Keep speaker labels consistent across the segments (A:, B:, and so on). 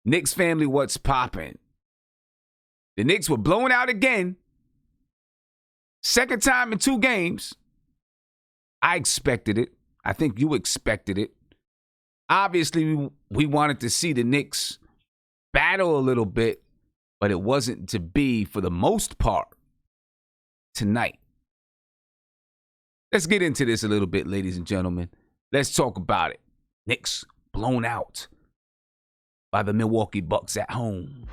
A: Knicks family, what's poppin'? The Knicks were blown out again. Second time in 2 games. I expected it. I think you expected it. Obviously, we wanted to see the Knicks battle a little bit, but it wasn't to be for the most part tonight. Let's get into this a little bit, ladies and gentlemen. Let's talk about it. Knicks blown out by the Milwaukee Bucks at home.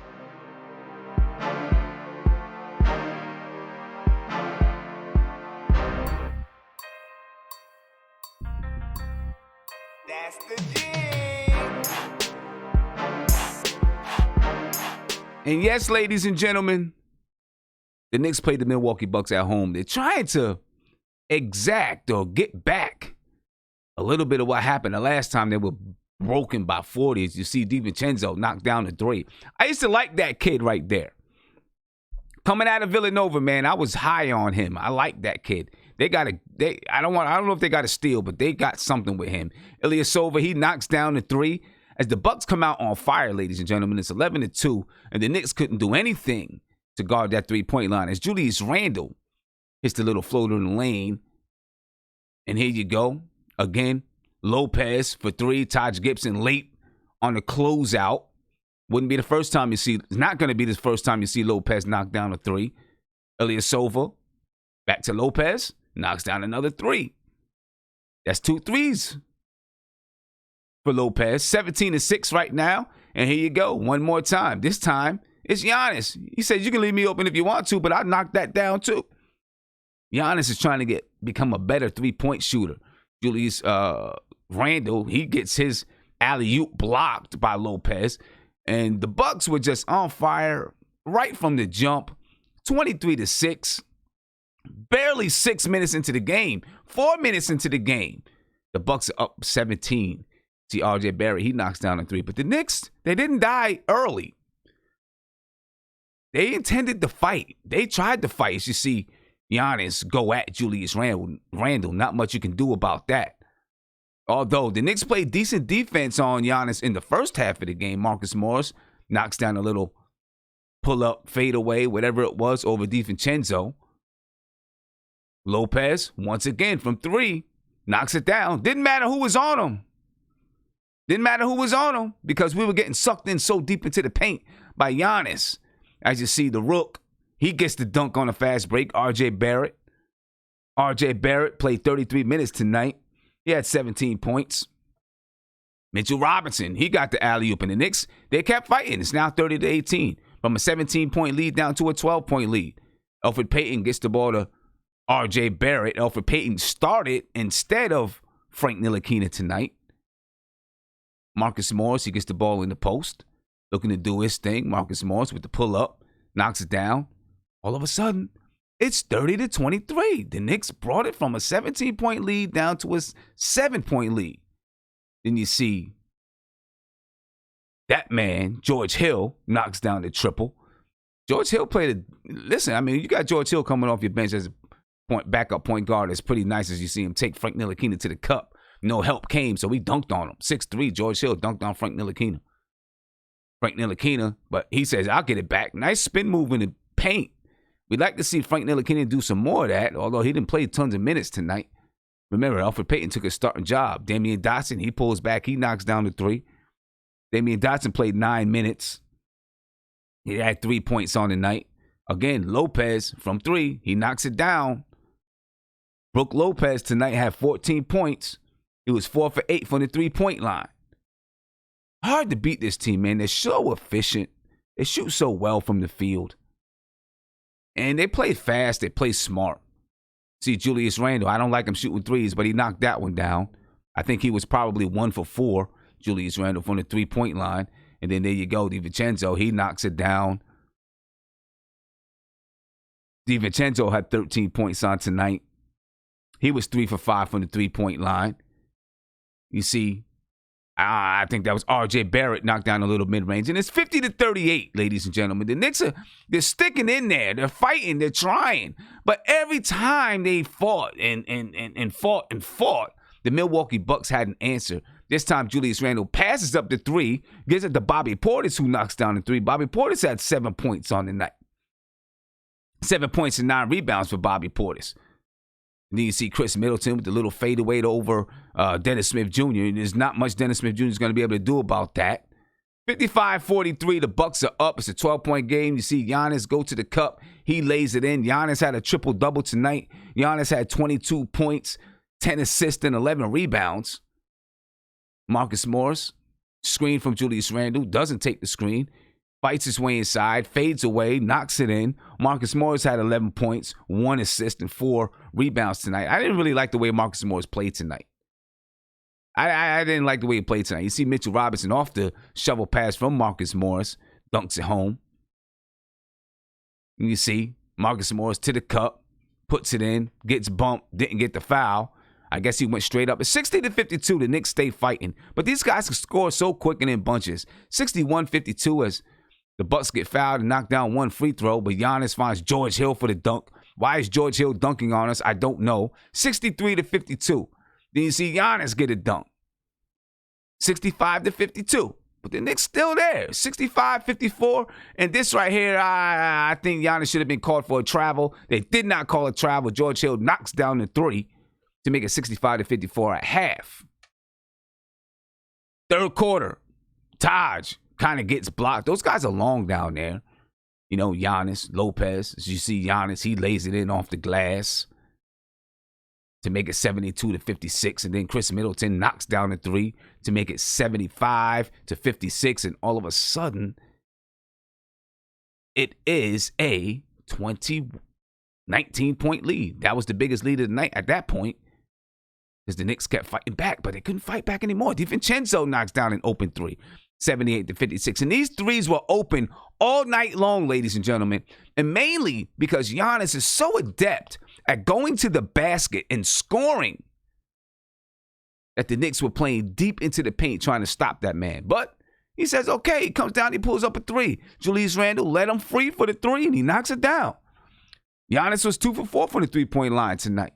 A: That's the G. And yes, ladies and gentlemen, the Knicks played the Milwaukee Bucks at home. They're trying to exact or get back a little bit of what happened the last time they were broken by 40. As you see DiVincenzo knock down the 3. I used to like that kid right there. Coming out of Villanova, man, I was high on him. I like that kid. I don't know if they got a steal, but they got something with him. Ilyasova, he knocks down the 3. As the Bucks come out on fire, ladies and gentlemen, it's 11-2, and the Knicks couldn't do anything to guard that 3-point line. As Julius Randle hits the little floater in the lane, and here you go. Again, Lopez for 3. Taj Gibson late on the closeout. Wouldn't be the first time you see. It's not going to be the first time you see Lopez knock down a 3. Ilyasova, back to Lopez, knocks down another 3. That's 2 threes for Lopez. 17-6 right now. And here you go. One more time. This time, it's Giannis. He says, you can leave me open if you want to, but I'll knock that down too. Giannis is trying to become a better 3-point shooter. Julius Randle, he gets his alley-oop blocked by Lopez. And the Bucks were just on fire right from the jump. 23-6. Barely 6 minutes into the game. 4 minutes into the game. The Bucks are up 17. See RJ Barrett, he knocks down a 3. But the Knicks, they didn't die early. They intended to fight. They tried to fight. As you see Giannis go at Julius Randle. Not much you can do about that. Although the Knicks played decent defense on Giannis in the first half of the game. Marcus Morris knocks down a little pull-up, fadeaway, whatever it was, over DiVincenzo. Lopez, once again, from 3, knocks it down. Didn't matter who was on him. Didn't matter who was on him because we were getting sucked in so deep into the paint by Giannis. As you see, the Rook, he gets the dunk on a fast break. RJ Barrett. RJ Barrett played 33 minutes tonight. He had 17 points. Mitchell Robinson, he got the alley-oop. And the Knicks, they kept fighting. It's now 30-18. From a 17-point lead down to a 12-point lead. Elfrid Payton gets the ball to RJ Barrett. Elfrid Payton started instead of Frank Ntilikina tonight. Marcus Morris, he gets the ball in the post. Looking to do his thing. Marcus Morris with the pull-up. Knocks it down. All of a sudden, it's 30-23. The Knicks brought it from a 17-point lead down to a 7-point lead. Then you see that man, George Hill, knocks down the triple. George Hill you got George Hill coming off your bench as a backup point guard. It's pretty nice as you see him take Frank Ntilikina to the cup. No help came, so he dunked on him. 6'3", George Hill dunked on Frank Ntilikina. But he says, I'll get it back. Nice spin move in the paint. We'd like to see Frank Ntilikina do some more of that, although he didn't play tons of minutes tonight. Remember, Elfrid Payton took a starting job. Damian Dotson, he pulls back. He knocks down the 3. Damian Dotson played 9 minutes. He had 3 points on the night. Again, Lopez from 3. He knocks it down. Brook Lopez tonight had 14 points. He was 4 for 8 from the 3-point line. Hard to beat this team, man. They're so efficient. They shoot so well from the field. And they play fast. They play smart. See, Julius Randle, I don't like him shooting 3s, but he knocked that one down. I think he was probably 1 for 4, Julius Randle, from the 3-point line. And then there you go, DiVincenzo, he knocks it down. DiVincenzo had 13 points on tonight. He was 3 for 5 from the 3-point line. You see, I think that was RJ Barrett knocked down a little mid-range. And it's 50-38, ladies and gentlemen. The Knicks they're sticking in there. They're fighting. They're trying. But every time they fought and fought, the Milwaukee Bucks had an answer. This time, Julius Randle passes up the three, gives it to Bobby Portis, who knocks down the three. Bobby Portis had 7 points on the night. 7 points and 9 rebounds for Bobby Portis. And then you see Chris Middleton with the little fadeaway over Dennis Smith Jr. There's not much Dennis Smith Jr. is going to be able to do about that. 55-43, the Bucks are up. It's a 12-point game. You see Giannis go to the cup. He lays it in. Giannis had a triple-double tonight. Giannis had 22 points, 10 assists, and 11 rebounds. Marcus Morris, screen from Julius Randle, doesn't take the screen. Fights his way inside, fades away, knocks it in. Marcus Morris had 11 points, 1 assist, and 4 rebounds tonight. I didn't really like the way Marcus Morris played tonight. I didn't like the way he played tonight. You see Mitchell Robinson off the shovel pass from Marcus Morris, dunks it home. And you see Marcus Morris to the cup, puts it in, gets bumped, didn't get the foul. I guess he went straight up. It's 60-52. The Knicks stay fighting. But these guys can score so quick and in bunches. 61-52 as the Bucks get fouled and knock down 1 free throw. But Giannis finds George Hill for the dunk. Why is George Hill dunking on us? I don't know. 63-52. Then you see Giannis get a dunk. 65-52. But the Knicks still there. 65-54. And this right here, I think Giannis should have been called for a travel. They did not call a travel. George Hill knocks down the 3 to make it 65-54 at half. Third quarter, Taj kind of gets blocked. Those guys are long down there. You know, Giannis, Lopez. As you see Giannis, he lays it in off the glass to make it 72-56. And then Chris Middleton knocks down the 3 to make it 75-56. And all of a sudden, it is a 19-point lead. That was the biggest lead of the night at that point, because the Knicks kept fighting back, but they couldn't fight back anymore. DiVincenzo knocks down an open 3, 78-56. And these threes were open all night long, ladies and gentlemen, and mainly because Giannis is so adept at going to the basket and scoring that the Knicks were playing deep into the paint trying to stop that man. But he says, okay, he comes down, he pulls up a 3. Julius Randle let him free for the 3, and he knocks it down. Giannis was 2 for 4 from the 3-point line tonight.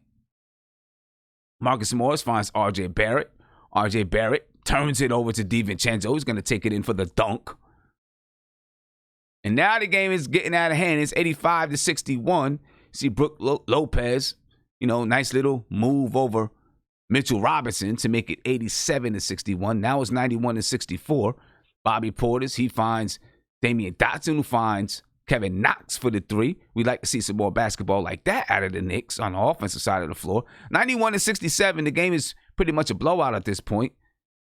A: Marcus Morris finds R.J. Barrett. R.J. Barrett turns it over to DiVincenzo. He's going to take it in for the dunk. And now the game is getting out of hand. It's 85-61. See Brook Lopez, nice little move over Mitchell Robinson to make it 87-61. Now it's 91-64. Bobby Portis, he finds Damian Dotson, who finds Kevin Knox for the 3. We'd like to see some more basketball like that out of the Knicks on the offensive side of the floor. 91-67. The game is pretty much a blowout at this point.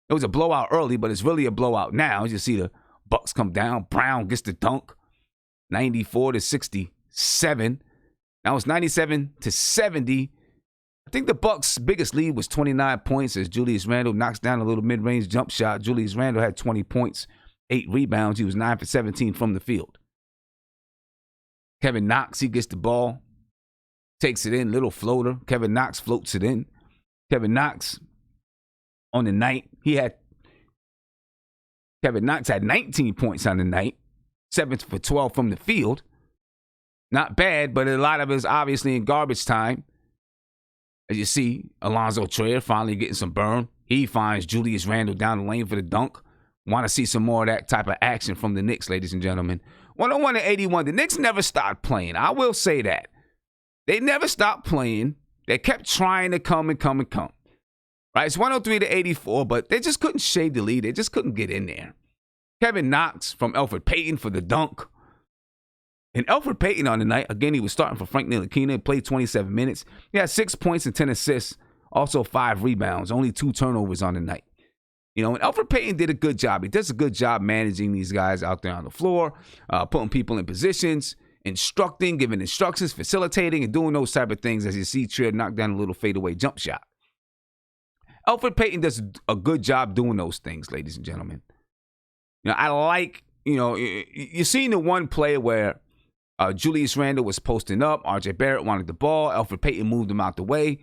A: It was a blowout early, but it's really a blowout now. You see the Bucks come down. Brown gets the dunk. 94-67. Now it's 97-70. I think the Bucks' biggest lead was 29 points as Julius Randle knocks down a little mid-range jump shot. Julius Randle had 20 points, 8 rebounds. He was 9 for 17 from the field. Kevin Knox, he gets the ball, takes it in, little floater. Kevin Knox floats it in. Kevin Knox, on the night, Kevin Knox had 19 points on the night, 7 for 12 from the field. Not bad, but a lot of it is obviously in garbage time. As you see, Alonzo Trier finally getting some burn. He finds Julius Randle down the lane for the dunk. Want to see some more of that type of action from the Knicks, ladies and gentlemen. 101-81. The Knicks never stopped playing. I will say that. They never stopped playing. They kept trying to come. Right? It's 103-84, but they just couldn't shade the lead. They just couldn't get in there. Kevin Knox from Elfrid Payton for the dunk. And Elfrid Payton on the night, again, he was starting for Frank Ntilikina, played 27 minutes. He had 6 points and 10 assists, also 5 rebounds, only 2 turnovers on the night. And Elfrid Payton did a good job. He does a good job managing these guys out there on the floor, putting people in positions, instructing, giving instructions, facilitating, and doing those type of things as you see Trier knock down a little fadeaway jump shot. Elfrid Payton does a good job doing those things, ladies and gentlemen. I like, you've seen the one play where Julius Randle was posting up. R.J. Barrett wanted the ball. Elfrid Payton moved him out the way.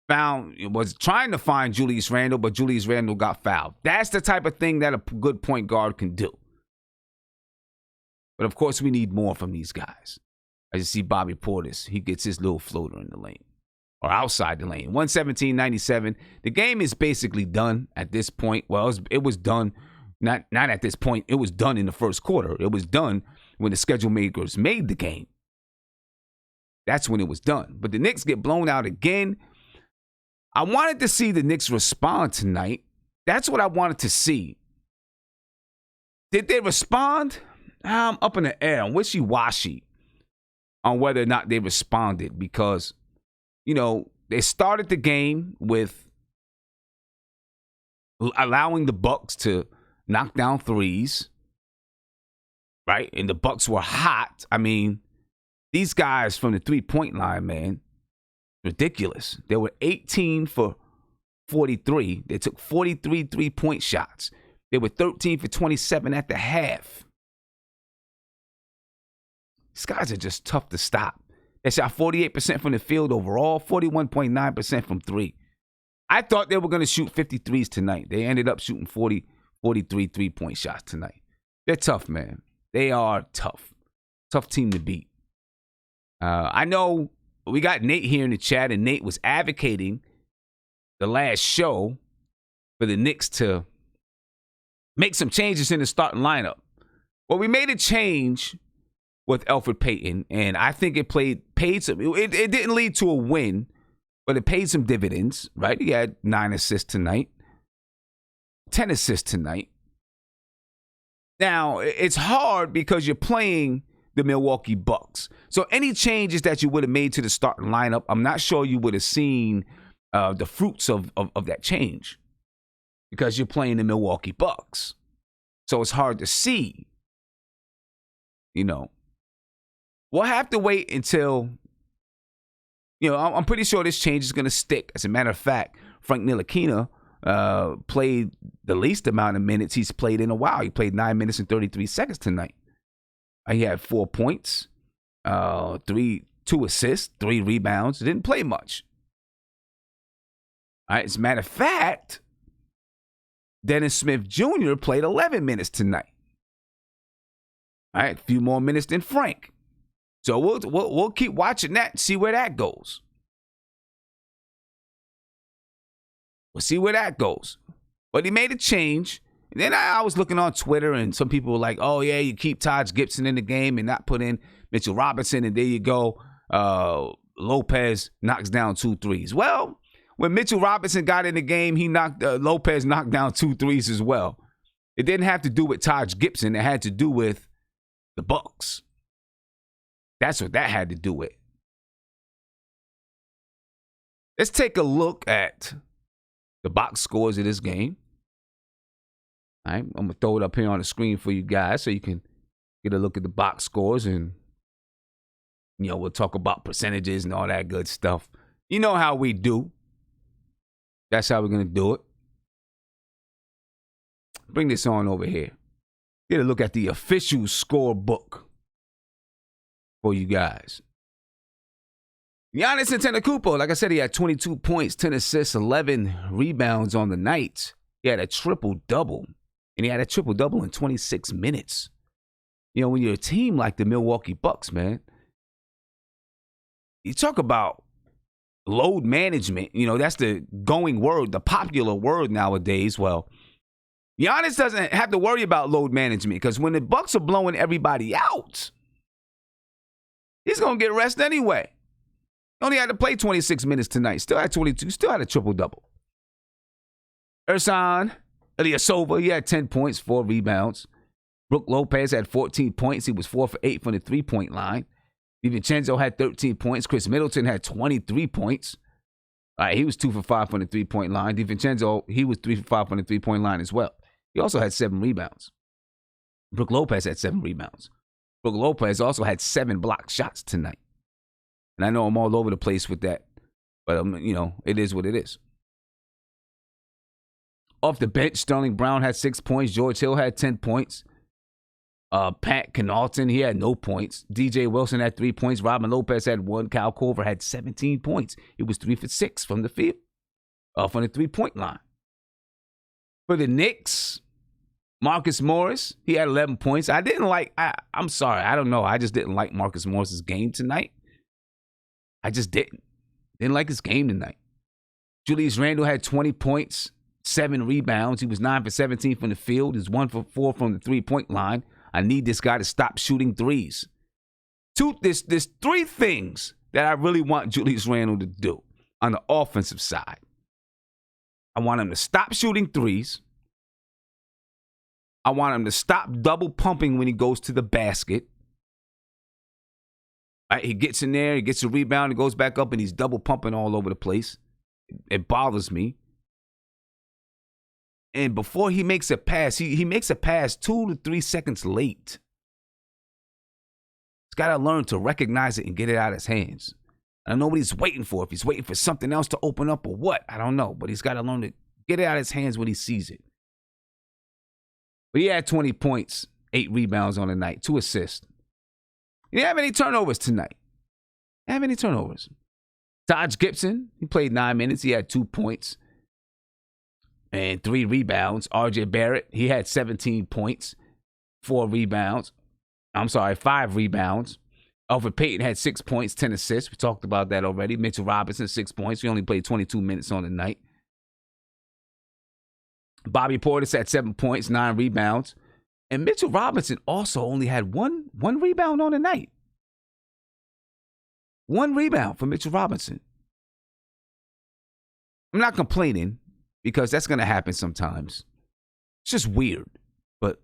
A: Was trying to find Julius Randle, but Julius Randle got fouled. That's the type of thing that a good point guard can do. But, of course, we need more from these guys. As you see Bobby Portis, he gets his little floater in the lane. or outside the lane. 117-97. The game is basically done at this point. Well, it was done, not at this point. It was done in the first quarter. It was done when the schedule makers made the game. That's when it was done. But the Knicks get blown out again. I wanted to see the Knicks respond tonight. That's what I wanted to see. Did they respond? I'm up in the air. I'm wishy-washy on whether or not they responded because, they started the game with allowing the Bucks to knock down threes, right? And the Bucks were hot. I mean, these guys from the three-point line, man, ridiculous. They were 18 for 43. They took 43 three-point shots. They were 13 for 27 at the half. These guys are just tough to stop. They shot 48% from the field overall, 41.9% from three. I thought they were going to shoot 53s tonight. They ended up shooting 43 three-point shots tonight. They're tough, man. They are tough. Tough team to beat. I know we got Nate here in the chat, and Nate was advocating the last show for the Knicks to make some changes in the starting lineup. Well, we made a change with Elfrid Payton, and I think it paid some. It didn't lead to a win, but it paid some dividends, right? He had 9 assists tonight, 10 assists tonight. Now, it's hard because you're playing the Milwaukee Bucks. So any changes that you would have made to the starting lineup, I'm not sure you would have seen the fruits of that change because you're playing the Milwaukee Bucks. So it's hard to see, We'll have to wait until, I'm pretty sure this change is going to stick. As a matter of fact, Frank Ntilikina played the least amount of minutes he's played in a while. He played 9 minutes and 33 seconds tonight. He had 4 points, 2 assists, 3 rebounds. Didn't play much. All right, as a matter of fact, Dennis Smith Jr. played 11 minutes tonight. All right, a few more minutes than Frank. So we'll keep watching that and see where that goes. We'll see where that goes. But he made a change. And then I was looking on Twitter, and some people were like, oh, yeah, you keep Taj Gibson in the game and not put in Mitchell Robinson, and there you go. Lopez knocks down 2 threes. Well, when Mitchell Robinson got in the game, Lopez knocked down 2 threes as well. It didn't have to do with Taj Gibson. It had to do with the Bucks. That's what that had to do with. Let's take a look at the box scores of this game. All right, I'm going to throw it up here on the screen for you guys so you can get a look at the box scores, and, we'll talk about percentages and all that good stuff. You know how we do. That's how we're going to do it. Bring this on over here. Get a look at the official scorebook for you guys. Giannis Antetokounmpo, like I said, he had 22 points, 10 assists, 11 rebounds on the night. He had a triple-double, and he had a triple-double in 26 minutes. When you're a team like the Milwaukee Bucks, man, you talk about load management. That's the going word, the popular word nowadays. Well, Giannis doesn't have to worry about load management because when the Bucks are blowing everybody out, he's going to get rest anyway. He only had to play 26 minutes tonight. Still had 22. Still had a triple-double. Ersan Ilyasova, he had 10 points, 4 rebounds. Brook Lopez had 14 points. He was 4 for 8 from the three-point line. DiVincenzo had 13 points. Chris Middleton had 23 points. He was 2 for 5 from the three-point line. DiVincenzo, he was 3 for 5 from the three-point line as well. He also had 7 rebounds. Brook Lopez had 7 rebounds. Brook Lopez also had 7 blocked shots tonight. And I know I'm all over the place with that. But, it is what it is. Off the bench, Sterling Brown had 6 points. George Hill had 10 points. Pat Connaughton, he had no points. DJ Wilson had 3 points. Robin Lopez had 1. Kyle Korver had 17 points. He was 3 for 6 from the field, from the three-point line. For the Knicks, Marcus Morris, he had 11 points. I'm sorry, I don't know. I just didn't like Marcus Morris's game tonight. I just didn't. Didn't like his game tonight. Julius Randle had 20 points, 7 rebounds. He was 9 for 17 from the field. He's 1 for 4 from the three-point line. I need this guy to stop shooting threes. There's 3 things that I really want Julius Randle to do on the offensive side. I want him to stop shooting threes. I want him to stop double pumping when he goes to the basket. Right, he gets in there, he gets a rebound, he goes back up, and he's double pumping all over the place. It bothers me. And before he makes a pass, he makes a pass 2 to 3 seconds late. He's got to learn to recognize it and get it out of his hands. I don't know what he's waiting for. If he's waiting for something else to open up or what, I don't know. But he's got to learn to get it out of his hands when he sees it. But he had 20 points, 8 rebounds on the night, 2 assists. He didn't have any turnovers tonight. Didn't have any turnovers. Taj Gibson, he played 9 minutes. He had 2 points and 3 rebounds. RJ Barrett, he had 17 points, 5 rebounds. Alfred Payton had 6 points, 10 assists. We talked about that already. Mitchell Robinson, 6 points. He only played 22 minutes on the night. Bobby Portis had 7 points, 9 rebounds. And Mitchell Robinson also only had one rebound on the night. 1 rebound for Mitchell Robinson. I'm not complaining because that's going to happen sometimes. It's just weird. But,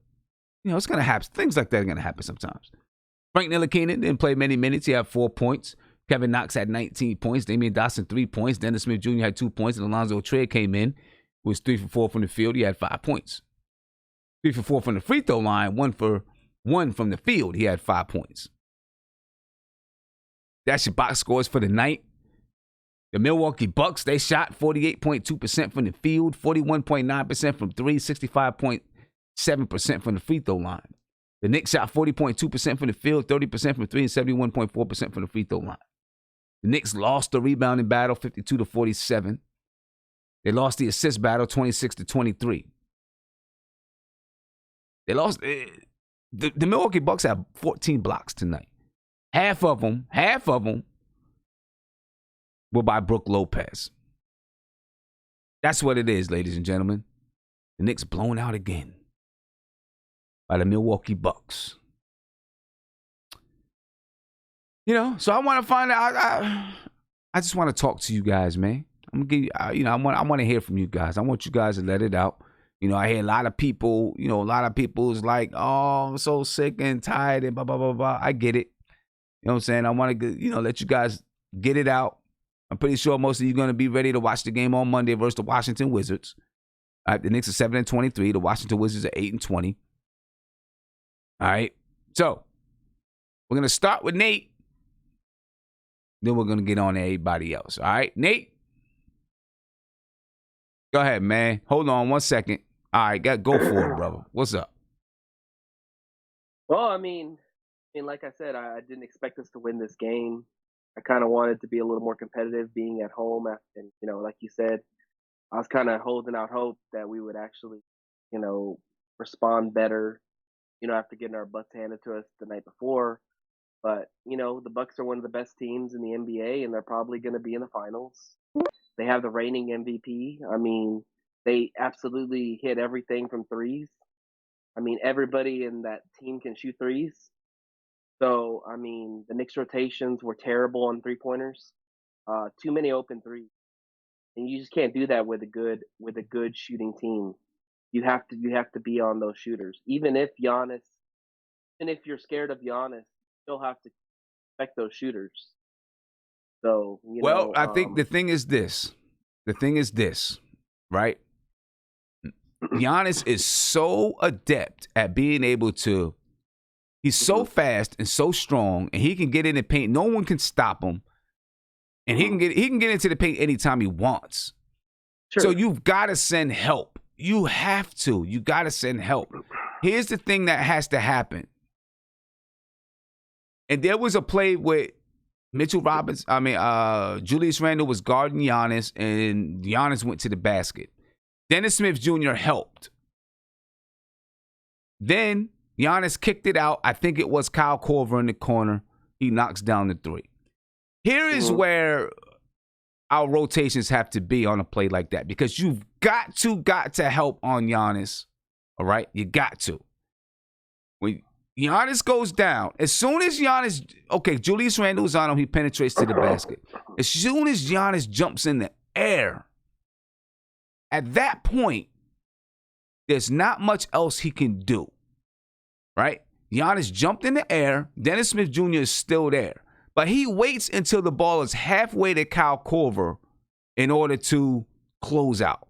A: it's going to happen. Things like that are going to happen sometimes. Frank Ntilikina didn't play many minutes. He had 4 points. Kevin Knox had 19 points. Damian Dotson, 3 points. Dennis Smith Jr. had 2 points. And Alonzo Trier came in, who was 3 for 4 from the field. He had 5 points. 3 for 4 from the free throw line, 1 for 1 from the field. He had 5 points. That's your box scores for the night. The Milwaukee Bucks, they shot 48.2% from the field, 41.9% from 3, 65.7% from the free throw line. The Knicks shot 40.2% from the field, 30% from 3, and 71.4% from the free throw line. The Knicks lost the rebounding battle, 52-47. They lost the assist battle, 26-23. They lost. The Milwaukee Bucks have 14 blocks tonight. Half of them were by Brook Lopez. That's what it is, ladies and gentlemen. The Knicks blown out again by the Milwaukee Bucks. So I want to find out. I just want to talk to you guys, man. I'm gonna give you. I want to hear from you guys. I want you guys to let it out. I hear a lot of people. A lot of people's like, "Oh, I'm so sick and tired," and blah blah blah blah. I get it. You know what I'm saying? I want to, let you guys get it out. I'm pretty sure most of you are going to be ready to watch the game on Monday versus the Washington Wizards. All right, the Knicks are 7-23. The Washington Wizards are 8-20. All right, so we're going to start with Nate. Then we're going to get on to everybody else. All right, Nate? Go ahead, man. Hold on 1 second. All right, go for it, brother. What's up?
B: Well, I mean, like I said, I didn't expect us to win this game. I kind of wanted to be a little more competitive being at home. And, like you said, I was kind of holding out hope that we would actually, respond better, after getting our butts handed to us the night before. But, the Bucks are one of the best teams in the NBA, and they're probably going to be in the finals. They have the reigning MVP. I mean, they absolutely hit everything from threes. I mean, everybody in that team can shoot threes. So, I mean, the Knicks rotations were terrible on three-pointers. Too many open threes. And you just can't do that with a good shooting team. You have to be on those shooters. Even if you're scared of Giannis, you still have to respect those shooters. So,
A: I think the thing is this, right? Giannis is so adept at being able to. He's so fast and so strong, and he can get in the paint. No one can stop him, and he can get into the paint anytime he wants. Sure. So you've got to send help. You have to. You got to send help. Here's the thing that has to happen. And there was a play where Julius Randle was guarding Giannis, and Giannis went to the basket. Dennis Smith Jr. helped. Then Giannis kicked it out. I think it was Kyle Korver in the corner. He knocks down the 3. Here is where our rotations have to be on a play like that because you've got to help on Giannis. All right? You got to. When Giannis goes down, as soon as Giannis, okay, Julius Randle's on him, he penetrates to the basket. As soon as Giannis jumps in the air, at that point, there's not much else he can do. Right? Giannis jumped in the air. Dennis Smith Jr. is still there. But he waits until the ball is halfway to Kyle Korver in order to close out.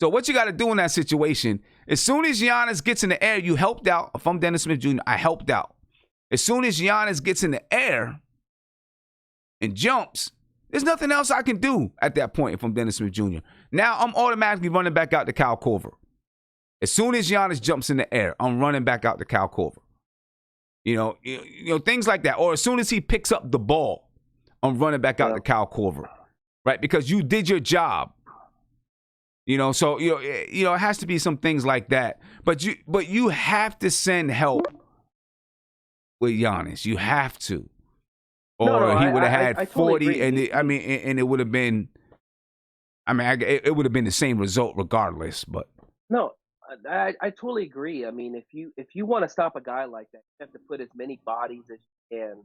A: So what you got to do in that situation, as soon as Giannis gets in the air, you helped out. If I'm Dennis Smith Jr., I helped out. As soon as Giannis gets in the air and jumps, there's nothing else I can do at that point if I'm Dennis Smith Jr. Now I'm automatically running back out to Kyle Korver. As soon as Giannis jumps in the air, I'm running back out to Kyle Korver. You know, things like that. Or as soon as he picks up the ball, I'm running back out to Kyle Korver, right? Because you did your job. You know, so it has to be some things like that. But you have to send help with Giannis. You have to, or he would have had 40, totally and it would have been. It would have been the same result regardless. But
B: no. I totally agree. I mean, if you want to stop a guy like that, you have to put as many bodies as you can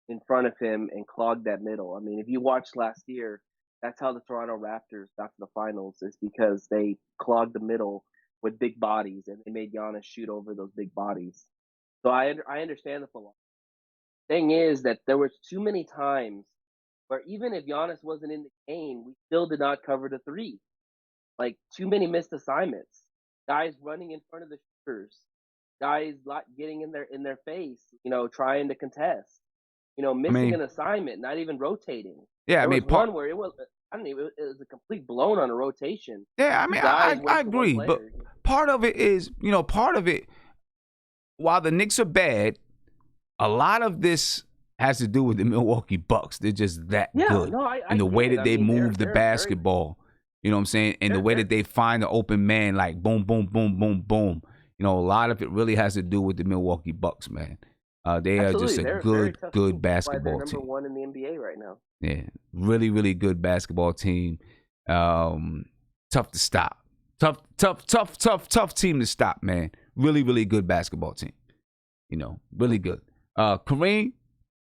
B: in front of him and clog that middle. I mean, if you watched last year, that's how the Toronto Raptors got to the finals, is because they clogged the middle with big bodies and they made Giannis shoot over those big bodies. So I understand the philosophy. Thing is that there was too many times where even if Giannis wasn't in the game, we still did not cover the three. Like too many missed assignments. Guys running in front of the shooters, guys getting in their face, trying to contest, missing an assignment, not even rotating.
A: Yeah,
B: there was one where it was a complete blown on a rotation.
A: Yeah, I agree, but part of it is, while the Knicks are bad, a lot of this has to do with the Milwaukee Bucks. They're just that good, and the way that they move the basketball. You know what I'm saying? And the way that they find the open man, like boom, boom, boom, boom, boom. A lot of it really has to do with the Milwaukee Bucks, man. They are just a good basketball team.
B: Number one in the NBA right now.
A: Yeah, really, really good basketball team. Tough to stop. Tough team to stop, man. Really, really good basketball team. Really good. Kareem,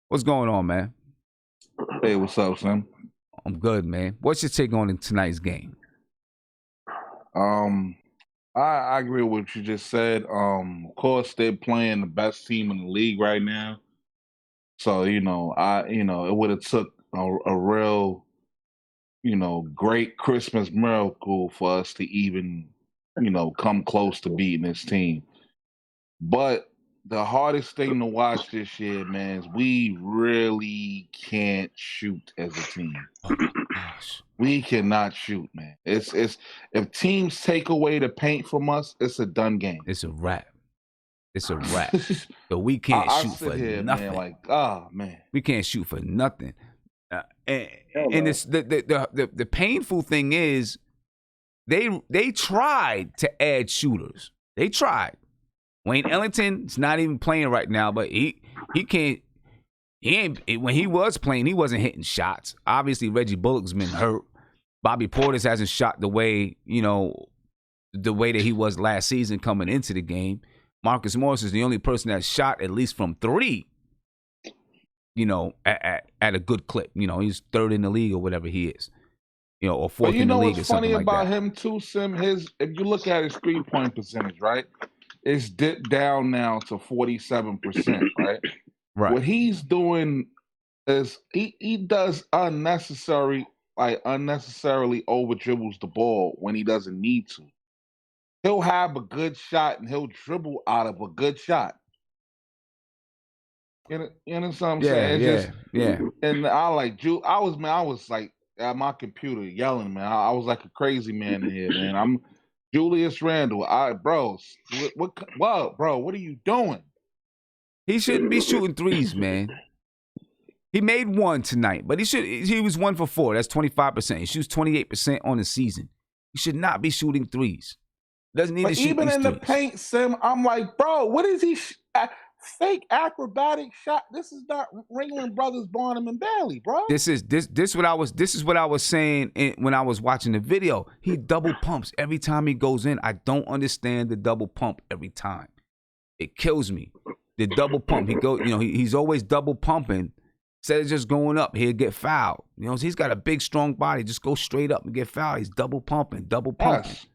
A: what's going on, man?
C: Hey, what's up, Sam?
A: I'm good, man. What's your take on tonight's game?
C: I agree with what you just said. Of course, they're playing the best team in the league right now. So, it would have took a real, great Christmas miracle for us to even, come close to beating this team. But the hardest thing to watch this year, man, is we really can't shoot as a team. We cannot shoot, man. It's if teams take away the paint from us, it's a done game.
A: It's a wrap. So we can't shoot for nothing.
C: Man,
A: we can't shoot for nothing. And it's the painful thing is, they tried to add shooters. They tried. Wayne Ellington's not even playing right now, but he can't. He ain't. When he was playing, he wasn't hitting shots. Obviously, Reggie Bullock's been hurt. Bobby Portis hasn't shot the way that he was last season coming into the game. Marcus Morris is the only person that shot at least from three. At a good clip. He's third in the league or whatever he is. Or fourth in the league or something like that.
C: You know what's funny about him too, Sim? If you look at his 3-point percentage, right? It's dipped down now to 47%, right?
A: Right.
C: What he's doing is he does unnecessarily over dribbles the ball when he doesn't need to. He'll have a good shot and he'll dribble out of a good shot. You know what I'm saying?
A: Yeah.
C: And I was like at my computer yelling, man. I was like a crazy man in here, man. I'm Julius Randle. Bro, what are you doing?
A: He shouldn't be shooting threes, man. He made one tonight, but he was 1 for 4. That's 25%. He shoots 28% on the season. He should not be shooting threes. Doesn't need to shoot
C: even in
A: threes.
C: The paint, Sim, I'm like, bro, what is he fake acrobatic shot. This is not Ringling Brothers, Barnum and Bailey, bro.
A: This is what I was saying when I was watching the video. He double pumps every time he goes in. I don't understand the double pump every time. It kills me. The double pump. He's always double pumping. Instead of just going up, he'll get fouled. He's got a big, strong body. Just go straight up and get fouled. He's double pumping.
C: Yes.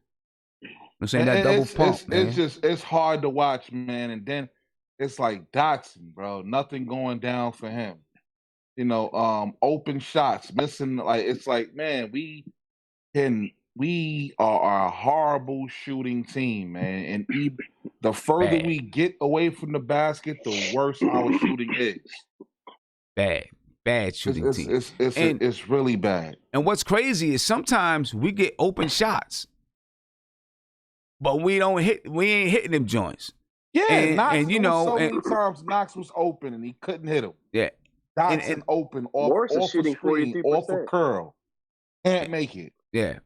A: I'm saying that double pump, man.
C: It's hard to watch, man. And then it's like Dotson, bro. Nothing going down for him. Open shots, missing. It's like, man, we are a horrible shooting team, man. And the further we get away from the basket, the worse our shooting is.
A: Bad shooting team.
C: It's really bad.
A: And what's crazy is sometimes we get open shots, but we ain't hitting them joints.
C: Yeah, many times Knox was open and he couldn't hit him.
A: Yeah.
C: Dotson open off a screen, off a curl. Can't make it.
A: Yeah.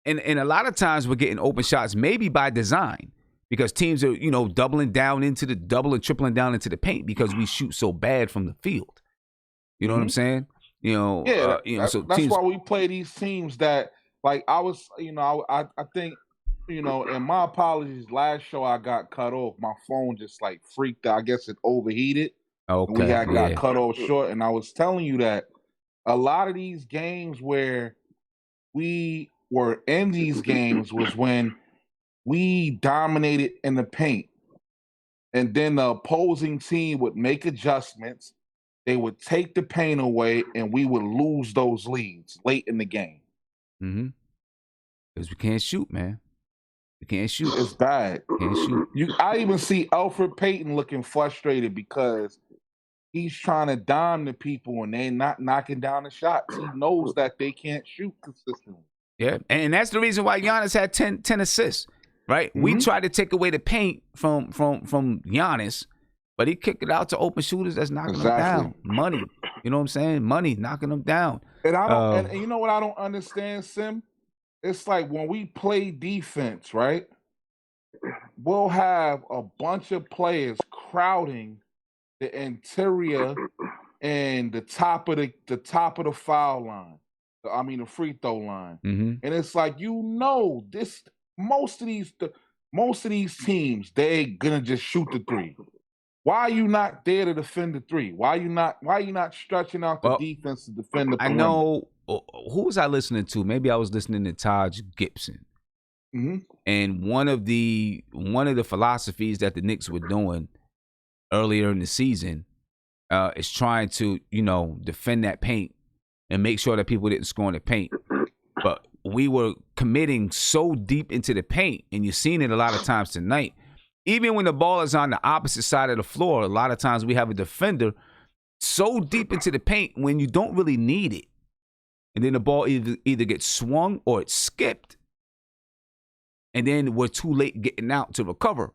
A: And a lot of times we're getting open shots, maybe by design, because teams are, doubling down into the double and tripling down into the paint because we shoot so bad from the field. You know what I'm saying?
C: That's why we play these teams that, like, I think, and my apologies, last show I got cut off. My phone just freaked out. I guess it overheated.
A: Okay.
C: We got cut off short. And I was telling you that a lot of these games where we were in these games was when we dominated in the paint. And then the opposing team would make adjustments. They would take the paint away, and we would lose those leads late in the game.
A: Mm-hmm. Because we can't shoot, man. We can't shoot.
C: It's bad.
A: Can't shoot.
C: I even see Alfred Payton looking frustrated because he's trying to dime the people and they're not knocking down the shots. He knows that they can't shoot consistently.
A: Yeah, and that's the reason why Giannis had 10 assists, right? Mm-hmm. We tried to take away the paint from Giannis, but he kicked it out to open shooters that's knocking them down. Money. You know what I'm saying? Money knocking them down.
C: And I don't. And you know what I don't understand, Sim? It's like when we play defense, right? We'll have a bunch of players crowding the interior and the top of the foul line. I mean the free throw line.
A: Mm-hmm.
C: And it's like, this most of these teams, they're gonna just shoot the three. Why are you not there to defend the three? Why are you not stretching out the defense to defend the perimeter?
A: I know who was I listening to? Maybe I was listening to Taj Gibson.
C: Mm-hmm.
A: And one of the philosophies that the Knicks were doing earlier in the season is trying to, defend that paint and make sure that people didn't score in the paint. But we were committing so deep into the paint, and you've seen it a lot of times tonight. Even when the ball is on the opposite side of the floor, a lot of times we have a defender so deep into the paint when you don't really need it. And then the ball either gets swung or it's skipped. And then we're too late getting out to recover.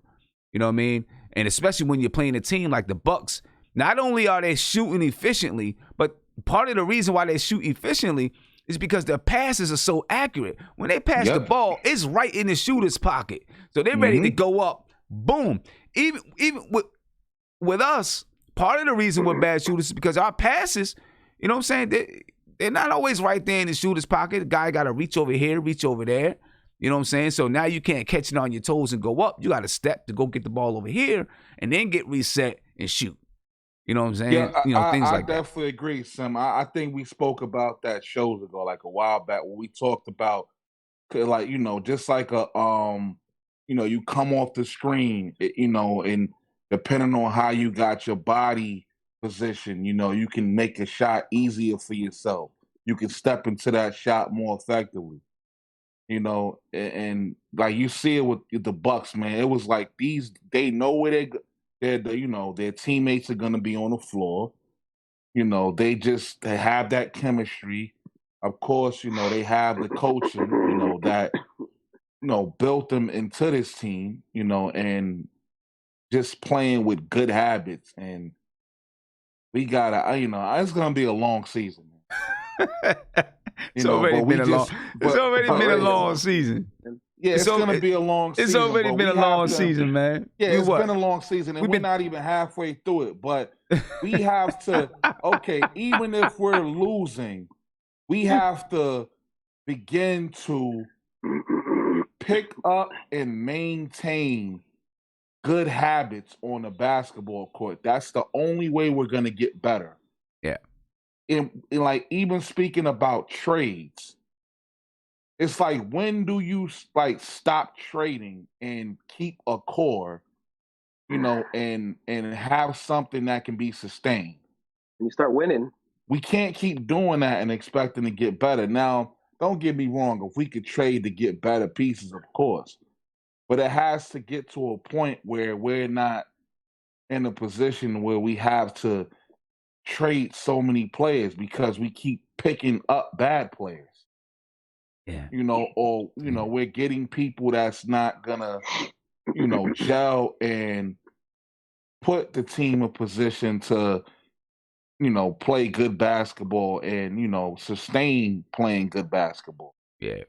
A: You know what I mean? And especially when you're playing a team like the Bucks, not only are they shooting efficiently, but part of the reason why they shoot efficiently is because their passes are so accurate. When they pass the ball, it's right in the shooter's pocket. So they're ready to go up. Boom. Even with us, part of the reason we're bad shooters is because our passes, you know what I'm saying? They're not always right there in the shooter's pocket. The guy got to reach over here, reach over there. You know what I'm saying? So now you can't catch it on your toes and go up. You got to step to go get the ball over here and then get reset and shoot. You know what I'm saying?
C: Yeah,
A: things like
C: that. I definitely agree, Sim. I think we spoke about that shows ago, like a while back, when we talked about, just like you come off the screen, and depending on how you got your body positioned, you can make a shot easier for yourself. You can step into that shot more effectively. And like you see it with the Bucks, man. It was like they know where their teammates are going to be on the floor. They have that chemistry. Of course, they have the coaching, that built them into this team, and just playing with good habits. And we gotta, it's gonna be a long season.
A: It's already been a long season.
C: Yeah, it's going to be a long season.
A: It's already been a long season, man.
C: Yeah, it's been a long season, and we're not even halfway through it. But we have to, okay, even if we're losing, we have to begin to pick up and maintain good habits on the basketball court. That's the only way we're going to get better.
A: Yeah.
C: And like, even speaking about trades, it's like, when do you like stop trading and keep a core, you know, and have something that can be sustained?
B: When you start winning.
C: We can't keep doing that and expecting to get better. Now, don't get me wrong, if we could trade to get better pieces, of course. But it has to get to a point where we're not in a position where we have to trade so many players because we keep picking up bad players.
A: Yeah.
C: You know, or, you know, we're getting people that's not gonna, you know, gel and put the team in position to, you know, play good basketball and, you know, sustain playing good basketball.
A: Yeah.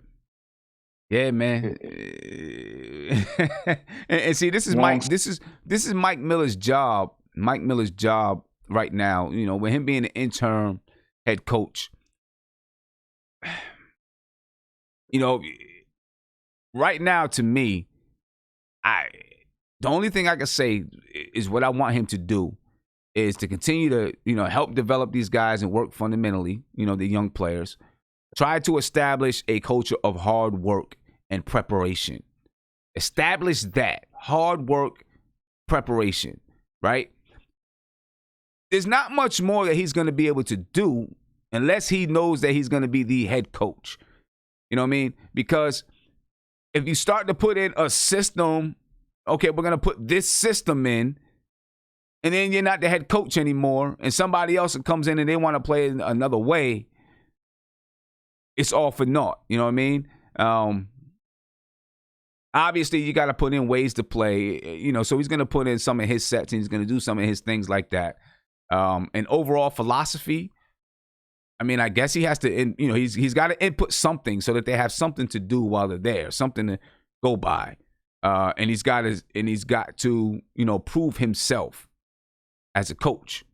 A: Yeah, man. and see, this is Mike. This is Mike Miller's job. Mike Miller's job right now. You know, with him being an interim head coach. You know, right now, to me, the only thing I can say is what I want him to do is to continue to, you know, help develop these guys and work fundamentally, you know, the young players. Try to establish a culture of hard work and preparation. Establish that. Hard work, preparation, right? There's not much more that he's going to be able to do unless he knows that he's going to be the head coach. You know what I mean? Because if you start to put in a system, okay, we're going to put this system in, and then you're not the head coach anymore, and somebody else comes in and they want to play it another way, it's all for naught. You know what I mean? Obviously, you got to put in ways to play, you know, so he's going to put in some of his sets and he's going to do some of his things like that. And overall philosophy, I mean, I guess he has to, you know, he's got to input something so that they have something to do while they're there, something to go by. And he's got to, you know, prove himself as a coach.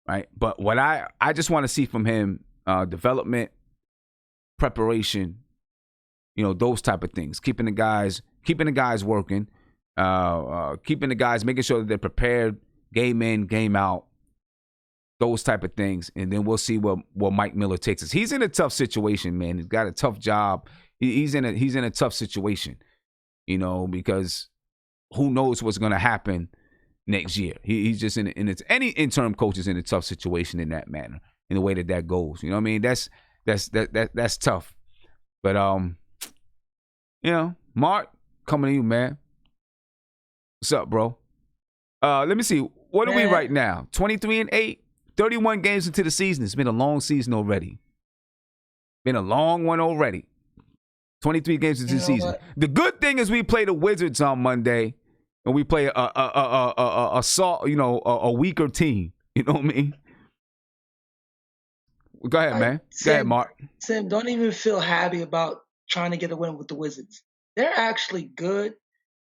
A: Right. But what I just want to see from him, development, preparation, you know, those type of things, keeping the guys working, keeping the guys, making sure that they're prepared, game in, game out, those type of things. And then we'll see where Mike Miller takes us. He's in a tough situation, man. He's got a tough job. He's in a tough situation, you know, because who knows what's going to happen next year. He's just in it's any interim coach is in a tough situation in that manner, in the way that goes. You know what I mean? That's tough. But you know, Mark, coming to you, man. What's up, bro? Let me see. What are we right now? 23-8, 31 games into the season. It's been a long season already. Been a long one already. 23 games into the season. What? The good thing is we play the Wizards on Monday, and we play a weaker team. You know what I mean? Go ahead, man. Go ahead, Mark.
D: Sam, don't even feel happy about trying to get a win with the Wizards. They're actually good.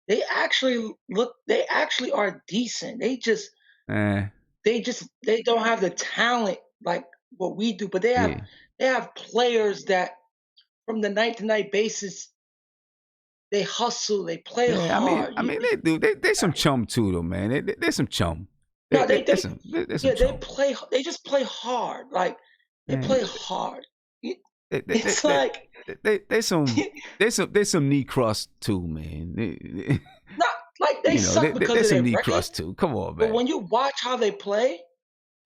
D: They actually are decent. They don't have the talent like what we do, but they have players that from the night to night basis, they hustle, they play hard.
A: I mean, they do. They some chum too, though, man. They're some chum.
D: They just play hard. Like they play hard. It's like
A: they some knee crust too, man.
D: Not like they suck because
A: they
D: of
A: some
D: their
A: knee
D: record.
A: crust too. Come on, man.
D: But when you watch how they play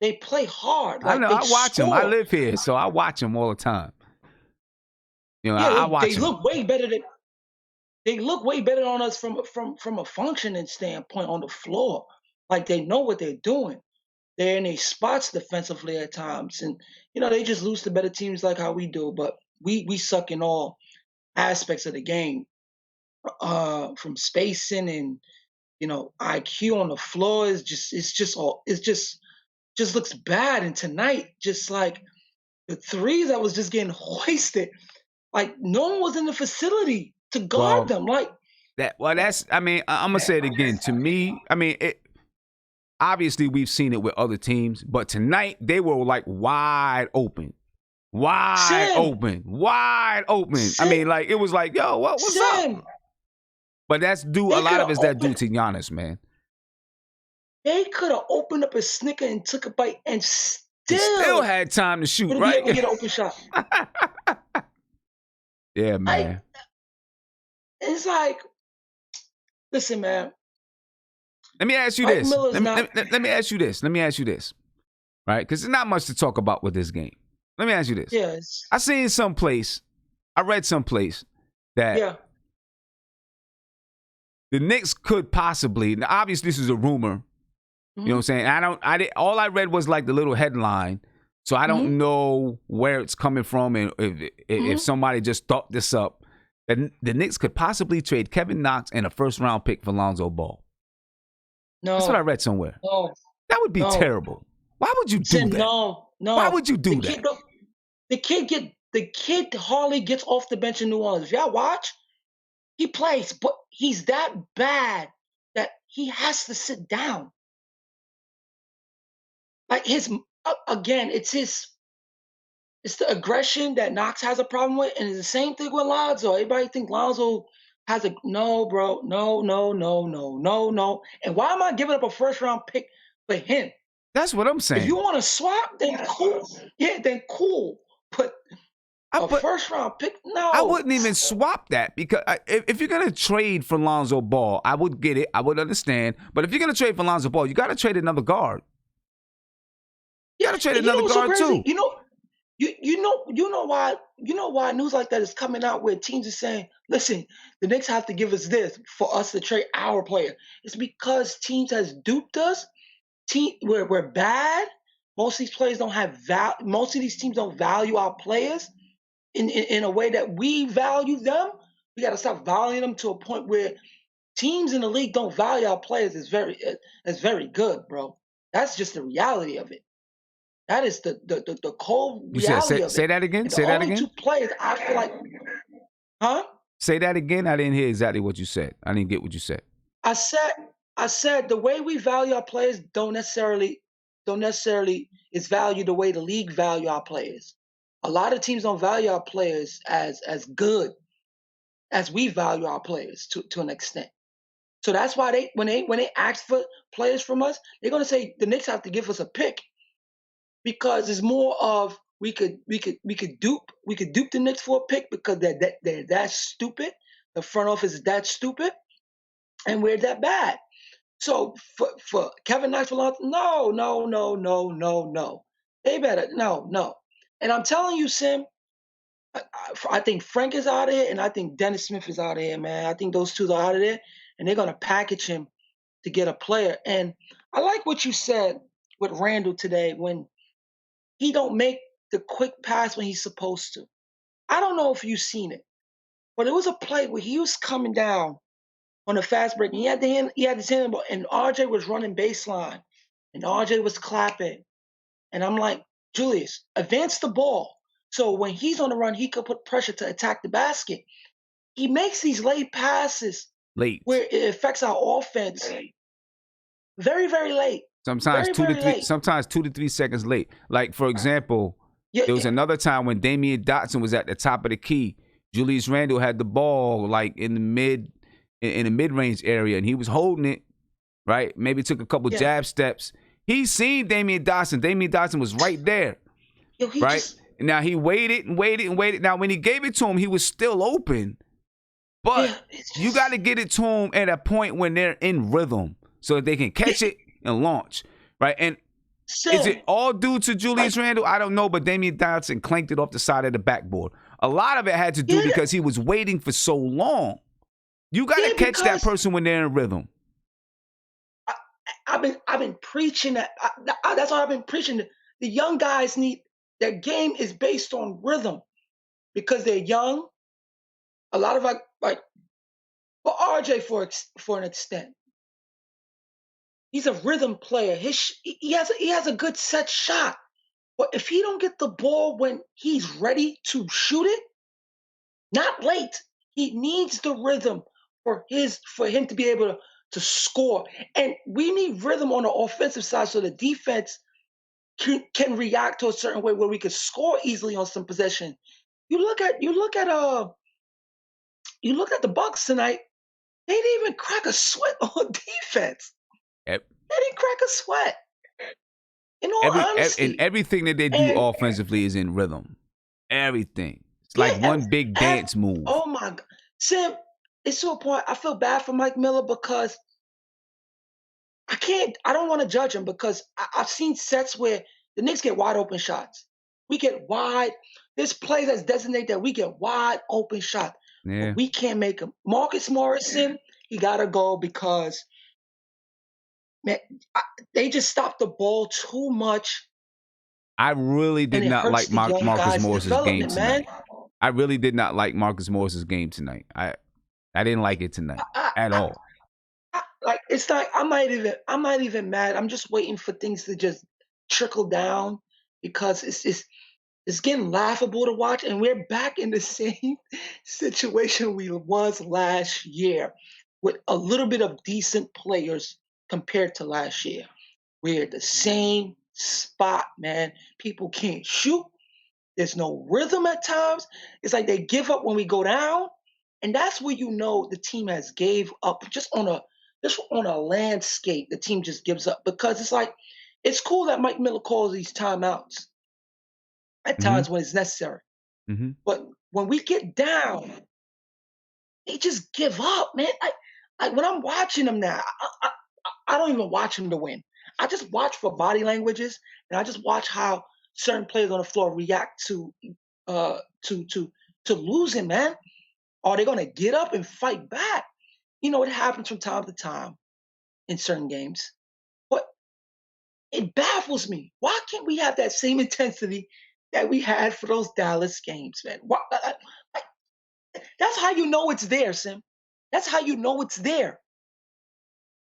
D: hard. Like,
A: I know. I watch them. I live here, so I watch them all the time. You know, I watch them.
D: They look way better on us from a functioning standpoint on the floor. Like they know what they're doing. They're in their spots defensively at times, and you know they just lose to better teams like how we do. But we suck in all aspects of the game, from spacing and you know IQ on the floor is just looks bad. And tonight, just like the threes that was just getting hoisted, like no one was in the facility to guard them.
A: That's. I mean, I'm gonna say it again. To me, I mean, obviously we've seen it with other teams, but tonight they were like wide open. Wide open. I mean, like, it was like, yo, what's up? But that's a lot of it's that due to Giannis, man.
D: They could have opened up a snicker and took a bite and
A: still had time to shoot, right?
D: Be able to get an open shot.
A: Yeah, man.
D: It's like, listen, man.
A: Let me ask you this. Let me ask you this. Right? Because there's not much to talk about with this game. Let me ask you this.
D: Yes.
A: I read someplace that the Knicks could possibly, now obviously this is a rumor, you know what I'm saying? All I read was like the little headline, so I don't know where it's coming from and if somebody just thought this up. That the Knicks could possibly trade Kevin Knox and a first-round pick for Lonzo Ball.
D: No.
A: That's what I read somewhere.
D: No.
A: That would be terrible. Why would you do that?
D: No.
A: Why would you do that?
D: The kid hardly gets off the bench in New Orleans. If y'all watch, he plays, but he's that bad that he has to sit down. Like it's the aggression that Knox has a problem with, and it's the same thing with Lonzo. Everybody think Lonzo has no, bro, no. And why am I giving up a first-round pick for him?
A: That's what I'm saying.
D: If you want to swap, then cool. Yeah, then cool. But first-round pick, no.
A: I wouldn't even swap that because if you're going to trade for Lonzo Ball, I would get it. I would understand. But if you're going to trade for Lonzo Ball, you got to trade another guard. You got to trade another guard too.
D: You know why news like that is coming out where teams are saying, listen, the Knicks have to give us this for us to trade our player. It's because teams has duped us. We're bad. Most of these players don't have value. Most of these teams don't value our players in a way that we value them. We got to stop valuing them to a point where teams in the league don't value our players. It's very good, bro. That's just the reality of it. That is the cold reality of it.
A: Say that again.
D: Say that again. The only two players I feel like, huh?
A: Say that again. I didn't hear exactly what you said. I didn't get what you said.
D: I said the way we value our players don't necessarily is value the way the league value our players. A lot of teams don't value our players as good as we value our players to an extent. So that's why when they ask for players from us, they're gonna say the Knicks have to give us a pick. Because it's more of we could dupe the Knicks for a pick because they're that stupid. The front office is that stupid, and we're that bad. So for Kevin Knox for Lonzo, no. They better no. And I'm telling you, Sim, I think Frank is out of here, and I think Dennis Smith is out of here, man. I think those two are out of there, and they're gonna package him to get a player. And I like what you said with Randall today when he don't make the quick pass when he's supposed to. I don't know if you've seen it, but it was a play where he was coming down on a fast break, and he had his hand, and RJ was running baseline, and RJ was clapping. And I'm like, Julius, advance the ball. So when he's on the run, he could put pressure to attack the basket. He makes these late passes where it affects our offense very, very late.
A: Sometimes sometimes 2 to 3 seconds late. Like, for example, there was another time when Damian Dotson was at the top of the key. Julius Randle had the ball like in the mid-range area, and he was holding it, right? Maybe took a couple jab steps. He seen Damian Dotson. Damian Dotson was right there, right? Now he waited. Now when he gave it to him, he was still open. But you got to get it to him at a point when they're in rhythm so that they can catch it and launch, right? And is it all due to Julius Randle? I don't know, but Damian Dotson clanked it off the side of the backboard. A lot of it had to do because he was waiting for so long. You got to catch that person when they're in rhythm.
D: I've been preaching that. That's why I've been preaching. The young guys their game is based on rhythm because they're young. A lot of like for RJ for an extent. He's a rhythm player. He has a good set shot. But if he don't get the ball when he's ready to shoot it, not late, He needs the rhythm for him to be able to score. And we need rhythm on the offensive side so the defense can react to a certain way where we could score easily on some possession. You look at the Bucks tonight. They didn't even crack a sweat on defense.
A: Yep.
D: They didn't crack a sweat. In all honesty,
A: and everything that they do offensively is in rhythm. Everything. It's like one big dance move.
D: Oh my God, Sam! It's to a point. I feel bad for Mike Miller because I don't want to judge him because I've seen sets where the Knicks get wide open shots. We get wide. There's plays that's designated that we get wide open shots.
A: Yeah.
D: But we can't make them. Marcus Morrison, he got to go because, man, they just stopped the ball too much.
A: I really did not like Marcus Morris's game tonight. I really did not like Marcus Morris's game tonight. I didn't like it tonight at all.
D: Like, it's like I'm not even mad. I'm just waiting for things to just trickle down because it's getting laughable to watch, and we're back in the same situation we was last year with a little bit of decent players compared to last year. We're at the same spot, man. People can't shoot. There's no rhythm at times. It's like they give up when we go down, and that's where you know the team has gave up just on a landscape. The team just gives up because it's like it's cool that Mike Miller calls these timeouts at times when it's necessary. But when we get down, they just give up, man. When I'm watching them now, I don't even watch them to win. I just watch for body languages, and I just watch how certain players on the floor react to losing, man. Are they gonna get up and fight back? You know, it happens from time to time in certain games. But it baffles me. Why can't we have that same intensity that we had for those Dallas games, man? That's how you know it's there, Sim. That's how you know it's there.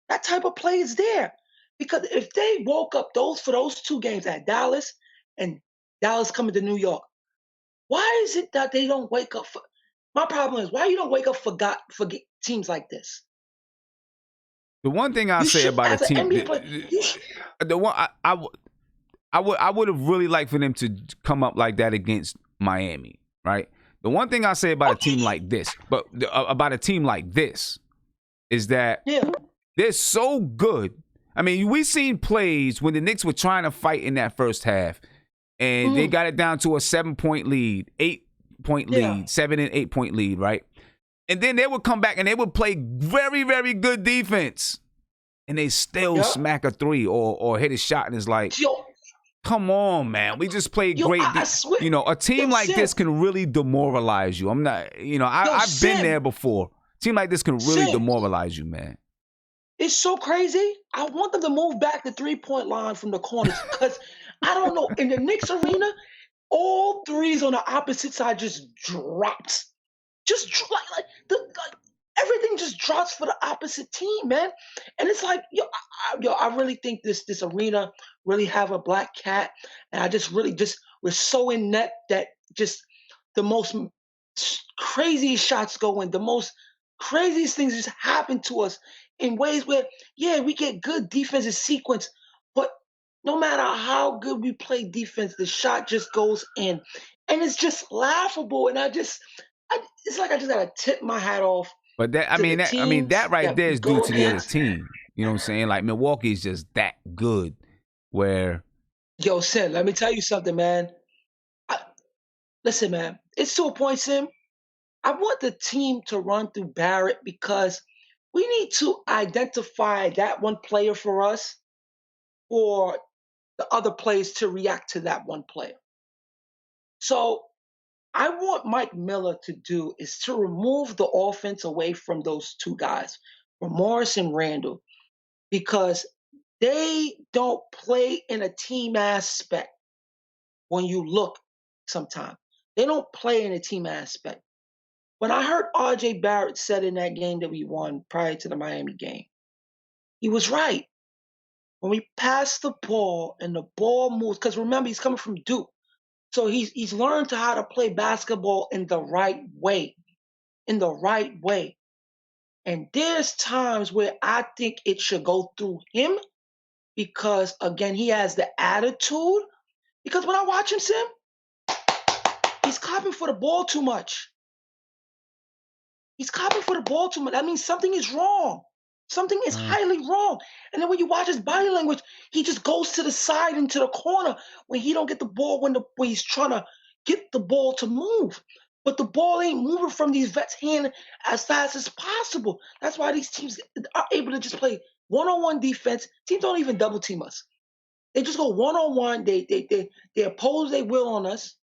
D: That type of play is there. Because if they woke up for those two games at Dallas and Dallas coming to New York, why is it that they don't wake up for my problem is why you don't wake up for teams like this?
A: The one thing I say about a team, the one I would have really liked for them to come up like that against Miami, right? The one thing I say about a team like this, is that they're so good. I mean, we seen plays when the Knicks were trying to fight in that first half, and they got it down to a 7-point lead, 8-point lead, 7 and 8-point lead, right? And then they would come back and they would play very, very good defense. And they still smack a three or hit a shot. And it's like, come on, man. We just played great. You know, a team like this can really demoralize you. I'm not, you know, I've been there before. A team like this can really demoralize you, man.
D: It's so crazy. I want them to move back the 3-point line from the corners because I don't know. In the Knicks arena, all threes on the opposite side just dropped. Everything just drops for the opposite team, man. And it's like, I really think this arena really have a black cat, and I just really we're so inept that just the most craziest shots go in, the most craziest things just happen to us in ways where, we get good defensive sequence, but no matter how good we play defense, the shot just goes in, and it's just laughable. And it's like I just gotta tip my hat off.
A: But that right there is due to the other team. You know what I'm saying? Like Milwaukee is just that good. Where,
D: Sim, let me tell you something, man. Listen, man, it's to a point, Sim. I want the team to run through Barrett because we need to identify that one player for us, or the other players to react to that one player. So I want Mike Miller to do is to remove the offense away from those two guys, from Morris and Randall, because they don't play in a team aspect when you look sometimes. They don't play in a team aspect. When I heard R.J. Barrett said in that game that we won prior to the Miami game, he was right. When we pass the ball and the ball moves, because remember, he's coming from Duke. So he's learned how to play basketball in the right way. in the right way. And there's times where I think it should go through him because, again, he has the attitude. Because when I watch him, Sim, he's copping for the ball too much. He's copping for the ball too much. That means something is wrong. Something is highly wrong. And then when you watch his body language, he just goes to the side and to the corner when he don't get the ball when he's trying to get the ball to move. But the ball ain't moving from these vets' hand as fast as possible. That's why these teams are able to just play one-on-one defense. Teams don't even double team us. They just go one-on-one. They oppose their will on us.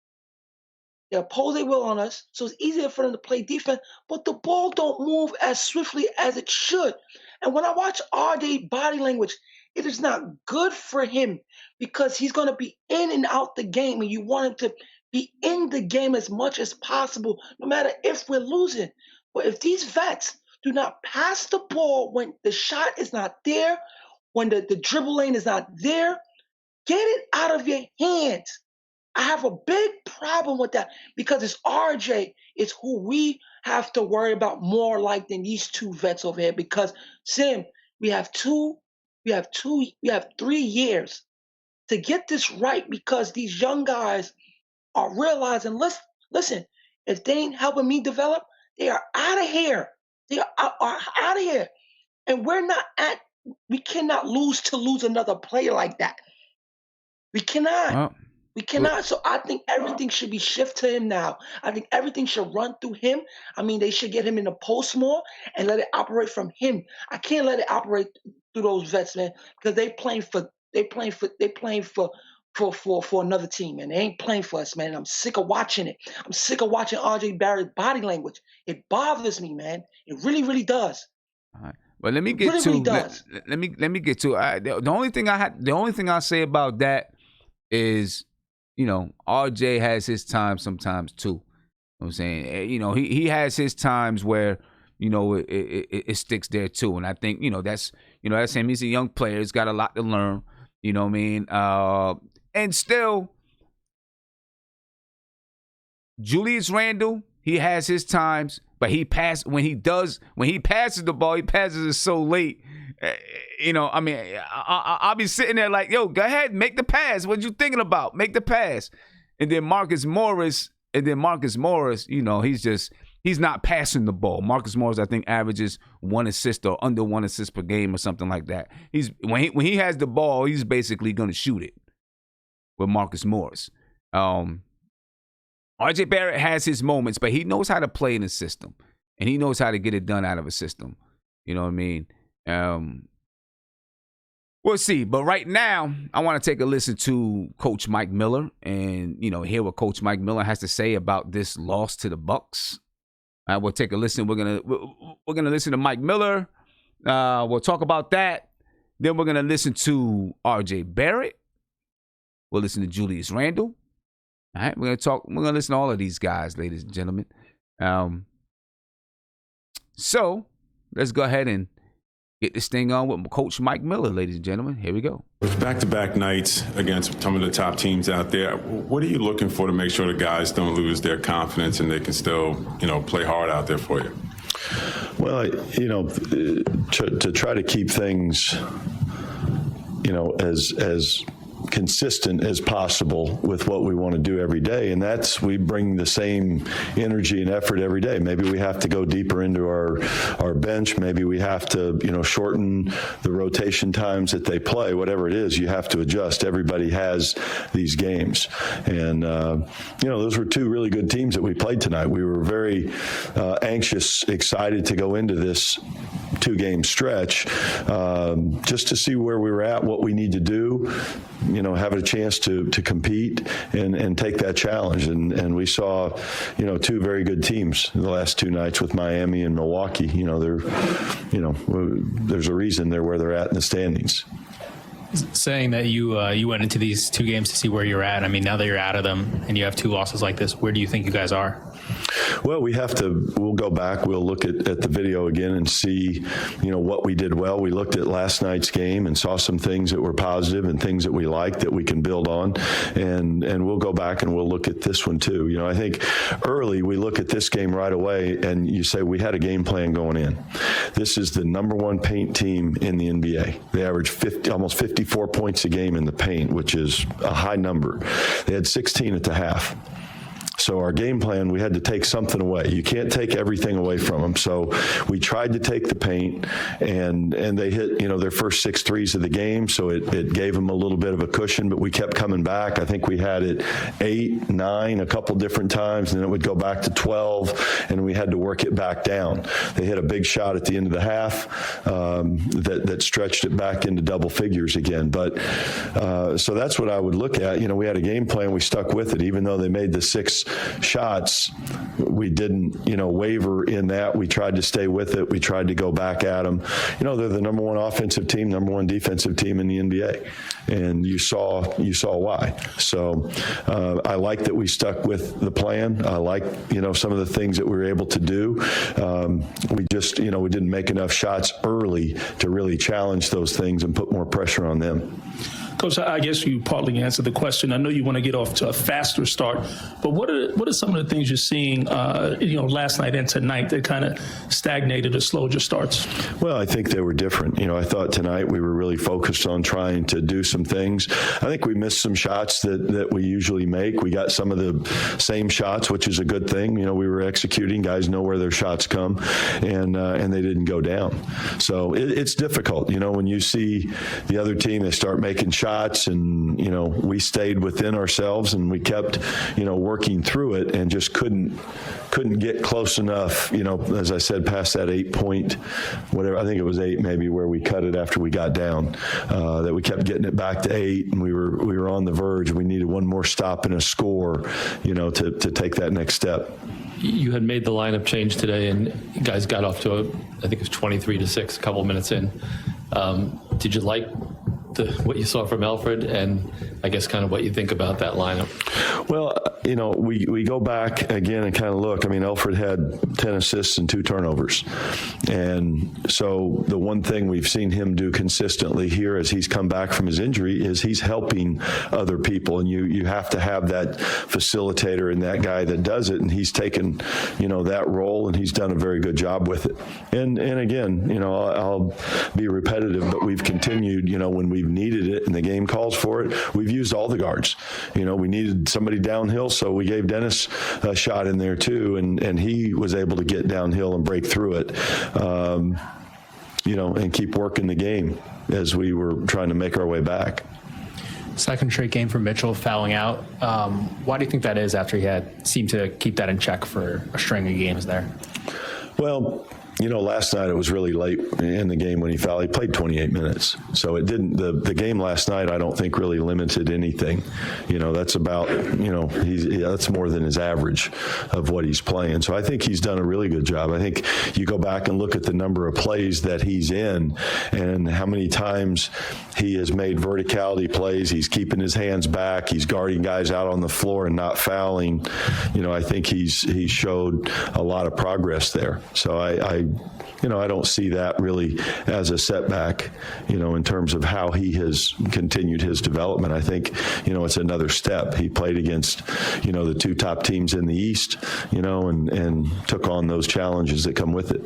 D: So it's easier for them to play defense, but the ball don't move as swiftly as it should. And when I watch RJ body language, it is not good for him because he's going to be in and out the game, and you want him to be in the game as much as possible, no matter if we're losing. But if these vets do not pass the ball when the shot is not there, when the dribble lane is not there, get it out of your hands. I have a big problem with that because it's RJ is who we have to worry about more like than these two vets over here. Because Sim, we have 3 years to get this right because these young guys are realizing, listen, if they ain't helping me develop, they are out of here. They are out of here. And we cannot lose another player like that. We cannot. We cannot. So I think everything should be shifted to him now. I think everything should run through him. I mean, they should get him in the post more and let it operate from him. I can't let it operate through those vets, man, because they playing for another team, man. They ain't playing for us, man. I'm sick of watching it. I'm sick of watching RJ Barrett's body language. It bothers me, man. It really, really does.
A: All right. But let me get to let me get to the only thing I'll say about that is, RJ has his time sometimes too. You know what I'm saying? He has his times where, it sticks there too. And I think, that's him. He's a young player. He's got a lot to learn. You know what I mean? And still, Julius Randle, he has his times, but when he passes the ball, he passes it so late. I'll be sitting there like, yo, go ahead, make the pass. What you thinking about? Make the pass. And then Marcus Morris, he's not passing the ball. Marcus Morris, I think, averages 1 assist or under 1 assist per game or something like that. When he has the ball, he's basically going to shoot it with Marcus Morris. RJ Barrett has his moments, but he knows how to play in a system, and he knows how to get it done out of a system. You know what I mean? We'll see. But right now, I want to take a listen to Coach Mike Miller and, hear what Coach Mike Miller has to say about this loss to the Bucks. We'll take a listen. We're gonna listen to Mike Miller. We'll talk about that. Then we're gonna listen to RJ Barrett. We'll listen to Julius Randle. All right, we're gonna listen to all of these guys, ladies and gentlemen. So let's go ahead and get this thing on with Coach Mike Miller, ladies and gentlemen. Here we go.
E: With back-to-back nights against some of the top teams out there, what are you looking for to make sure the guys don't lose their confidence and they can still, play hard out there for you?
F: Well, to try to keep things, as consistent as possible with what we want to do every day, and that's we bring the same energy and effort every day. Maybe we have to go deeper into our bench. Maybe we have to shorten the rotation times that they play. Whatever it is, you have to adjust. Everybody has these games, and those were 2 really good teams that we played tonight. We were very anxious, excited to go into this 2-game stretch just to see where we were at, what we need to do, have a chance to compete and take that challenge. And we saw, 2 very good teams in the last 2 nights with Miami and Milwaukee. There's a reason they're where they're at in the standings.
G: Saying that you went into these 2 games to see where you're at. I mean, now that you're out of them and you have 2 losses like this, where do you think you guys are?
F: Well, we'll go back. We'll look at the video again and see, what we did well. We looked at last night's game and saw some things that were positive and things that we liked that we can build on. And we'll go back and we'll look at this one too. I think early we look at this game right away and you say we had a game plan going in. This is the number one paint team in the NBA. They average almost 54 points a game in the paint, which is a high number. They had 16 at the half. So our game plan, we had to take something away. You can't take everything away from them. So we tried to take the paint, and they hit, their first 6 threes of the game. So it gave them a little bit of a cushion, but we kept coming back. I think we had it 8, 9, a couple different times, and then it would go back to 12, and we had to work it back down. They hit a big shot at the end of the half that stretched it back into double figures again. But so that's what I would look at. We had a game plan. We stuck with it, even though they made the 6 shots. We didn't, waver in that. We tried to stay with it. We tried to go back at them. They're the number one offensive team, number one defensive team in the NBA, and you saw why. So I like that we stuck with the plan. I like, some of the things that we were able to do. We just, we didn't make enough shots early to really challenge those things and put more pressure on them.
H: Coach, I guess you partly answered the question. I know you want to get off to a faster start, but what are some of the things you're seeing, last night and tonight that kind of stagnated or slowed your starts? Well,
F: I think they were different. I thought tonight we were really focused on trying to do some things. I think we missed some shots that we usually make. We got some of the same shots, which is a good thing. We were executing. Guys know where their shots come, and they didn't go down. So it's difficult. When you see the other team, they start making shots, and we stayed within ourselves and we kept working through it and just couldn't get close enough, as I said, past that 8 point whatever, I think it was 8 maybe, where we cut it after we got down, that we kept getting it back to 8, and we were on the verge. We needed one more stop and a score to take that next step.
G: You had made the lineup change today, and you guys got off to I think it was 23-6 a couple of minutes in. Did you like what you saw from Alfred, and I guess kind of what you think about that lineup? Well,
F: we go back again and kind of look. Alfred had 10 assists and 2 turnovers. And so the one thing we've seen him do consistently here as he's come back from his injury is he's helping other people. And you have to have that facilitator and that guy that does it. And he's taken, that role, and he's done a very good job with it. And again, I'll be repetitive, but we've continued, when we've needed it and the game calls for it, we've used all the guards. We needed somebody downhill, so we gave Dennis a shot in there too, and he was able to get downhill and break through it, and keep working the game as we were trying to make our way back.
G: Second straight game for Mitchell fouling out. Why do you think that is, after he seemed to keep that in check for a string of games there?
F: Well, last night it was really late in the game when he fouled. He played 28 minutes. So it didn't, the game last night, I don't think really limited anything. That's about, that's more than his average of what he's playing. So I think he's done a really good job. I think you go back and look at the number of plays that he's in and how many times he has made verticality plays. He's keeping his hands back. He's guarding guys out on the floor and not fouling. I think he's showed a lot of progress there. So I don't see that really as a setback, in terms of how he has continued his development. I think, it's another step. He played against, the 2 top teams in the East, and took on those challenges that come with it.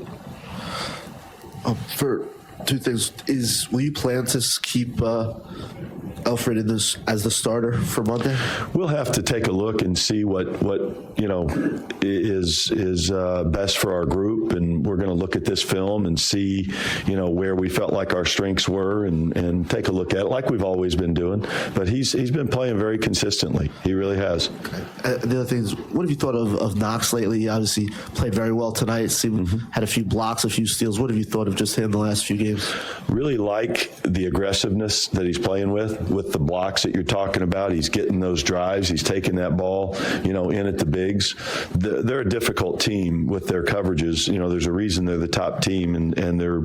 I: For 2 things, will you plan to keep Alfred as the starter for Monday?
F: We'll have to take a look and see what is best for our group, and we're going to look at this film and see where we felt like our strengths were, and take a look at it like we've always been doing. But he's been playing very consistently. He really has.
I: Okay. The other thing is, what have you thought of Knox lately? He obviously played very well tonight. Had a few blocks, a few steals. What have you thought of just him the last few games? games?
F: Really like the aggressiveness that he's playing with the blocks that you're talking about. He's getting those drives. He's taking that ball, in at the bigs. They're a difficult team with their coverages. There's a reason they're the top team, and they're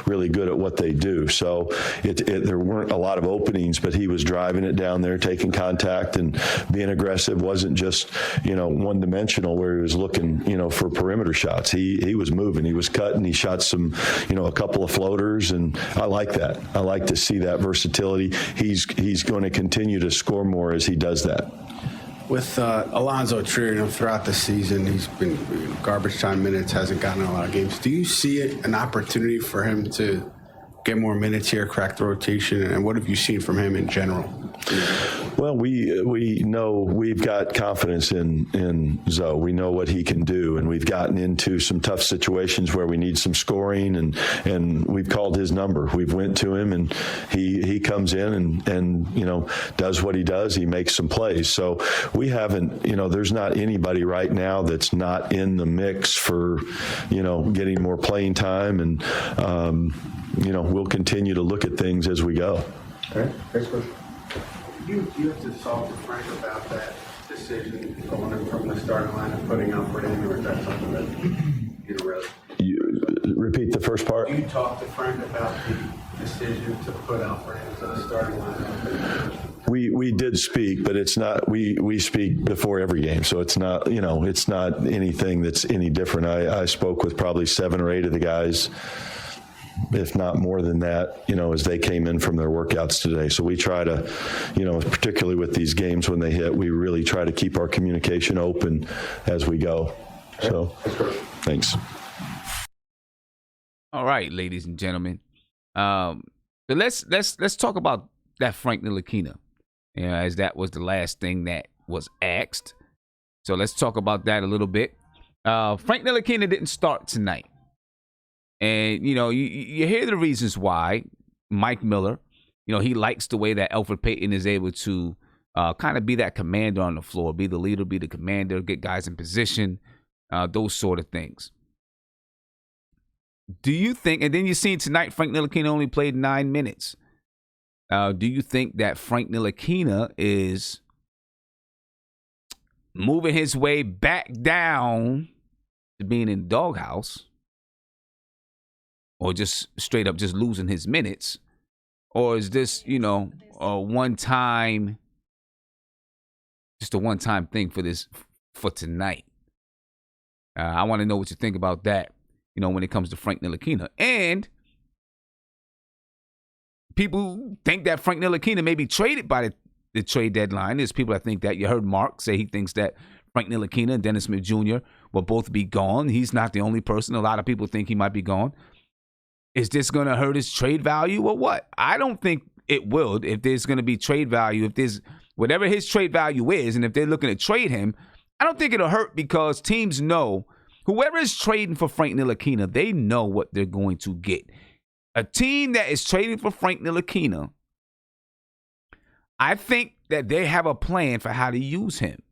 F: really good at what they do. So there weren't a lot of openings, but he was driving it down there, taking contact and being aggressive. Wasn't just, one-dimensional where he was looking, for perimeter shots. He was moving. He was cutting. He shot some, a couple of floaters, and I like that. I like to see that versatility. He's going to continue to score more as he does that.
J: With Alonzo Trier, throughout the season, he's been garbage time minutes, hasn't gotten a lot of games. Do you see an opportunity for him to get more minutes here, crack the rotation, and what have you seen from him in general?
F: Well, we know we've got confidence in Zoe. We know what he can do, and we've gotten into some tough situations where we need some scoring, and we've called his number. We've went to him, and he comes in and does what he does. He makes some plays. So we haven't, there's not anybody right now that's not in the mix for, getting more playing time, and we'll continue to look at things as we go.
J: All right, next question. You have to talk to Frank about that decision going from the starting line and putting Alfred in, or is that something that really?
F: You repeat the first part.
J: Do you talk to Frank about the decision to put Alfred into the starting line?
F: We did speak, but it's not. We speak before every game, so it's not. It's not anything that's any different. I spoke with probably 7 or 8 of the guys, if not more than that, as they came in from their workouts today. So we try to, particularly with these games when they hit, we really try to keep our communication open as we go. So, thanks.
A: All right, ladies and gentlemen. So let's talk about that Frank Ntilikina, as that was the last thing that was asked. So let's talk about that a little bit. Frank Ntilikina didn't start tonight. And, you hear the reasons why. Mike Miller, he likes the way that Elfrid Payton is able to kind of be that commander on the floor, be the leader, be the commander, get guys in position, those sort of things. Do you think, and then you've seen tonight, Frank Ntilikina only played 9 minutes. Do you think that Frank Ntilikina is moving his way back down to being in the doghouse? Or just straight up just losing his minutes? Or is this, a one-time thing for tonight? I want to know what you think about that, when it comes to Frank Ntilikina. And people think that Frank Ntilikina may be traded by the trade deadline. There's people that think that. You heard Mark say he thinks that Frank Ntilikina and Dennis Smith Jr. will both be gone. He's not the only person. A lot of people think he might be gone. Is this going to hurt his trade value or what? I don't think it will. If there's going to be trade value, if there's whatever his trade value is, and if they're looking to trade him, I don't think it'll hurt because teams know whoever is trading for Frank Ntilikina, they know what they're going to get. A team that is trading for Frank Ntilikina, I think that they have a plan for how to use him.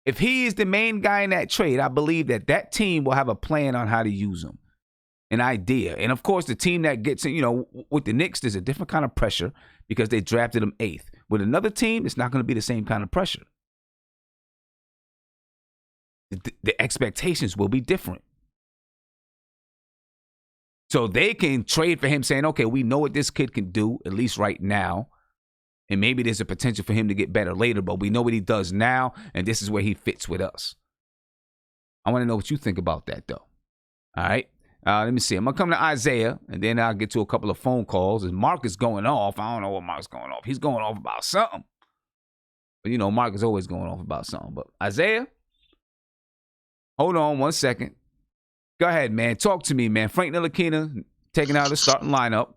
A: If he is the main guy in that trade, I believe that team will have a plan on how to use him. An idea. And of course, the team that gets in, with the Knicks, there's a different kind of pressure because they drafted him 8th. With another team, it's not going to be the same kind of pressure. The expectations will be different. So they can trade for him saying, okay, we know what this kid can do, at least right now. And maybe there's a potential for him to get better later, but we know what he does now, and this is where he fits with us. I want to know what you think about that, though. All right. Let me see. I'm going to come to Isaiah, and then I'll get to a couple of phone calls. And Mark is going off. I don't know what Mark's going off. He's going off about something. But, Mark is always going off about something. But Isaiah, hold on 1 second. Go ahead, man. Talk to me, man. Frank Ntilikina taking out of the starting lineup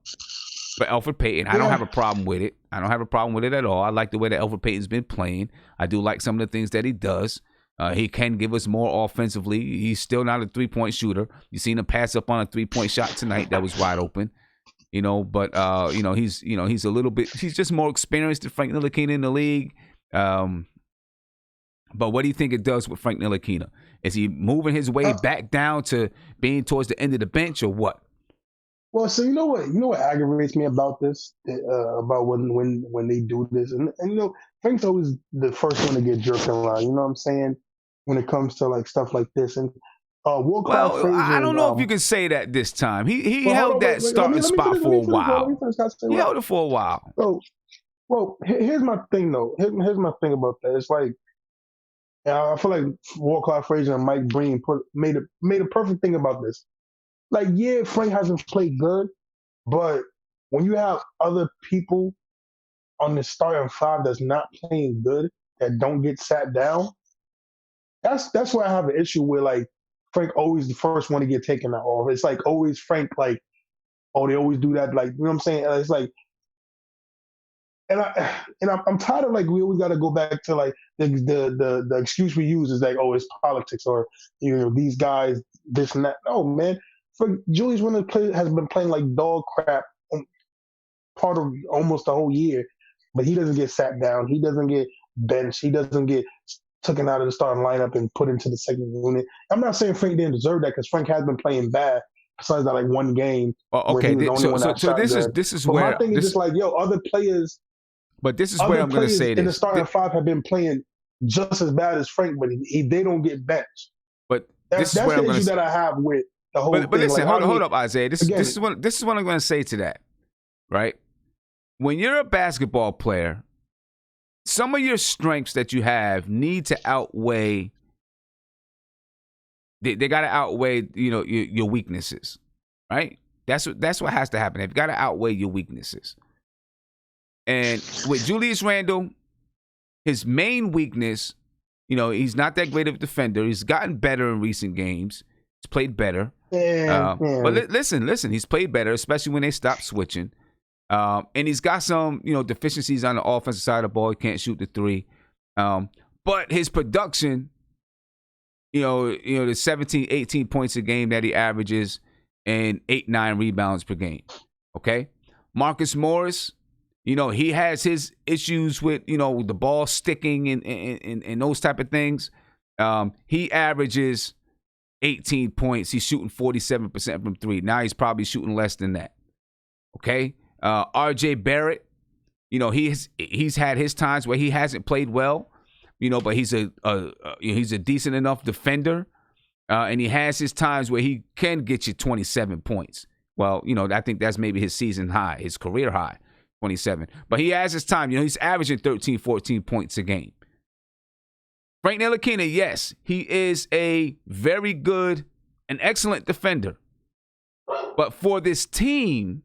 A: for Elfrid Payton. I don't have a problem with it. I don't have a problem with it at all. I like the way that Elfrid Payton's been playing. I do like some of the things that he does. He can give us more offensively. He's still not a three-point shooter. You seen him pass up on a three-point shot tonight that was wide open. But he's a little bit. He's just more experienced than Frank Ntilikina in the league. But what do you think it does with Frank Ntilikina? Is he moving his way back down to being towards the end of the bench or what?
K: Well, so you know what aggravates me about this, about when they do this, and Frank's always the first one to get jerked around. You know what I'm saying? When it comes to like stuff like this, and Will Clyde
A: Well,
K: Frazier.
A: I don't know if you can say that this time. He
K: Well,
A: held
K: hold on,
A: that starting spot for a while. He held it for a while.
K: So, well, here's my thing though. Here's my thing about that. It's like I feel like Will Clyde Frazier and Mike Breen made a perfect thing about this. Like, yeah, Frank hasn't played good, but when you have other people on the starting five that's not playing good, that don't get sat down, that's why I have an issue with, like, Frank always the first one to get taken off. It's like always Frank, like, oh, they always do that, like, you know what I'm saying? It's like, and I'm tired of, like, we always got to go back to, like, the excuse we use is like, oh, it's politics, or these guys, this and that. No, man. Julius Randle has been playing like dog crap part of almost the whole year, but he doesn't get sat down. He doesn't get benched. He doesn't get taken out of the starting lineup and put into the second unit. I'm not saying Frank didn't deserve that because Frank has been playing bad besides that like one game.
A: Okay, so this is where
K: my thing is just like, yo, other players.
A: But this is where I'm going to say this.
K: In the starting five have been playing just as bad as Frank, but they don't get benched.
A: But
K: that's the issue that I have with.
A: But listen, like, hold up, Isaiah. This is what I'm going to say to that, right? When you're a basketball player, some of your strengths that you have need to outweigh. They got to outweigh, your weaknesses, right? That's what has to happen. They've got to outweigh your weaknesses. And with Julius Randle, his main weakness, he's not that great of a defender. He's gotten better in recent games. He's played better. But listen, he's played better, especially when they stop switching. And he's got some, deficiencies on the offensive side of the ball. He can't shoot the three. But his production, the 17, 18 points a game that he averages and 8-9 rebounds per game. Okay? Marcus Morris, he has his issues with, the ball sticking and those type of things. He averages 18 points. He's shooting 47% from three. Now he's probably shooting less than that. Okay? RJ Barrett, he's had his times where he hasn't played well, but he's a decent enough defender. And he has his times where he can get you 27 points. Well, I think that's maybe his season high, his career high, 27. But he has his time. He's averaging 13, 14 points a game. Frank Ntilikina, yes, he is a very good, an excellent defender. But for this team,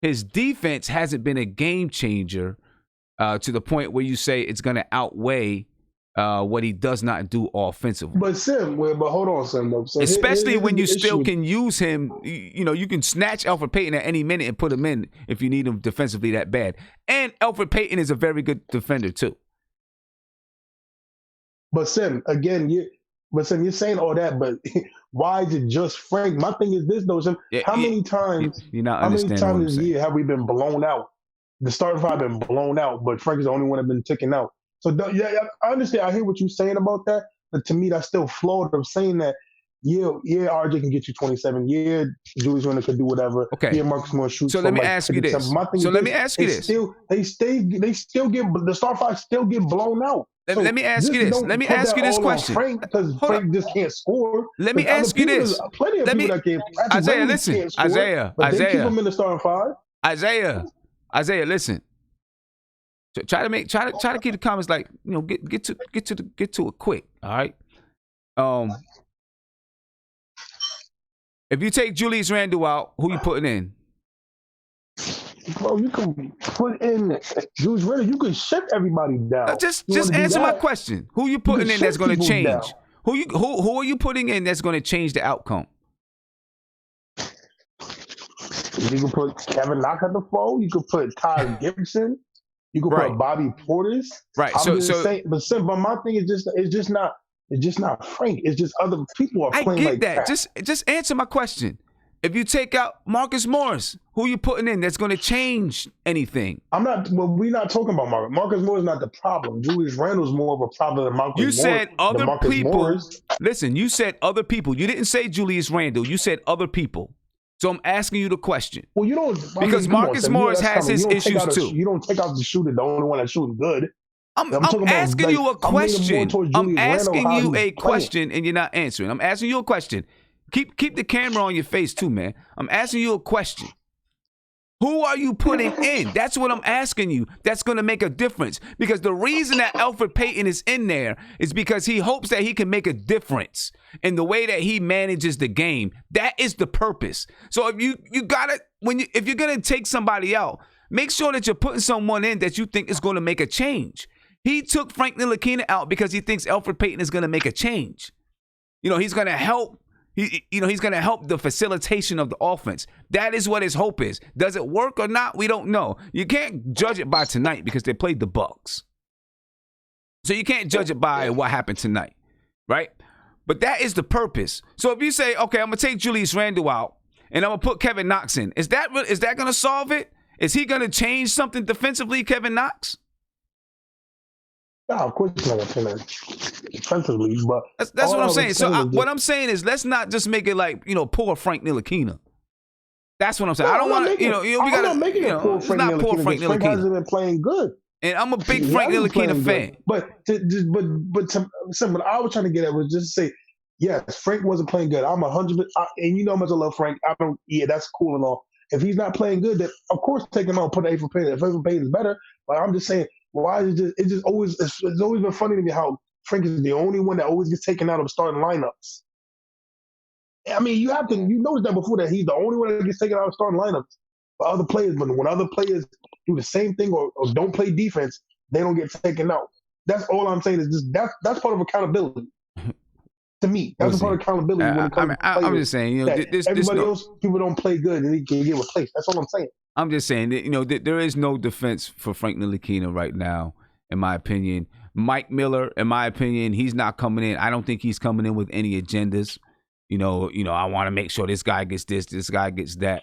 A: his defense hasn't been a game changer to the point where you say it's going to outweigh what he does not do offensively.
K: But hold on, Sim. Though. So
A: especially when you still can use him, you can snatch Elfrid Payton at any minute and put him in if you need him defensively that bad. And Elfrid Payton is a very good defender too.
K: But Sim, again, you're saying all that, but why is it just Frank? My thing is this though, Sim. How many times this year have we been blown out? The starting five been blown out, but Frank is the only one that's been taken out. So I understand. I hear what you're saying about that, but to me, that's still flawed. Of saying that, RJ can get you 27. Yeah, Julius Randle could do whatever.
A: Okay.
K: Yeah, Marcus Morris shoots.
A: So let me ask you this. Let me ask you this.
K: They still get the star five still get blown out.
A: Let me ask you this. Let me ask you this question.
K: Because Frank just can't score.
A: Let me ask you this.
K: Plenty of people that can't.
A: Isaiah, listen. Isaiah,
K: they keep him in the starting five.
A: Isaiah, listen. Try to keep the comments like, get to it quick. All right. If you take Julius Randle out, who you putting in?
K: Bro, you can put in Julius Randle. You can shift everybody down.
A: Just answer my question. Who you putting in that's going to change? Down. Who are you putting in that's going to change the outcome?
K: You can put Kevin Knox at the 4. You could put Ty Gibson. You could put Bobby Portis.
A: Right.
K: But my thing is it's just not Frank. It's just other people are playing.
A: I get
K: like
A: that.
K: Crap.
A: Just answer my question. If you take out Marcus Morris, who are you putting in that's going to change anything?
K: We're not talking about Marcus. Marcus Morris is not the problem. Julius Randle's more of a problem than Marcus Morris.
A: You said other people. Listen, you said other people. You didn't say Julius Randle. You said other people. So I'm asking you the question.
K: Well, you don't
A: because Marcus Morris has his issues too.
K: You don't take out the shooter, the only one that's shooting good.
A: I'm asking you a question. I'm asking you a question, and you're not answering. I'm asking you a question. Keep the camera on your face too, man. I'm asking you a question. Who are you putting in? That's what I'm asking you. That's going to make a difference. Because the reason that Elfrid Payton is in there is because he hopes that he can make a difference in the way that he manages the game. That is the purpose. So if you gotta if you're gonna take somebody out, make sure that you're putting someone in that you think is going to make a change. He took Frank Ntilikina out because he thinks Elfrid Payton is going to make a change. He's going to help. He's going to help the facilitation of the offense. That is what his hope is. Does it work or not? We don't know. You can't judge it by tonight because they played the Bucks. So you can't judge it by what happened tonight, right? But that is the purpose. So if you say, okay, I'm going to take Julius Randle out and I'm going to put Kevin Knox in, is that going to solve it? Is he going to change something defensively, Kevin Knox?
K: No, of course he's not going to play that defensively, but
A: that's what I'm saying. So what I'm saying is, let's not just make it like poor Frank Ntilikina. That's what I'm saying. I don't want to. We got to make it poor Frank Ntilikina.
K: Frank hasn't been playing good,
A: and I'm a big Frank Ntilikina fan.
K: But what I was trying to get at was just to say, yes, Frank wasn't playing good. I'm 100%, and you know how much I love Frank. That's cool and all. If he's not playing good, then of course take him out, put Elfrid Payton. If Elfrid Payton is better, but I'm just saying. Why is it's always been funny to me how Frank is the only one that always gets taken out of the starting lineups. I mean, you noticed that before, that he's the only one that gets taken out of the starting lineups for other players. But when other players do the same thing or don't play defense, they don't get taken out. That's all I'm saying is just that's part of accountability. To me, that's a part of accountability when it comes to players.
A: I'm just saying,
K: everybody else, people don't play good and they can get replaced. That's all I'm saying.
A: I'm just saying that, there is no defense for Frank Ntilikina right now, in my opinion. Mike Miller, in my opinion, he's not coming in. I don't think he's coming in with any agendas. I want to make sure this guy gets this guy gets that.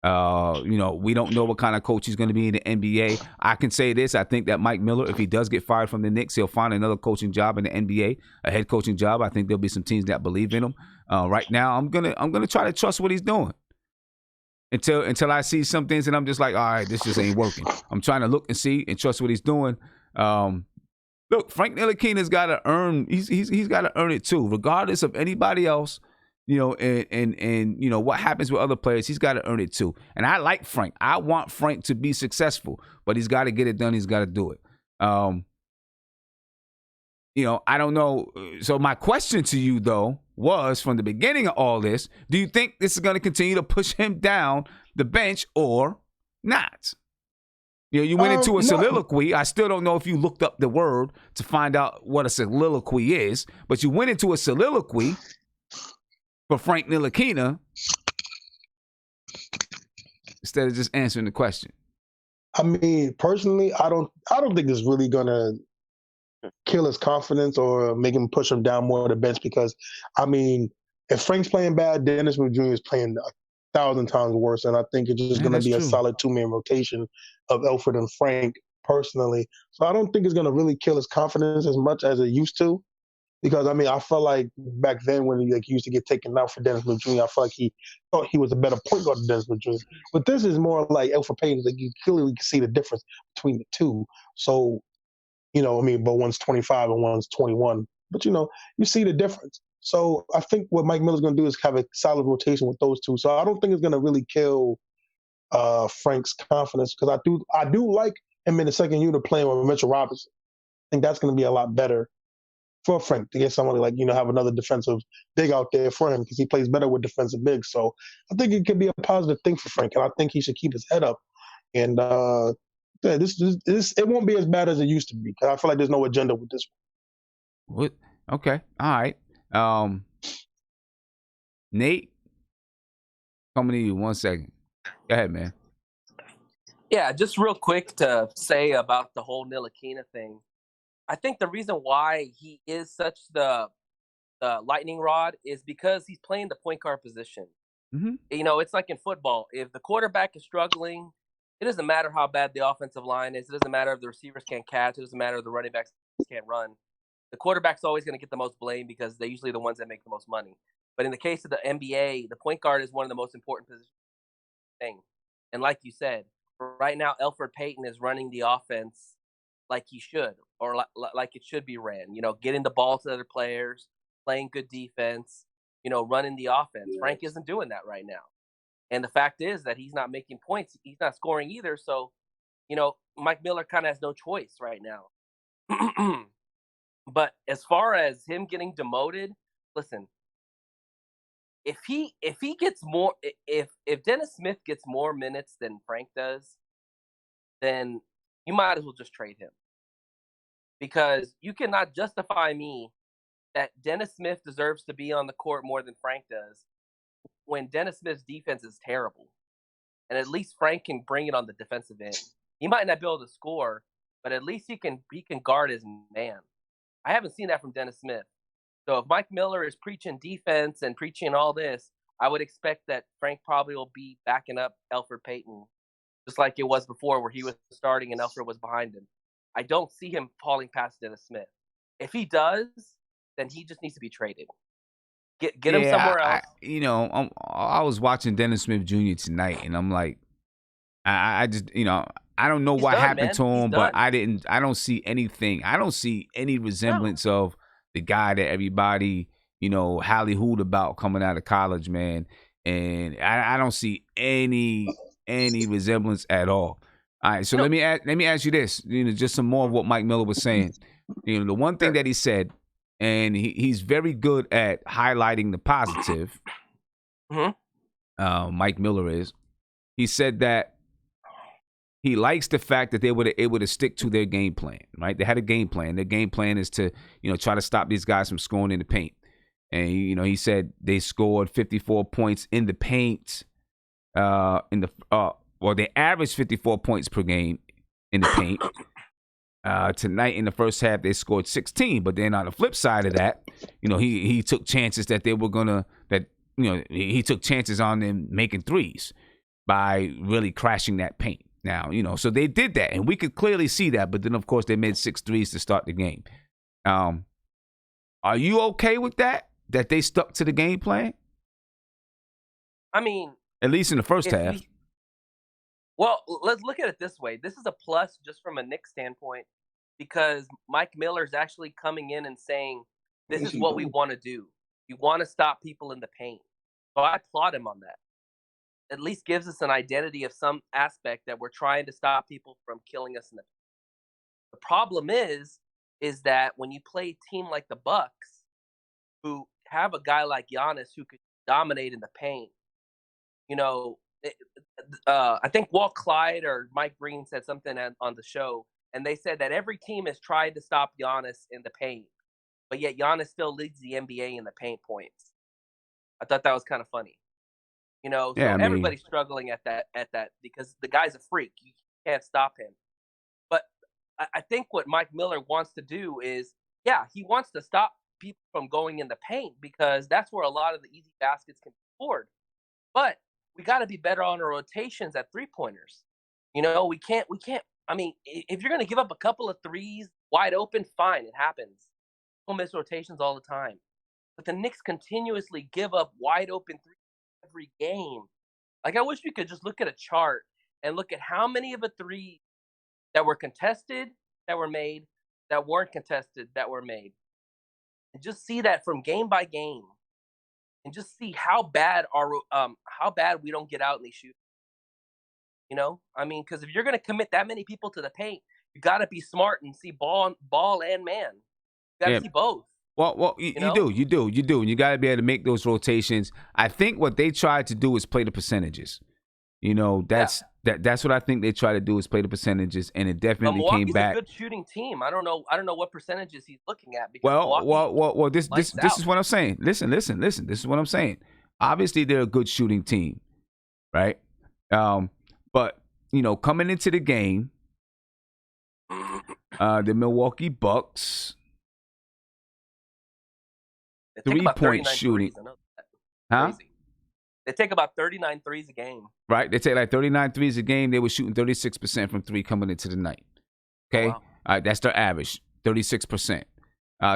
A: We don't know what kind of coach he's going to be in the NBA. I can say this. I think that Mike Miller, if he does get fired from the Knicks, he'll find another coaching job in the NBA, a head coaching job. I think there'll be some teams that believe in him. Right now, I'm gonna try to trust what he's doing. Until I see some things and I'm just like, all right, this just ain't working. I'm trying to look and see and trust what he's doing. Look, Frank Ntilikina's got to earn. He's got to earn it too, regardless of anybody else. And what happens with other players, he's got to earn it too. And I like Frank. I want Frank to be successful, but he's got to get it done. He's got to do it. I don't know. So my question to you, though, was from the beginning of all this, do you think this is going to continue to push him down the bench or not? You went into a soliloquy. I still don't know if you looked up the word to find out what a soliloquy is, but you went into a soliloquy for Frank Ntilikina instead of just answering the question.
K: I mean, personally, I don't think it's really going to kill his confidence or make him push him down more to the bench because, I mean, if Frank's playing bad, Dennis Smith Jr. is playing 1,000 times worse, and I think it's just going to be a solid two-man rotation of Elfrid and Frank personally. So I don't think it's going to really kill his confidence as much as it used to because, I mean, I felt like back then when he used to get taken out for Dennis Smith Jr., I felt like he thought he was a better point guard than Dennis Smith Jr. But this is more like Elfrid Payton. Like you clearly can see the difference between the two. So, but one's 25 and one's 21. But, you see the difference. So I think what Mike Miller's going to do is have a solid rotation with those two. So I don't think it's going to really kill Frank's confidence because I do like him in the second unit playing with Mitchell Robinson. I think that's going to be a lot better for Frank to get somebody like, have another defensive big out there for him because he plays better with defensive bigs. So I think it could be a positive thing for Frank, and I think he should keep his head up. And this it won't be as bad as it used to be because I feel like there's no agenda with this one.
A: What? Okay. All right. Nate, coming to you 1 second. Go ahead, man.
L: Yeah, just real quick to say about the whole Ntilikina thing. I think the reason why he is such the lightning rod is because he's playing the point guard position.
A: Mm-hmm.
L: It's like in football. If the quarterback is struggling, it doesn't matter how bad the offensive line is. It doesn't matter if the receivers can't catch. It doesn't matter if the running backs can't run. The quarterback's always going to get the most blame because they're usually the ones that make the most money. But in the case of the NBA, the point guard is one of the most important positions thing. And like you said, right now, Elfrid Payton is running the offense like he should, or like it should be ran. Getting the ball to other players, playing good defense, running the offense. Yes. Frank isn't doing that right now. And the fact is that he's not making points. He's not scoring either. So, Mike Miller kind of has no choice right now. But as far as him getting demoted, listen, if Dennis Smith gets more minutes than Frank does, then you might as well just trade him. Because you cannot justify me that Dennis Smith deserves to be on the court more than Frank does when Dennis Smith's defense is terrible. And at least Frank can bring it on the defensive end. He might not be able to score, but at least he can guard his man. I haven't seen that from Dennis Smith. So if Mike Miller is preaching defense and preaching all this, I would expect that Frank probably will be backing up Elfrid Payton, just like it was before where he was starting and Elfrid was behind him. I don't see him falling past Dennis Smith. If he does, then he just needs to be traded. Get him somewhere else.
A: I was watching Dennis Smith Jr. tonight, and I'm like, I just, I don't know what happened to him, but I don't see anything. I don't see any resemblance of the guy that everybody, hally-hooed about coming out of college, man. And I don't see any resemblance at all. All right, so let me ask you this, just some more of what Mike Miller was saying. The one thing that he said, and he's very good at highlighting the positive. Mike Miller is. He said that he likes the fact that they were able to stick to their game plan, right? They had a game plan. Their game plan is to, try to stop these guys from scoring in the paint. And, he said they scored 54 points in the paint. They averaged 54 points per game in the paint. Tonight in the first half, they scored 16. But then on the flip side of that, he took chances that they were he took chances on them making threes by really crashing that paint. Now, so they did that, and we could clearly see that. But then, of course, they made 6 threes to start the game. Are you okay with that they stuck to the game plan?
L: I mean,
A: at least in the first half.
L: Well, let's look at it this way. This is a plus just from a Knicks standpoint because Mike Miller's actually coming in and saying, this is what we want to do. We want to stop people in the paint. So I applaud him on that. At least gives us an identity of some aspect that we're trying to stop people from killing us in the paint. The problem is that when you play a team like the Bucks, who have a guy like Giannis who could dominate in the paint, I think Walt Clyde or Mike Breen said something on the show, and they said that every team has tried to stop Giannis in the paint, but yet Giannis still leads the NBA in the paint points. I thought that was kind of funny. Everybody's struggling at that because the guy's a freak. You can't stop him. But I think what Mike Miller wants to do is, he wants to stop people from going in the paint because that's where a lot of the easy baskets can be scored. But we got to be better on our rotations at three-pointers. We can't. I mean, if you're going to give up a couple of threes wide open, fine, it happens. We'll miss rotations all the time. But the Knicks continuously give up wide open threes every game. Like, I wish we could just look at a chart and look at how many of the threes that were contested that were made, that weren't contested that were made. And just see that from game by game. And just see how bad we don't get out in these shoots. Because if you're going to commit that many people to the paint, you got to be smart and see ball and man. You got to see both.
A: Well, you do. And you got to be able to make those rotations. I think what they tried to do is play the percentages. That's what I think they try to do is play the percentages, and it definitely came back.
L: Milwaukee's a good shooting team. I don't know what percentages he's looking at.
A: Well. This is what I'm saying. Listen. This is what I'm saying. Obviously, they're a good shooting team, right? But coming into the game, the Milwaukee Bucks. 3-point shooting. Huh?
L: They take about 39 threes a game.
A: Right. They take like 39 threes a game. They were shooting 36% from three coming into the night. Okay. Wow. All right. That's their average, 36%.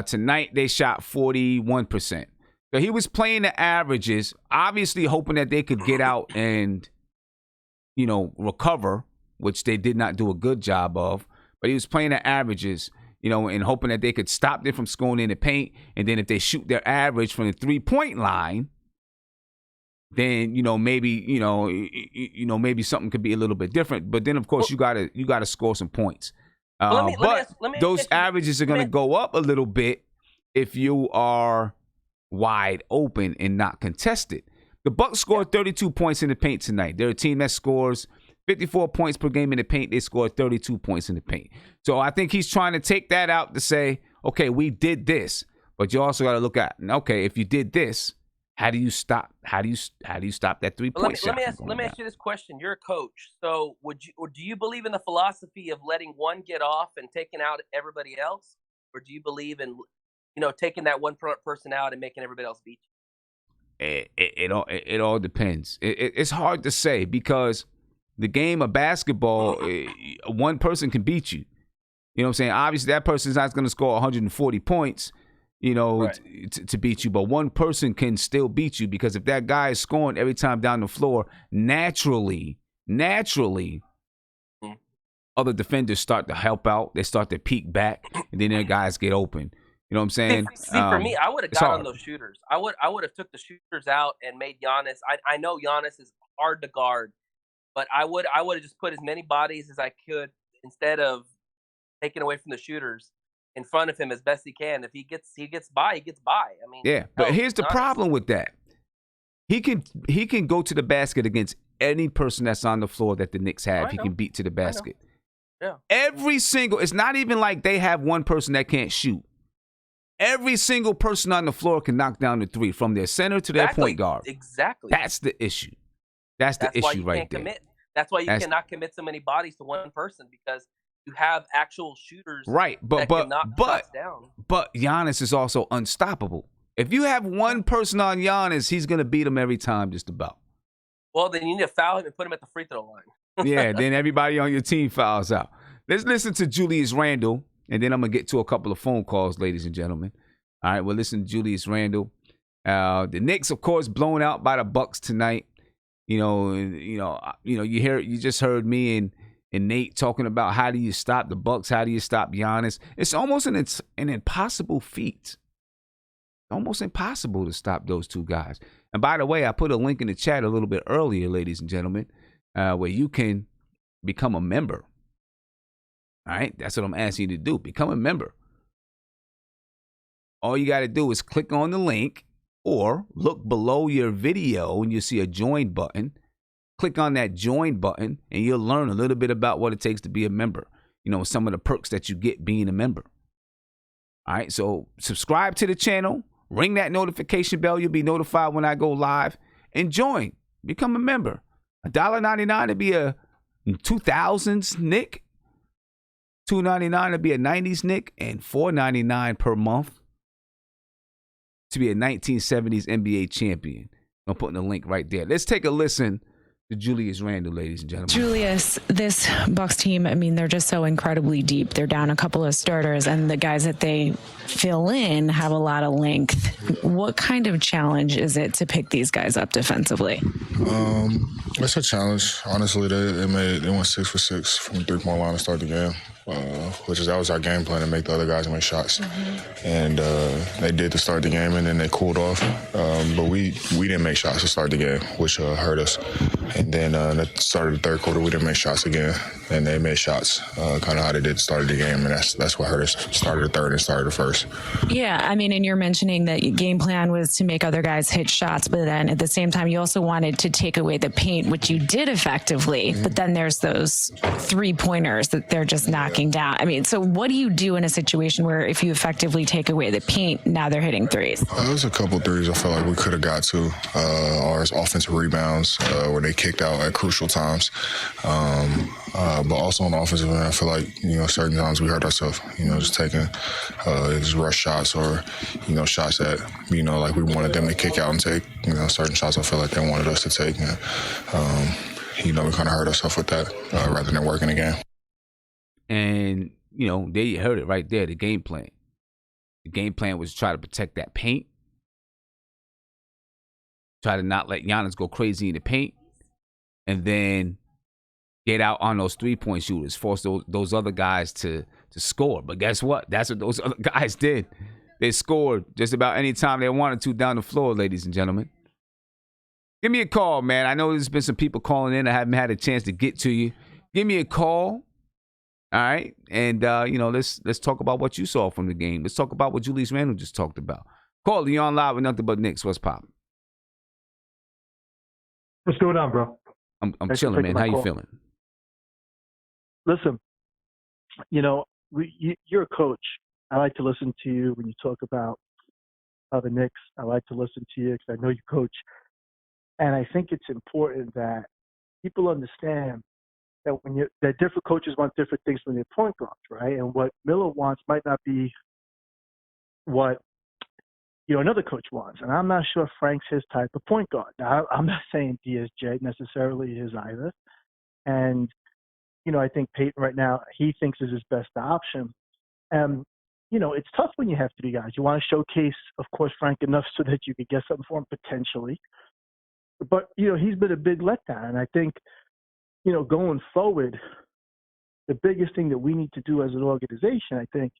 A: Tonight, they shot 41%. So he was playing the averages, obviously hoping that they could get out and, recover, which they did not do a good job of. But he was playing the averages, and hoping that they could stop them from scoring in the paint. And then if they shoot their average from the 3-point line, then maybe maybe something could be a little bit different. But then of course you gotta score some points. Those averages are gonna go up a little bit if you are wide open and not contested. The Bucks scored 32 points in the paint tonight. They're a team that scores 54 points per game in the paint. They scored 32 points in the paint. So I think he's trying to take that out to say, okay, we did this, but you also got to look at, okay, if you did this, how do you stop? How do you stop that 3-point shot?
L: Let me ask you this question. You're a coach, so do you believe in the philosophy of letting one get off and taking out everybody else, or do you believe in taking that one person out and making everybody else beat you?
A: It all depends. It's hard to say because the game of basketball, one person can beat you. You know what I'm saying? Obviously, that person's not going to score 140 points, right, to beat you. But one person can still beat you because if that guy is scoring every time down the floor, naturally, other defenders start to help out. They start to peek back, and then their guys get open. You know what I'm saying?
L: See, for me, I would have got on those shooters. I would have took the shooters out and made Giannis. I know Giannis is hard to guard, but I would have just put as many bodies as I could instead of taking away from the shooters in front of him as best he can. If he gets by, he gets by. I mean,
A: yeah. But here's the problem with that. He can go to the basket against any person that's on the floor that the Knicks have. He can beat to the basket.
L: Yeah.
A: It's not even like they have one person that can't shoot. Every single person on the floor can knock down the three from their center to their point guard.
L: Exactly.
A: That's the issue. That's the issue right there.
L: That's why you cannot commit so many bodies to one person because you have actual shooters.
A: Right, but Giannis is also unstoppable. If you have one person on Giannis, he's gonna beat him every time, just about.
L: Well, then you need to foul him and put him at the free throw line.
A: Yeah, then everybody on your team fouls out. Let's listen to Julius Randle. And then I'm going to get to a couple of phone calls, ladies and gentlemen. All right, well, listen to Julius Randle. The Knicks, of course, blown out by the Bucks tonight. You just heard me and Nate talking about how do you stop the Bucks? How do you stop Giannis? It's almost an impossible feat. Almost impossible to stop those two guys. And by the way, I put a link in the chat a little bit earlier, ladies and gentlemen, where you can become a member. All right, that's what I'm asking you to do. Become a member. All you got to do is click on the link or look below your video and you'll see a join button. Click on that join button and you'll learn a little bit about what it takes to be a member. Some of the perks that you get being a member. All right, so subscribe to the channel, ring that notification bell. You'll be notified when I go live and join. Become a member. $1.99 to be a 2000s Nick. $2.99 to be a 90s Nick, and $4.99 per month to be a 1970s NBA champion. I'm putting the link right there. Let's take a listen to Julius Randle, ladies and gentlemen.
M: Julius, this Bucks team, they're just so incredibly deep. They're down a couple of starters, and the guys that they fill in have a lot of length. What kind of challenge is it to pick these guys up defensively?
N: It's a challenge. Honestly, they went 6 for 6 from the 3-point line to start the game. That was our game plan, to make the other guys make shots. Mm-hmm. And they did to start the game, and then they cooled off. But we didn't make shots to start the game, which hurt us. And then at the start of the third quarter, we didn't make shots again, and they made shots, kind of how they did to start the game, and that's what hurt us. Started the third and started the first.
M: Yeah, and you're mentioning that your game plan was to make other guys hit shots, but then at the same time, you also wanted to take away the paint, which you did effectively. Mm-hmm. But then there's those 3-pointers that they're just knocking down. So what do you do in a situation where if you effectively take away the paint, now they're hitting threes?
N: There was a couple threes I felt like we could have got to, or as offensive rebounds where they kicked out at crucial times. But also on the offensive end, I feel like, certain times we hurt ourselves, just taking just rush shots or, shots that, like we wanted them to kick out and take, certain shots I feel like they wanted us to take. And, we kind of hurt ourselves with that rather than working the game.
A: And, there you heard it right there, the game plan. The game plan was to try to protect that paint. try to not let Giannis go crazy in the paint, and then get out on those three-point shooters, force those other guys to score. But guess what? That's what those other guys did. They scored just about any time they wanted to down the floor, ladies and gentlemen. Give me a call, man. I know there's been some people calling in. I haven't had a chance to get to you. Give me a call, all right? And, let's talk about what you saw from the game. Let's talk about what Julius Randle just talked about. Call, you on live with Nothing But Knicks. What's poppin'?
O: What's going on, bro?
A: I'm chilling, man. How you feeling?
O: Listen, you're a coach. I like to listen to you when you talk about the Knicks. I like to listen to you because I know you coach. And I think it's important that people understand that that different coaches want different things from their point guards, right? And what Miller wants might not be what another coach wants. And I'm not sure Frank's his type of point guard. Now, I'm not saying DSJ necessarily is either. And I think Peyton right now, he thinks is his best option. And it's tough when you have three guys. You want to showcase, of course, Frank enough so that you could get something for him potentially. But, he's been a big letdown. And I think, going forward, the biggest thing that we need to do as an organization, I think,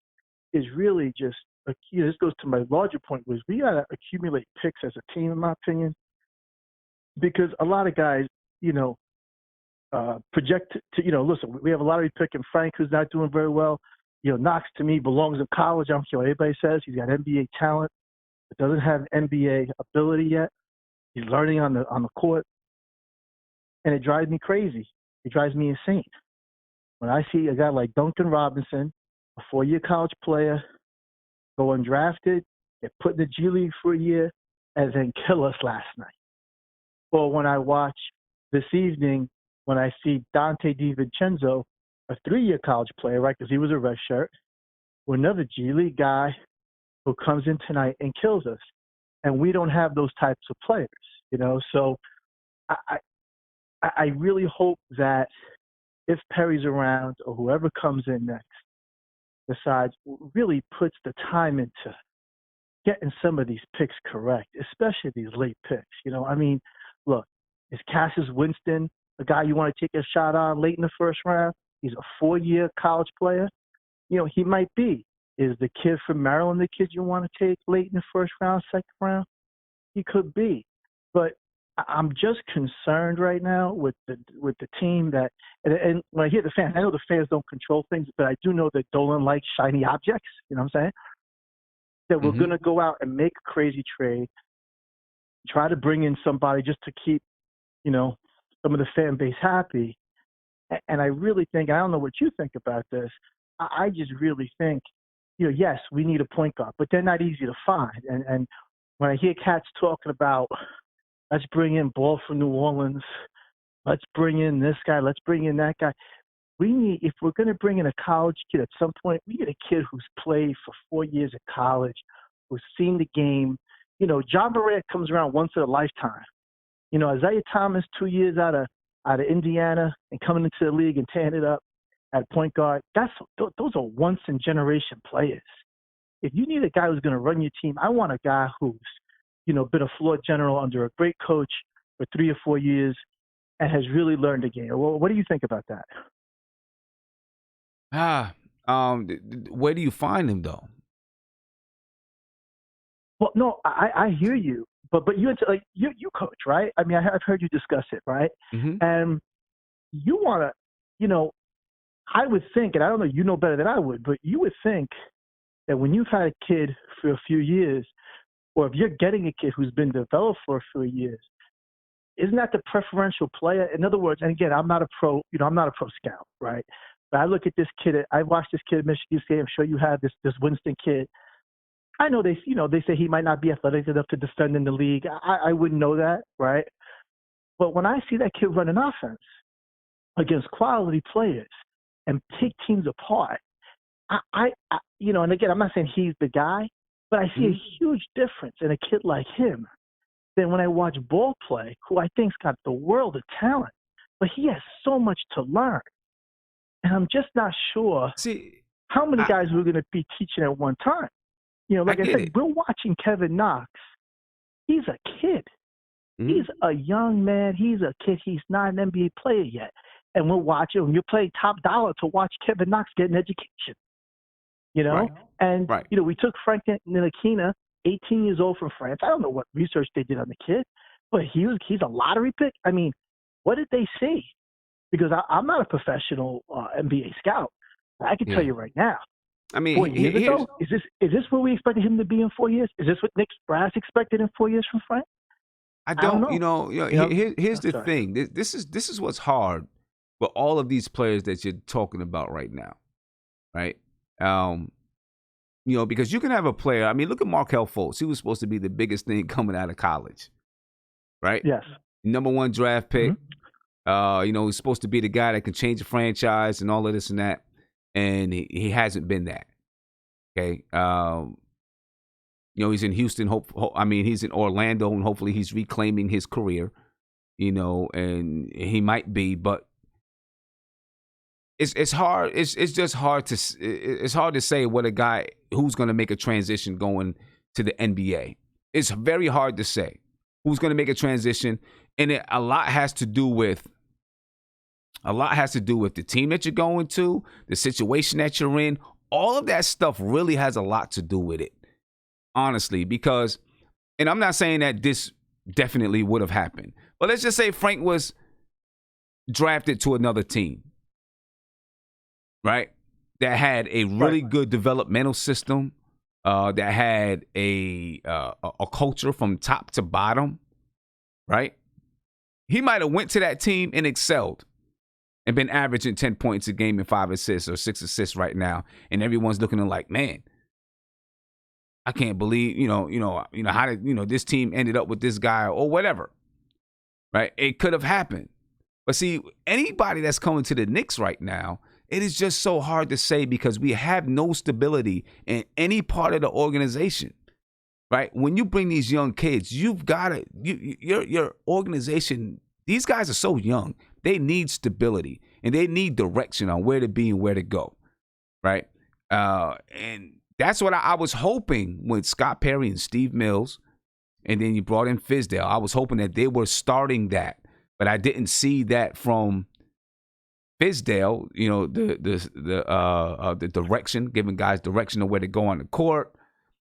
O: is really just, this goes to my larger point, was we got to accumulate picks as a team, in my opinion, because a lot of guys, project to, listen, we have a lottery pick in Frank who's not doing very well. Knox, to me, belongs in college. I don't care what anybody says. He's got NBA talent, but doesn't have NBA ability yet. He's learning on the court, and it drives me crazy. It drives me insane when I see a guy like Duncan Robinson, a 4-year college player, go undrafted, get put in the G League for a year, and then kill us last night. Or when I watch this evening, when I see Dante DiVincenzo, a 3-year college player, right, because he was a red shirt, with another G League guy who comes in tonight and kills us. And we don't have those types of players, So I really hope that if Perry's around or whoever comes in next decides, really puts the time into getting some of these picks correct, especially these late picks. Look, is Cassius Winston a guy you want to take a shot on late in the first round? He's a 4-year college player. He might be. Is the kid from Maryland the kid you want to take late in the first round, second round? He could be. But I'm just concerned right now with the team that and when I hear the fans, I know the fans don't control things, but I do know that Dolan likes shiny objects, you know what I'm saying? That we're going to go out and make a crazy trade, try to bring in somebody just to keep, some of the fan base happy. And I really think, I don't know what you think about this, I just really think, yes, we need a point guard, but they're not easy to find. And when I hear cats talking about, let's bring in Ball from New Orleans, let's bring in this guy, let's bring in that guy. We need, if we're going to bring in a college kid at some point, we get a kid who's played for 4 years at college, who's seen the game. John Morant comes around once in a lifetime. Isaiah Thomas, 2 years out of Indiana and coming into the league and tearing it up at point guard. Those are once in generation players. If you need a guy who's going to run your team, I want a guy who's, been a floor general under a great coach for 3 or 4 years and has really learned the game. Well, what do you think about that?
A: Where do you find him though?
O: Well, no, I hear you, but you coach, right? I mean, I've heard you discuss it, right?
A: Mm-hmm.
O: And you want to, I would think, and I don't know, you know better than I would, but you would think that when you've had a kid for a few years, or if you're getting a kid who's been developed for a few years, isn't that the preferential player? In other words, and again, I'm not a pro scout, right? But I look at this kid. I watched this kid at Michigan State. I'm sure you have this Winston kid. I know they say he might not be athletic enough to defend in the league. I wouldn't know that, right? But when I see that kid run an offense against quality players and take teams apart, I and again, I'm not saying he's the guy, but I see a huge difference in a kid like him than when I watch Ball play, who I think's got the world of talent, but he has so much to learn. And I'm just not sure how many guys we're going to be teaching at one time. Like I said, we're watching Kevin Knox. He's a kid. He's a young man. He's a kid. He's not an NBA player yet. And we're watching, and you're paying top dollar to watch Kevin Knox get an education. You know?
A: Right.
O: And, you know, we took Frank Ntilikina, 18 years old from France. I don't know what research they did on the kid, but he's a lottery pick. I mean, what did they see? Because I'm not a professional NBA scout. I can tell you right now.
A: I mean,
O: 4 years ago, is this where we expected him to be in 4 years? Is this what Nick Brass expected in 4 years from Frank?
A: I don't know. Here's the
O: sorry.
A: thing. This is what's hard with all of these players that you're talking about right now, right? Because you can have a player. I mean, look at Markelle Fultz. He was supposed to be the biggest thing coming out of college, right?
O: Yes.
A: Number 1 draft pick. He's supposed to be the guy that can change the franchise and all of this and that, and he hasn't been that. Okay. He's in Houston. He's in Orlando, and hopefully he's reclaiming his career. And he might be, but it's hard. It's just hard to say what a guy who's going to make a transition going to the NBA. It's very hard to say who's going to make a transition, and a lot has to do with the team that you're going to, the situation that you're in. All of that stuff really has a lot to do with it, honestly, because, and I'm not saying that this definitely would have happened, but let's just say Frank was drafted to another team, right, that had a really good developmental system, that had a culture from top to bottom, right? He might have went to that team and excelled and been averaging 10 points a game and 5 assists or 6 assists right now, and everyone's looking at him like, man, I can't believe, how did, this team ended up with this guy or whatever, right? It could have happened. But see, anybody that's coming to the Knicks right now, it is just so hard to say because we have no stability in any part of the organization, right? When you bring these young kids, you've got to, your organization, these guys are so young. They need stability and they need direction on where to be and where to go, right? And that's what I was hoping with Scott Perry and Steve Mills, and then you brought in Fizdale. I was hoping that they were starting that, but I didn't see that from Fizdale. The direction, giving guys direction of where to go on the court,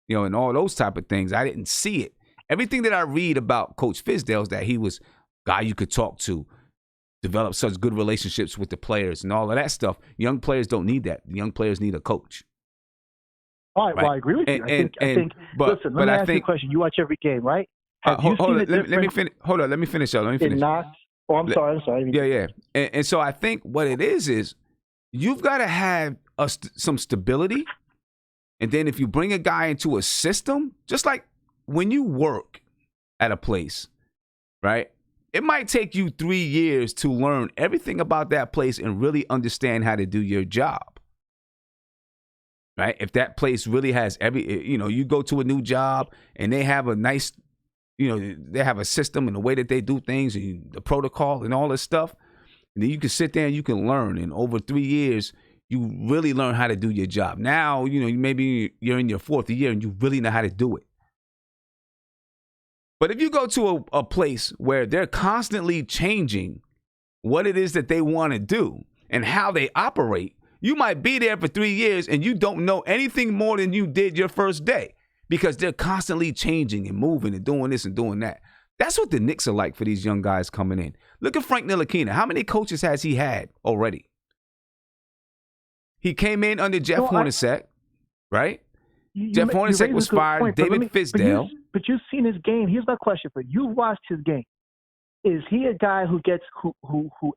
A: and all those type of things. I didn't see it. Everything that I read about Coach Fizdale is that he was a guy you could talk to, develop such good relationships with the players and all of that stuff. Young players don't need that. Young players need a coach.
O: All right. Well, I agree with you. I think. Listen, let me ask you a question. You watch every game, right? Have you seen
A: let me finish. Hold on. Let me finish.
O: Knox? Oh, I'm sorry.
A: Yeah. And so I think what it is you've got to have some stability. And then if you bring a guy into a system, just like when you work at a place, right? It might take you 3 years to learn everything about that place and really understand how to do your job, right? If that place really has you go to a new job and they have a nice, they have a system and the way that they do things and the protocol and all this stuff, and then you can sit there and you can learn. And over 3 years, you really learn how to do your job. Now, maybe you're in your 4th year and you really know how to do it. But if you go to a place where they're constantly changing what it is that they want to do and how they operate, you might be there for 3 years and you don't know anything more than you did your first day because they're constantly changing and moving and doing this and doing that. That's what the Knicks are like for these young guys coming in. Look at Frank Ntilikina. How many coaches has he had already? He came in under Jeff Hornacek, right? Jeff Hornacek was fired. David Fizdale.
O: But you've seen his game. Here's my question for you. You've watched his game. Is he a guy who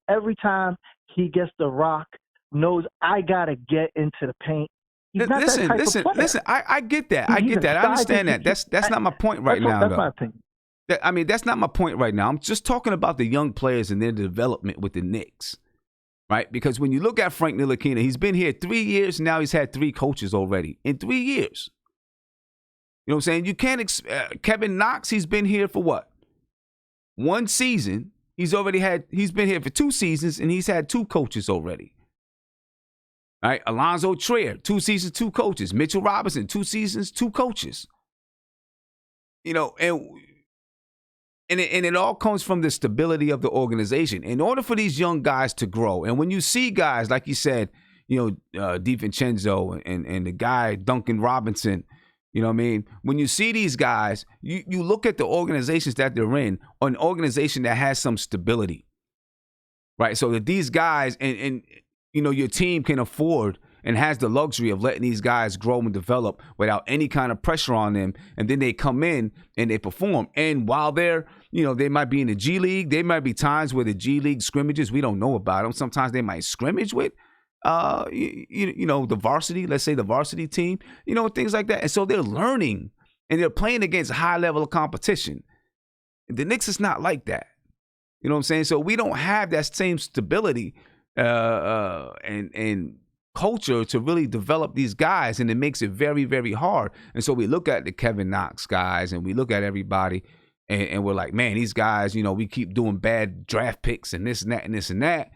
O: every time he gets the rock knows I gotta get into the paint?
A: Listen. I get that. I understand that. That's not my point right now.
O: That's my opinion.
A: That's not my point right now. I'm just talking about the young players and their development with the Knicks, right? Because when you look at Frank Ntilikina, he's been here 3 years. Now he's had 3 coaches already in 3 years. You know what I'm saying? You can't. Kevin Knox, he's been here for what? 1 season. He's been here for 2 seasons, and he's had 2 coaches already. All right, Alonzo Trier, 2 seasons, 2 coaches. Mitchell Robinson, 2 seasons, 2 coaches. And it all comes from the stability of the organization. In order for these young guys to grow, and when you see guys, like you said, DiVincenzo and the guy, Duncan Robinson, you know what I mean? When you see these guys, you look at the organizations that they're in, an organization that has some stability, right? So that these guys and your team can afford and has the luxury of letting these guys grow and develop without any kind of pressure on them. And then they come in and they perform. And while they're, they might be in the G League, there might be times where the G League scrimmages, we don't know about them. Sometimes they might scrimmage with, the varsity, let's say the varsity team, things like that. And so they're learning and they're playing against a high level of competition. The Knicks is not like that. You know what I'm saying? So we don't have that same stability and culture to really develop these guys, and it makes it very, very hard. And so we look at the Kevin Knox guys and we look at everybody and we're like, man, these guys, we keep doing bad draft picks and this and that and this and that.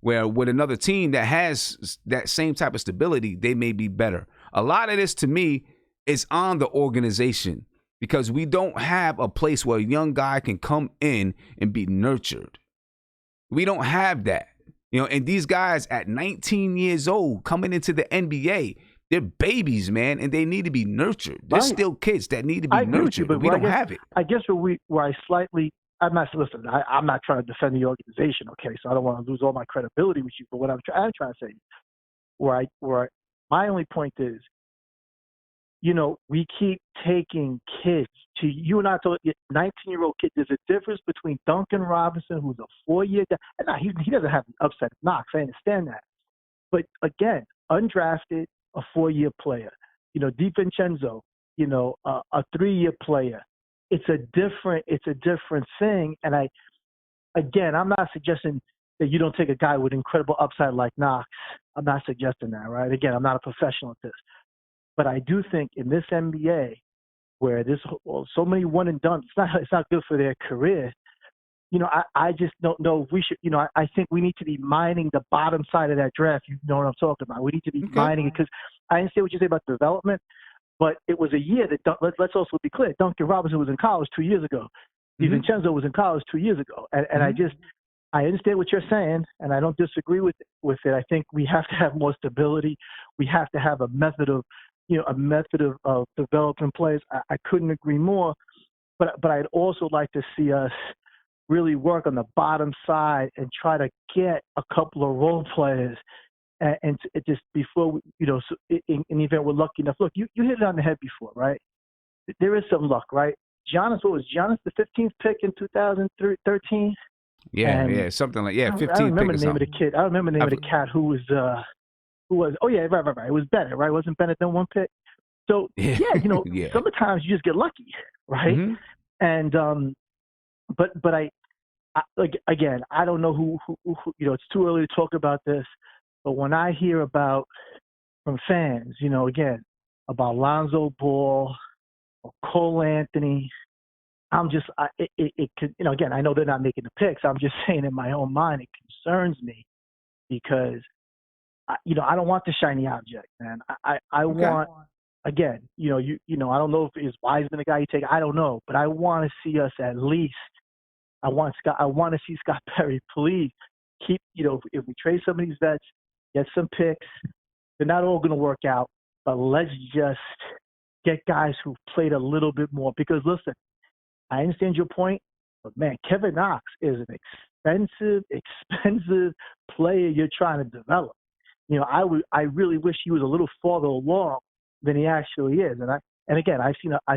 A: Where with another team that has that same type of stability, they may be better. A lot of this to me is on the organization because we don't have a place where a young guy can come in and be nurtured. We don't have that. And these guys at 19 years old coming into the NBA, they're babies, man, and they need to be nurtured. They're still kids that need to be nurtured, but we don't have it.
O: I guess I'm not trying to defend the organization, okay? So I don't want to lose all my credibility with you. But what I'm trying to say, my only point is, we keep taking kids to you and I told 19-year-old kid. There's a difference between Duncan Robinson, who's a 4-year guy, and he doesn't have the upside of Knox. I understand that, but again, undrafted, a 4-year player. DiVincenzo, a 3-year player. It's a different thing. And I'm not suggesting that you don't take a guy with incredible upside like Knox. I'm not suggesting that, right? Again, I'm not a professional at this. But I do think in this NBA, where there's so many one and done, it's not good for their career. I just don't know if we should. I think we need to be mining the bottom side of that draft. You know what I'm talking about? We need to be mining it because I understand what you say about development, but it was a year that let's also be clear. Duncan Robinson was in college 2 years ago. DiVincenzo was in college 2 years ago, and I understand what you're saying, and I don't disagree with it. I think we have to have more stability. We have to have a method of developing players. I couldn't agree more, but I'd also like to see us really work on the bottom side and try to get a couple of role players, and just before in the event we're lucky enough. Look, you hit it on the head before, right? There is some luck, right? Giannis the 15th pick in 2013?
A: Yeah, something like 15th pick.
O: I don't remember the name of the kid. I don't remember the name of the cat who was. Oh yeah, right. It was Bennett, right? Wasn't Bennett then one pick? So sometimes you just get lucky, right?
A: Mm-hmm.
O: And but I again, I don't know who it's too early to talk about this, but when I hear from fans, again, about Lonzo Ball or Cole Anthony, I'm just it could, again, I know they're not making the picks. I'm just saying in my own mind, it concerns me because I don't want the shiny object, man. I want, again, I don't know if is Wiseman the guy you take. I don't know, but I want to see us at least. I want to see Scott Perry please keep. If we trade some of these vets, get some picks. They're not all going to work out, but let's just get guys who played a little bit more. Because listen, I understand your point, but man, Kevin Knox is an expensive player you're trying to develop. I really wish he was a little farther along than he actually is. And again, I've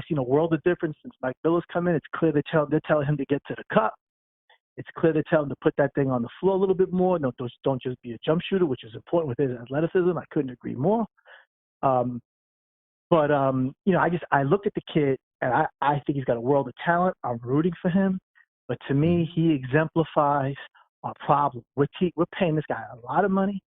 O: seen a world of difference since Mike Billis come in. It's clear they're telling him to get to the cup. It's clear they're telling him to put that thing on the floor a little bit more. No, don't just be a jump shooter, which is important with his athleticism. I couldn't agree more. But I look at the kid and I think he's got a world of talent. I'm rooting for him. But to me, he exemplifies our problem. We're paying this guy a lot of money.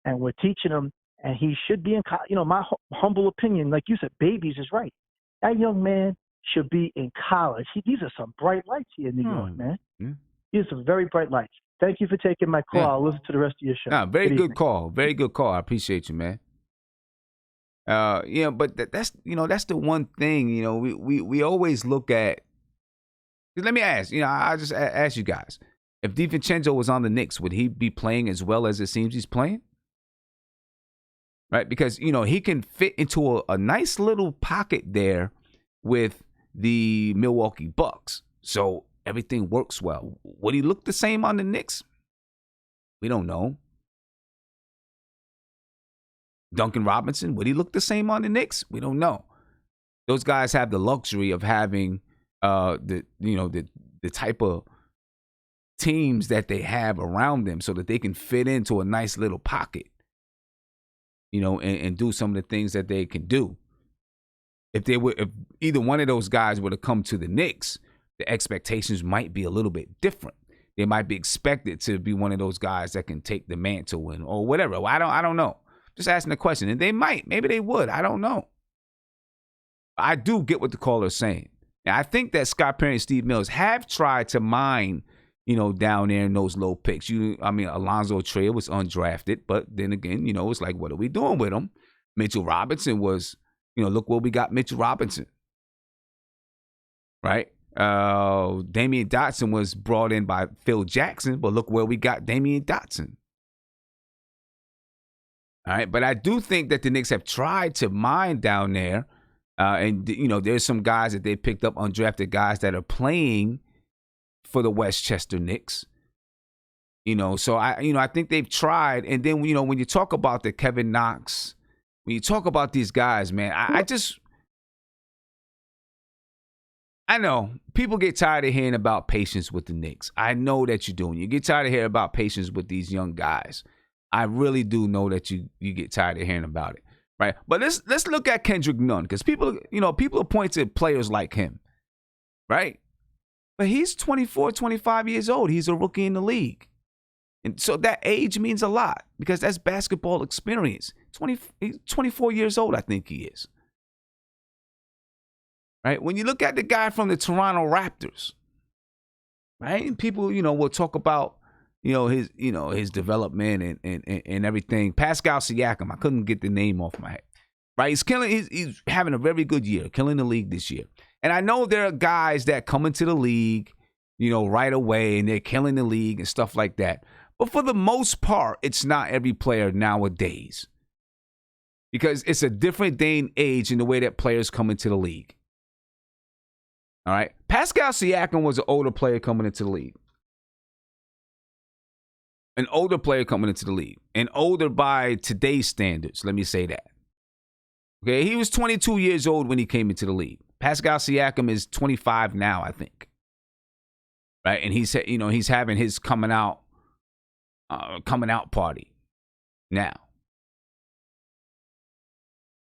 O: And we're teaching him, and he should be in college. My humble opinion, like you said, babies is right. That young man should be in college. These are some bright lights here in New York, man. Yeah. These are some very bright lights. Thank you for taking my call. I'll listen to the rest of your show.
A: Very good call. Very good call. I appreciate you, man. But that's the one thing. We always look at Let me ask, I just ask you guys. If DiVincenzo was on the Knicks, would he be playing as well as it seems he's playing? Right? Because, he can fit into a nice little pocket there with the Milwaukee Bucks. So everything works well. Would he look the same on the Knicks? We don't know. Duncan Robinson, would he look the same on the Knicks? We don't know. Those guys have the luxury of having the type of teams that they have around them so that they can fit into a nice little pocket, and do some of the things that they can do. If either one of those guys were to come to the Knicks, the expectations might be a little bit different. They might be expected to be one of those guys that can take the mantle or whatever. Well, I don't know. Just asking the question. And they might. Maybe they would. I don't know. I do get what the caller is saying. Now, I think that Scott Perry and Steve Mills have tried to mine, down there in those low picks. Alonzo Trier was undrafted, but then again, it's like, what are we doing with him? Mitchell Robinson was, look what we got Mitchell Robinson. Right? Damian Dotson was brought in by Phil Jackson, but look where we got Damian Dotson. All right, but I do think that the Knicks have tried to mine down there. And there's some guys that they picked up, undrafted guys that are playing for the Westchester Knicks. So I think they've tried. And then, when you talk about the Kevin Knox, when you talk about these guys, man, I know people get tired of hearing about patience with the Knicks. I know that you do. And you get tired of hearing about patience with these young guys. I really do know that you get tired of hearing about it. Right. But let's look at Kendrick Nunn, because people point to players like him. Right. But he's 24, 25 years old. He's a rookie in the league. And so that age means a lot because that's basketball experience. He's 24 years old, I think he is. Right. When you look at the guy from the Toronto Raptors, right, and people, will talk about, his development and everything. Pascal Siakam, I couldn't get the name off my head. Right, he's having a very good year, killing the league this year. And I know there are guys that come into the league, right away, and they're killing the league and stuff like that. But for the most part, it's not every player nowadays, because it's a different day and age in the way that players come into the league. All right, Pascal Siakam was an older player coming into the league. An older player coming into the league. And older by today's standards, let me say that. Okay, he was 22 years old when he came into the league. Pascal Siakam is 25 now, I think. Right? And he's having his coming out party now.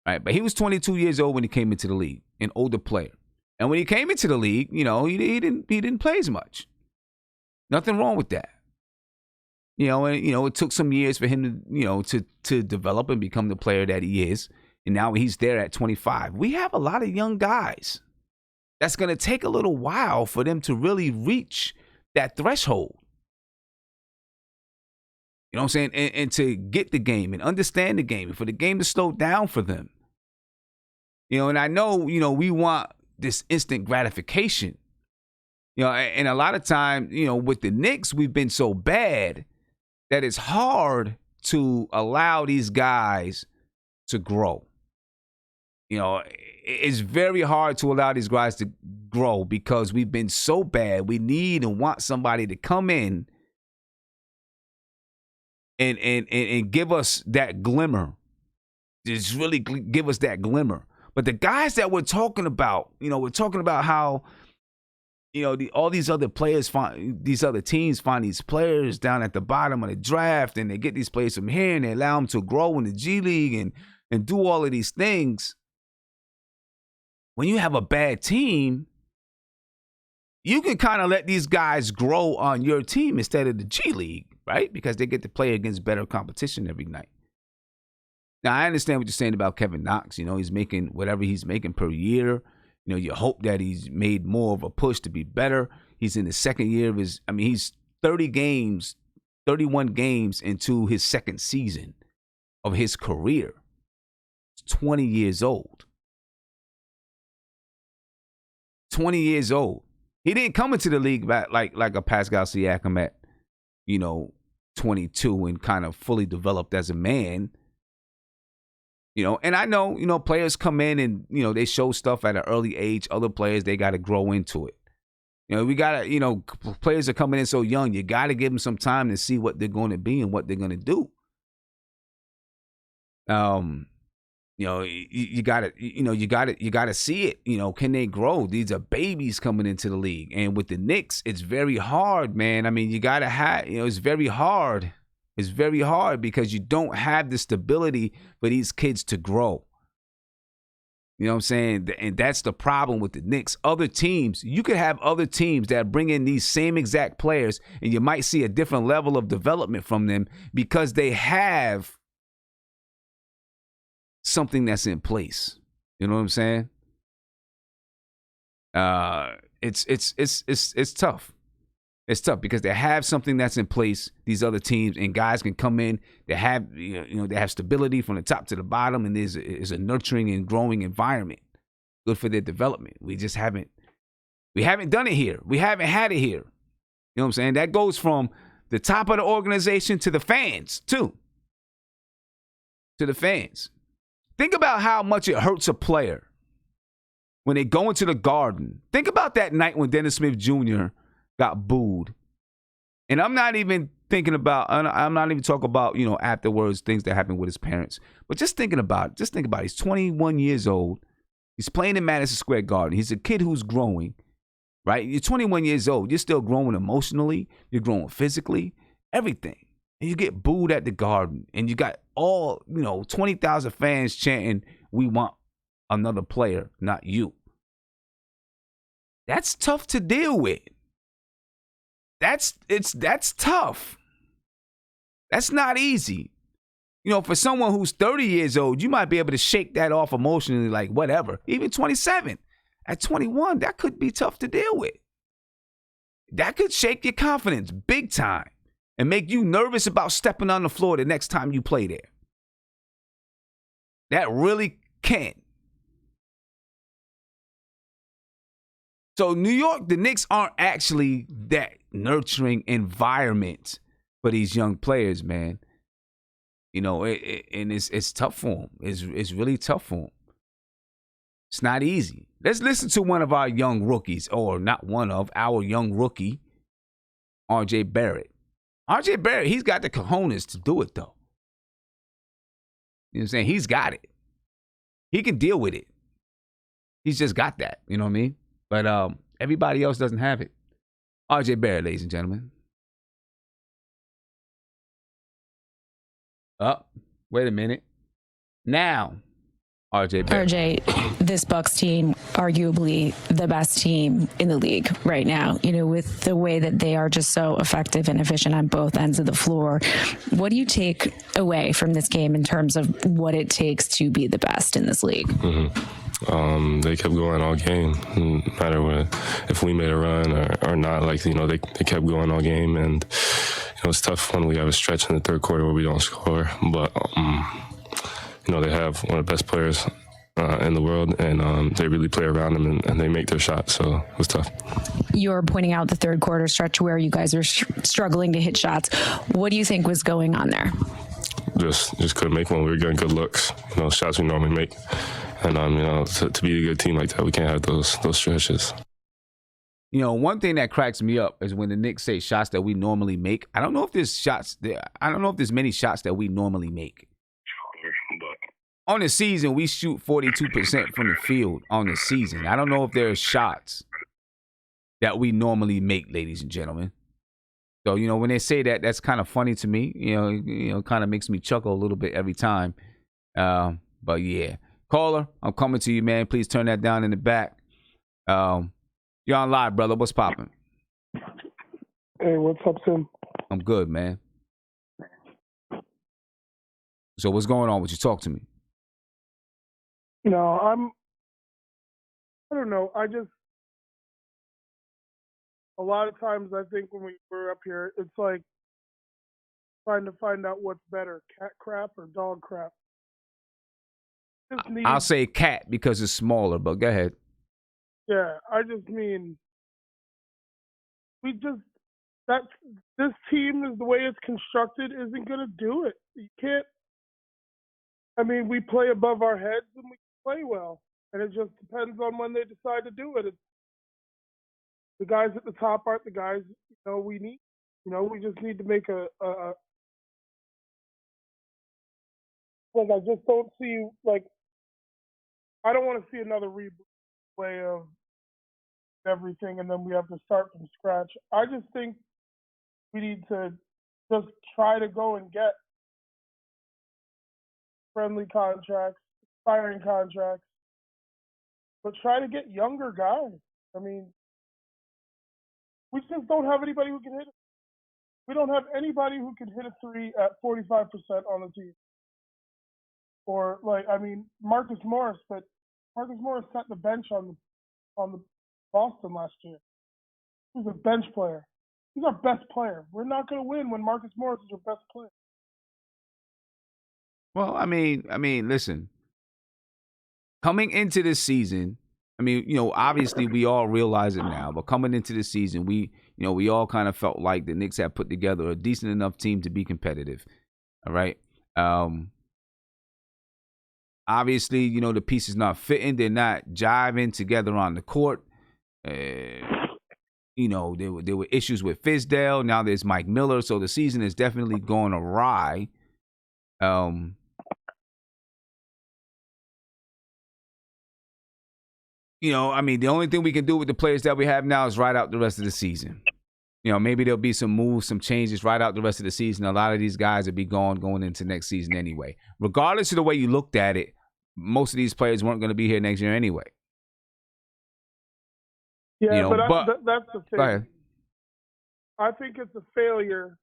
A: Right? But he was 22 years old when he came into the league, an older player. And when he came into the league, he didn't play as much. Nothing wrong with that. It took some years for him to develop and become the player that he is. And now he's there at 25. We have a lot of young guys. That's going to take a little while for them to really reach that threshold. You know what I'm saying? And to get the game and understand the game and for the game to slow down for them. And I know, we want this instant gratification. And a lot of times, with the Knicks, we've been so bad that it's hard to allow these guys to grow. It's very hard to allow these guys to grow because we've been so bad. We need and want somebody to come in and give us that glimmer. Just really give us that glimmer. But the guys that we're talking about, we're talking about how, all these other players these other teams find these players down at the bottom of the draft, and they get these players from here and they allow them to grow in the G League and do all of these things. When you have a bad team, you can kind of let these guys grow on your team instead of the G League, right? Because they get to play against better competition every night. Now, I understand what you're saying about Kevin Knox. He's making whatever he's making per year. You hope that he's made more of a push to be better. He's in the second year of he's 31 games into his second season of his career. He's 20 years old. 20 years old. He didn't come into the league like a Pascal Siakam at, 22 and kind of fully developed as a man. And I know, players come in and, they show stuff at an early age. Other players, they got to grow into it. We got to, players are coming in so young. You got to give them some time to see what they're going to be and what they're going to do. You got to see it. Can they grow? These are babies coming into the league. And with the Knicks, it's very hard, man. I mean, you got to have, it's very hard. It's very hard because you don't have the stability for these kids to grow. You know what I'm saying? And that's the problem with the Knicks. Other teams, you could have other teams that bring in these same exact players, and you might see a different level of development from them because they have something that's in place. You know what I'm saying? It's tough. It's tough because they have something that's in place, these other teams, and guys can come in. They have, they have stability from the top to the bottom, and there's a nurturing and growing environment, good for their development. We just haven't done it here. We haven't had it here. You know what I'm saying? That goes from the top of the organization to the fans too. To the fans. Think about how much it hurts a player when they go into the Garden. Think about that night when Dennis Smith Jr. got booed. And I'm not even talking about, afterwards, things that happened with his parents. But just thinking about it. He's 21 years old. He's playing in Madison Square Garden. He's a kid who's growing, right? You're 21 years old. You're still growing emotionally. You're growing physically, everything. And you get booed at the Garden. And you got all, 20,000 fans chanting, "We want another player, not you." That's tough to deal with. That's tough. That's not easy. For someone who's 30 years old, you might be able to shake that off emotionally, like whatever. Even 27. At 21, that could be tough to deal with. That could shake your confidence big time and make you nervous about stepping on the floor the next time you play there. That really can. So New York, the Knicks aren't actually that nurturing environment for these young players, man. And it's tough for them. It's really tough for them. It's not easy. Let's listen to one of our young rookies, or not one of, our young rookie, R.J. Barrett. R.J. Barrett, he's got the cojones to do it, though. You know what I'm saying? He's got it. He can deal with it. He's just got that. You know what I mean? But everybody else doesn't have it. R.J. Barrett, ladies and gentlemen. Wait a minute. Now, R.J. Barrett.
M: RJ, this Bucks team, arguably the best team in the league right now, with the way that they are just so effective and efficient on both ends of the floor. What do you take away from this game in terms of what it takes to be the best in this league?
P: Mm-hmm. They kept going all game, no matter if we made a run or not. They kept going all game, and it's tough when we have a stretch in the third quarter where we don't score. But they have one of the best players in the world, and they really play around them and they make their shots. So it was tough.
M: You're pointing out the third quarter stretch where you guys are struggling to hit shots. What do you think was going on there?
P: Just couldn't make one. We were getting good looks, shots we normally make. And, to be a good team like that, we can't have those stretches.
A: One thing that cracks me up is when the Knicks say shots that we normally make. I don't know if there's many shots that we normally make. On the season, we shoot 42% from the field on the season. I don't know if there are shots that we normally make, ladies and gentlemen. So, when they say that, that's kind of funny to me. Kind of makes me chuckle a little bit every time. But yeah. Caller, I'm coming to you, man. Please turn that down in the back. You're on live, brother. What's popping?
K: Hey, what's up, Tim?
A: I'm good, man. So what's going on with you? Talk to me.
K: I don't know. A lot of times I think when we're up here, it's like trying to find out what's better, cat crap or dog crap.
A: I'll say cat because it's smaller, but go ahead.
K: Yeah, I just mean this team is the way it's constructed isn't going to do it. You can't. I mean, we play above our heads and we play well, and it just depends on when they decide to do it. The guys at the top aren't the guys we need. We just need to make a like I just don't see I don't want to see another reboot way of everything and then we have to start from scratch. I just think we need to just try to go and get friendly contracts, expiring contracts, but try to get younger guys. I mean, we just don't have anybody who can hit it. We don't have anybody who can hit a three at 45% on the team. Or Marcus Morris, but Marcus Morris set the bench on the Boston last year. He's a bench player. He's our best player. We're not going to win when Marcus Morris is our best player.
A: Well, I mean, listen. Coming into this season, obviously we all realize it now, but coming into the season, we all kind of felt like the Knicks had put together a decent enough team to be competitive. All right. Obviously, the pieces not fitting. They're not jiving together on the court. There were issues with Fizdale. Now there's Mike Miller. So the season is definitely going awry. The only thing we can do with the players that we have now is ride out the rest of the season. Maybe there'll be some moves, some changes right out the rest of the season. A lot of these guys will be going into next season anyway. Regardless of the way you looked at it, most of these players weren't going to be here next year anyway.
K: Yeah, but that's the thing.
A: Go ahead.
K: I think it's a failure,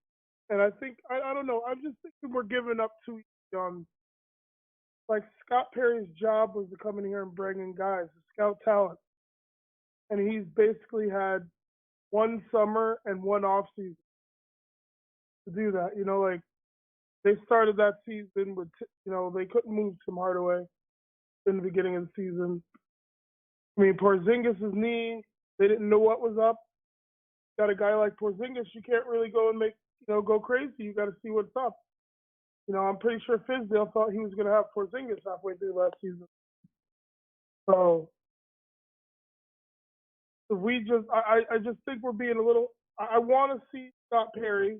K: and I think I don't know. I'm just thinking we're giving up too young. Like Scott Perry's job was to come in here and bring in guys, to scout talent, and he's basically had one summer and one off season to do that. They started that season with they couldn't move Tim Hardaway in the beginning of the season. Porzingis' knee, they didn't know what was up. Got a guy like Porzingis, you can't really go and go crazy. You got to see what's up. I'm pretty sure Fizdale thought he was going to have Porzingis halfway through last season. So I just think we're being a little. I want to see Scott Perry.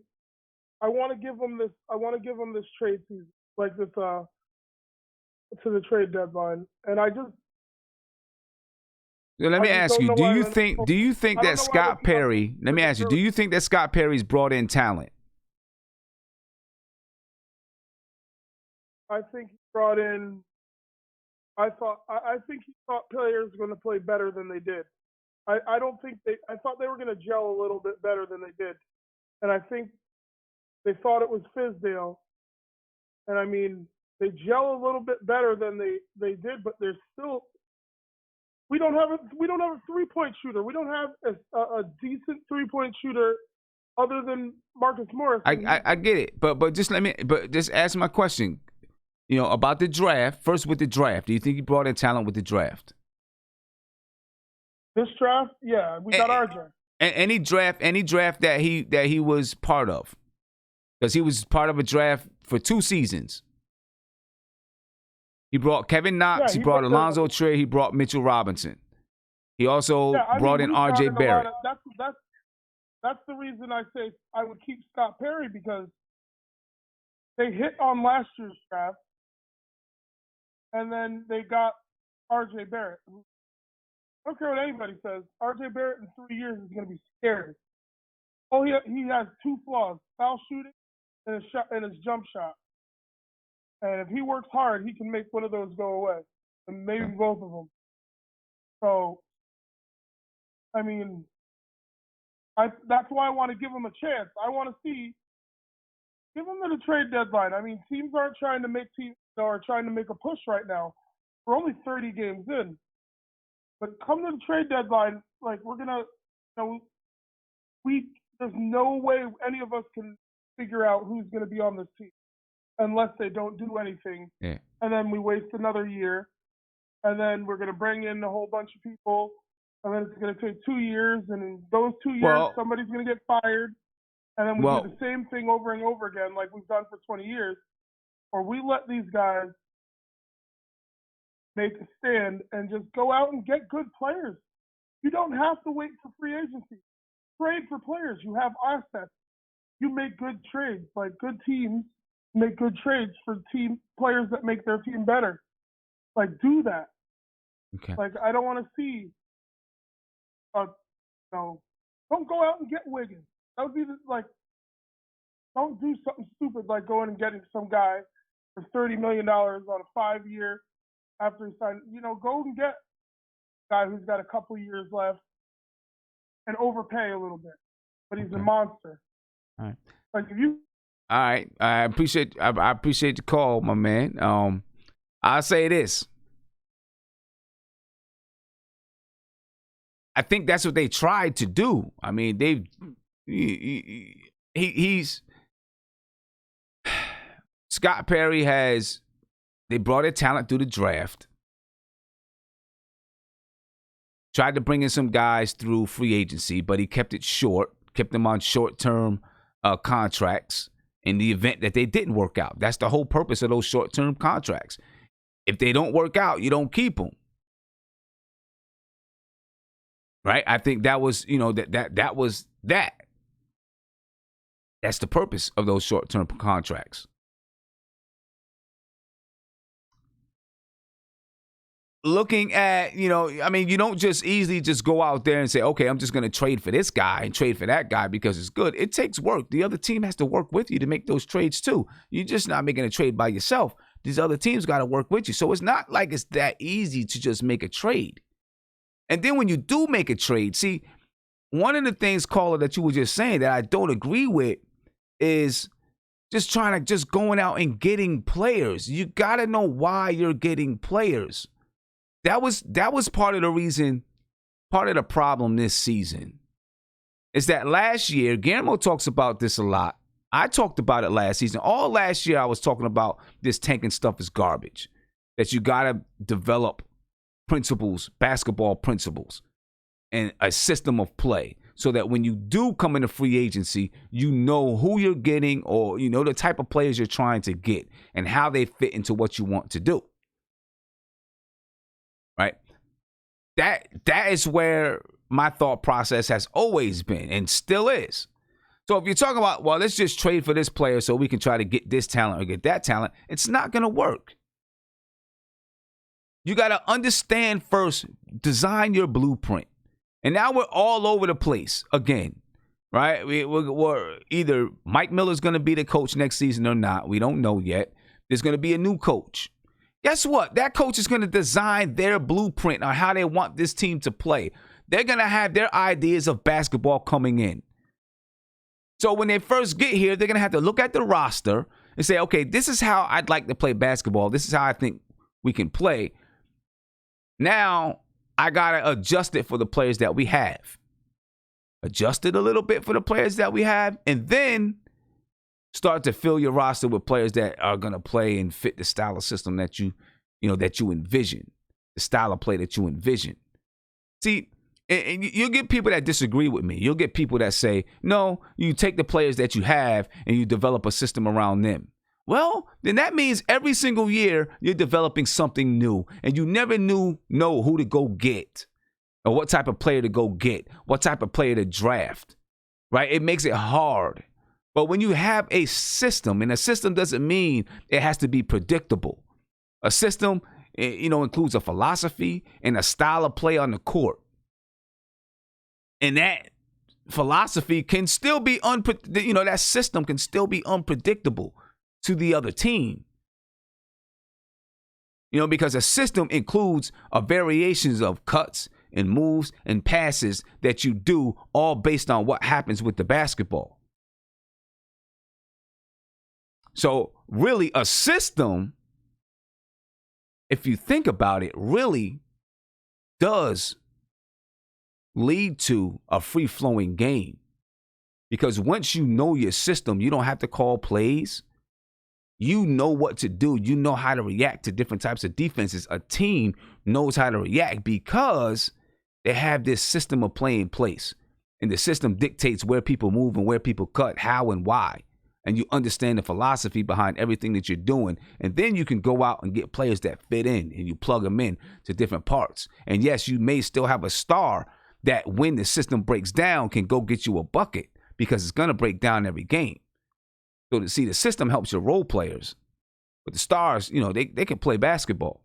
K: I want to give him this. I want to give him this trade season, like this, to the trade deadline. And I just.
A: Let me ask you: Do you think that Scott Perry? Let me ask you: Do you think that Scott Perry's brought in talent?
K: I think he brought in. I think he thought players were going to play better than they did. I don't think I thought they were going to gel a little bit better than they did, and I think they thought it was Fizdale, and they gel a little bit better than they did, but there's still. We don't have a 3-point shooter. We don't have a decent 3-point shooter other than Marcus Morris.
A: I get it, but just ask my question. About the draft. First, with the draft, do you think he brought in talent with the draft?
K: This draft, yeah, we got our draft.
A: Any draft that he was part of, because he was part of a draft for 2 seasons. He brought Kevin Knox. He brought Alonzo Trier. He brought Mitchell Robinson. He also brought in R.J. Barrett.
K: That's the reason I say I would keep Scott Perry, because they hit on last year's draft, and then they got R.J. Barrett. I don't care what anybody says. R.J. Barrett in 3 years is going to be scary. Oh, he has 2 flaws: foul shooting and his jump shot. And if he works hard, he can make one of those go away, and maybe both of them. So, that's why I want to give him a chance. I want to give him to the trade deadline. Teams aren't trying to make trying to make a push right now. We're only 30 games in, but come to the trade deadline, we're gonna, there's no way any of us can figure out who's gonna be on this team unless they don't do anything.
A: Yeah.
K: And then we waste another year, and then we're going to bring in a whole bunch of people, and then it's going to take 2 years, and in those 2 years, somebody's going to get fired, and then we do the same thing over and over again like we've done for 20 years, or we let these guys make a stand and just go out and get good players. You don't have to wait for free agency. Trade for players. You have assets. You make good trades. Like, good teams make good trades for players that make their team better. Like, do that.
A: Okay.
K: Like, I don't want to see don't go out and get Wiggins. That would be don't do something stupid like going and getting some guy for $30 million on a 5-year after he signed. Go and get a guy who's got a couple years left and overpay a little bit, but he's a monster.
A: All right.
K: Like, if you.
A: All right. I appreciate the call, my man. I'll say this. I think that's what they tried to do. I mean, he's Scott Perry they brought in talent through the draft. Tried to bring in some guys through free agency, but he kept it short, kept them on short-term contracts in the event that they didn't work out. That's the whole purpose of those short-term contracts. If they don't work out, you don't keep them. Right? I think that was, that was that. That's the purpose of those short-term contracts. Looking at, you don't just easily just go out there and say, okay, I'm just going to trade for this guy and trade for that guy because it's good. It takes work. The other team has to work with you to make those trades too. You're just not making a trade by yourself. These other teams got to work with you. So it's not like it's that easy to just make a trade. And then when you do make a trade, see, one of the things, caller, that you were just saying that I don't agree with is just going out and getting players. You got to know why you're getting players. That was part of the reason, part of the problem this season is that last year, Guillermo talks about this a lot. I talked about it last season. All last year, I was talking about this tanking stuff is garbage, that you got to develop principles, basketball principles, and a system of play so that when you do come into free agency, you know who you're getting or you know the type of players you're trying to get and how they fit into what you want to do. Right? That is where my thought process has always been and still is. So if you're talking about, well, let's just trade for this player so we can try to get this talent or get that talent, it's not going to work. You got to understand first, design your blueprint. And now we're all over the place again, right? We're either Mike Miller's going to be the coach next season or not. We don't know yet. There's going to be a new coach. Guess what? That coach is going to design their blueprint on how they want this team to play. They're going to have their ideas of basketball coming in. So when they first get here, they're going to have to look at the roster and say, okay, this is how I'd like to play basketball. This is how I think we can play. Now, I got to adjust it for the players that we have. Adjust it a little bit for the players that we have, and then start to fill your roster with players that are going to play and fit the style of system that you envision, the style of play that you envision. See, and you'll get people that disagree with me. You'll get people that say, no, you take the players that you have and you develop a system around them. Well, then that means every single year you're developing something new and you never know who to go get or what type of player to go get, what type of player to draft, right? It makes it hard. But when you have a system, and a system doesn't mean it has to be predictable. A system, includes a philosophy and a style of play on the court. And that philosophy can still be that system can still be unpredictable to the other team. Because a system includes variations of cuts and moves and passes that you do all based on what happens with the basketball. So really a system, if you think about it, really does lead to a free-flowing game. Because once you know your system, you don't have to call plays. You know what to do. You know how to react to different types of defenses. A team knows how to react because They have this system of play in place. And the system dictates where people move and where people cut, how and why. And you understand the philosophy behind everything that you're doing. And then you can go out and get players that fit in and you plug them in to different parts. And yes, you may still have a star that when the system breaks down can go get you a bucket because it's going to break down every game. So to see the system helps your role players. But the stars, you know, they can play basketball.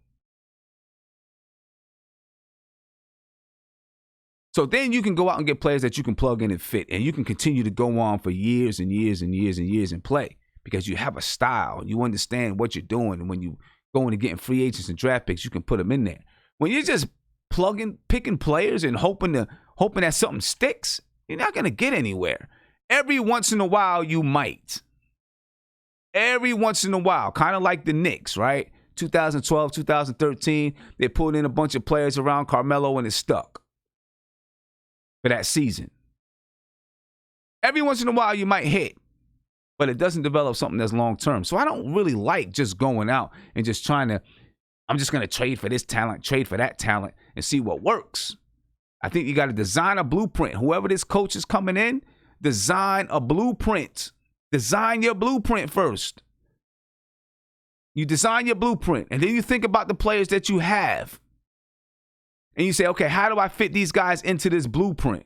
A: So then you can go out and get players that you can plug in and fit, and you can continue to go on for years and years and years and years and play because you have a style. You understand what you're doing, and when you go into getting free agents and draft picks, you can put them in there. When you're just picking players and hoping that something sticks, you're not going to get anywhere. Every once in a while, you might. Every once in a while, kind of like the Knicks, right? 2012, 2013, they pulled in a bunch of players around Carmelo and it stuck for that season. Every once in a while, you might hit, but it doesn't develop something that's long-term. So I don't really like just going out and just I'm just going to trade for this talent, trade for that talent, and see what works. I think you got to design a blueprint. Whoever this coach is coming in, design a blueprint. Design your blueprint first. You design your blueprint, and then you think about the players that you have. And you say, okay, how do I fit these guys into this blueprint?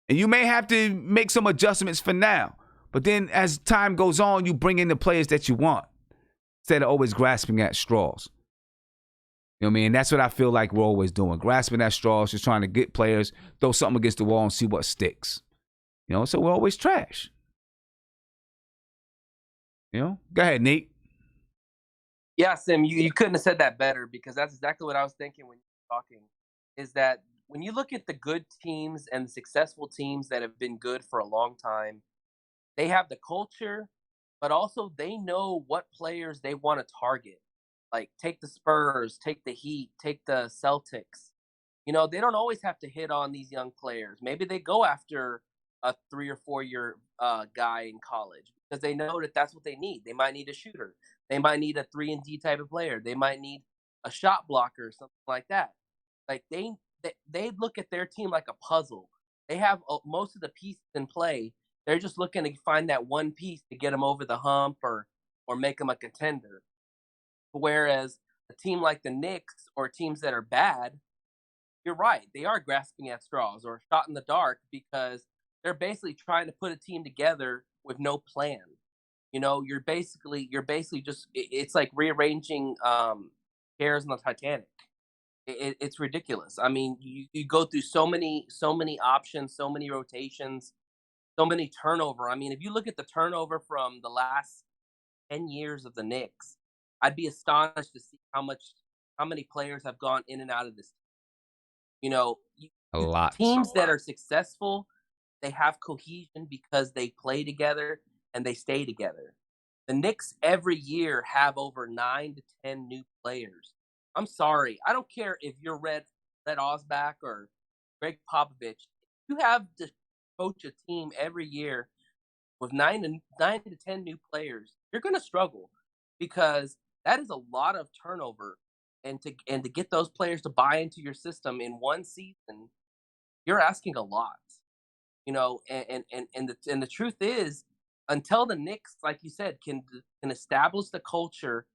A: And you may have to make some adjustments for now. But then as time goes on, you bring in the players that you want instead of always grasping at straws. You know what I mean? That's what I feel like we're always doing. Grasping at straws, just trying to get players, throw something against the wall and see what sticks. You know, so we're always trash. You know? Go ahead, Nate.
L: Yeah, Sim, you couldn't have said that better because that's exactly what I was thinking when you were talking, is that when you look at the good teams and the successful teams that have been good for a long time, they have the culture, but also they know what players they want to target. Like, take the Spurs, take the Heat, take the Celtics. You know, they don't always have to hit on these young players. Maybe they go after a 3 or 4 year guy in college because they know that that's what they need. They might need a shooter. They might need a 3-and-D type of player. They might need a shot blocker or something like that. Like they look at their team like a puzzle. They have most of the pieces in play. They're just looking to find that one piece to get them over the hump or make them a contender. Whereas a team like the Knicks or teams that are bad, you're right. They are grasping at straws or shot in the dark because they're basically trying to put a team together with no plan. You know, you're basically just, it's like rearranging hairs on the Titanic. It's ridiculous. I mean, you go through so many options, so many rotations, so many turnover. I mean, if you look at the turnover from the last 10 years of the Knicks, I'd be astonished to see how many players have gone in and out of this. You know,
A: a lot.
L: Teams that are successful, they have cohesion because they play together and they stay together. The Knicks every year have over 9 to 10 new players. I'm sorry. I don't care if you're Red Osbach or Greg Popovich. You have to coach a team every year with 9 to 10 new players. You're going to struggle because that is a lot of turnover. And to get those players to buy into your system in one season, you're asking a lot. You know, and the truth is, until the Knicks, like you said, can establish the culture,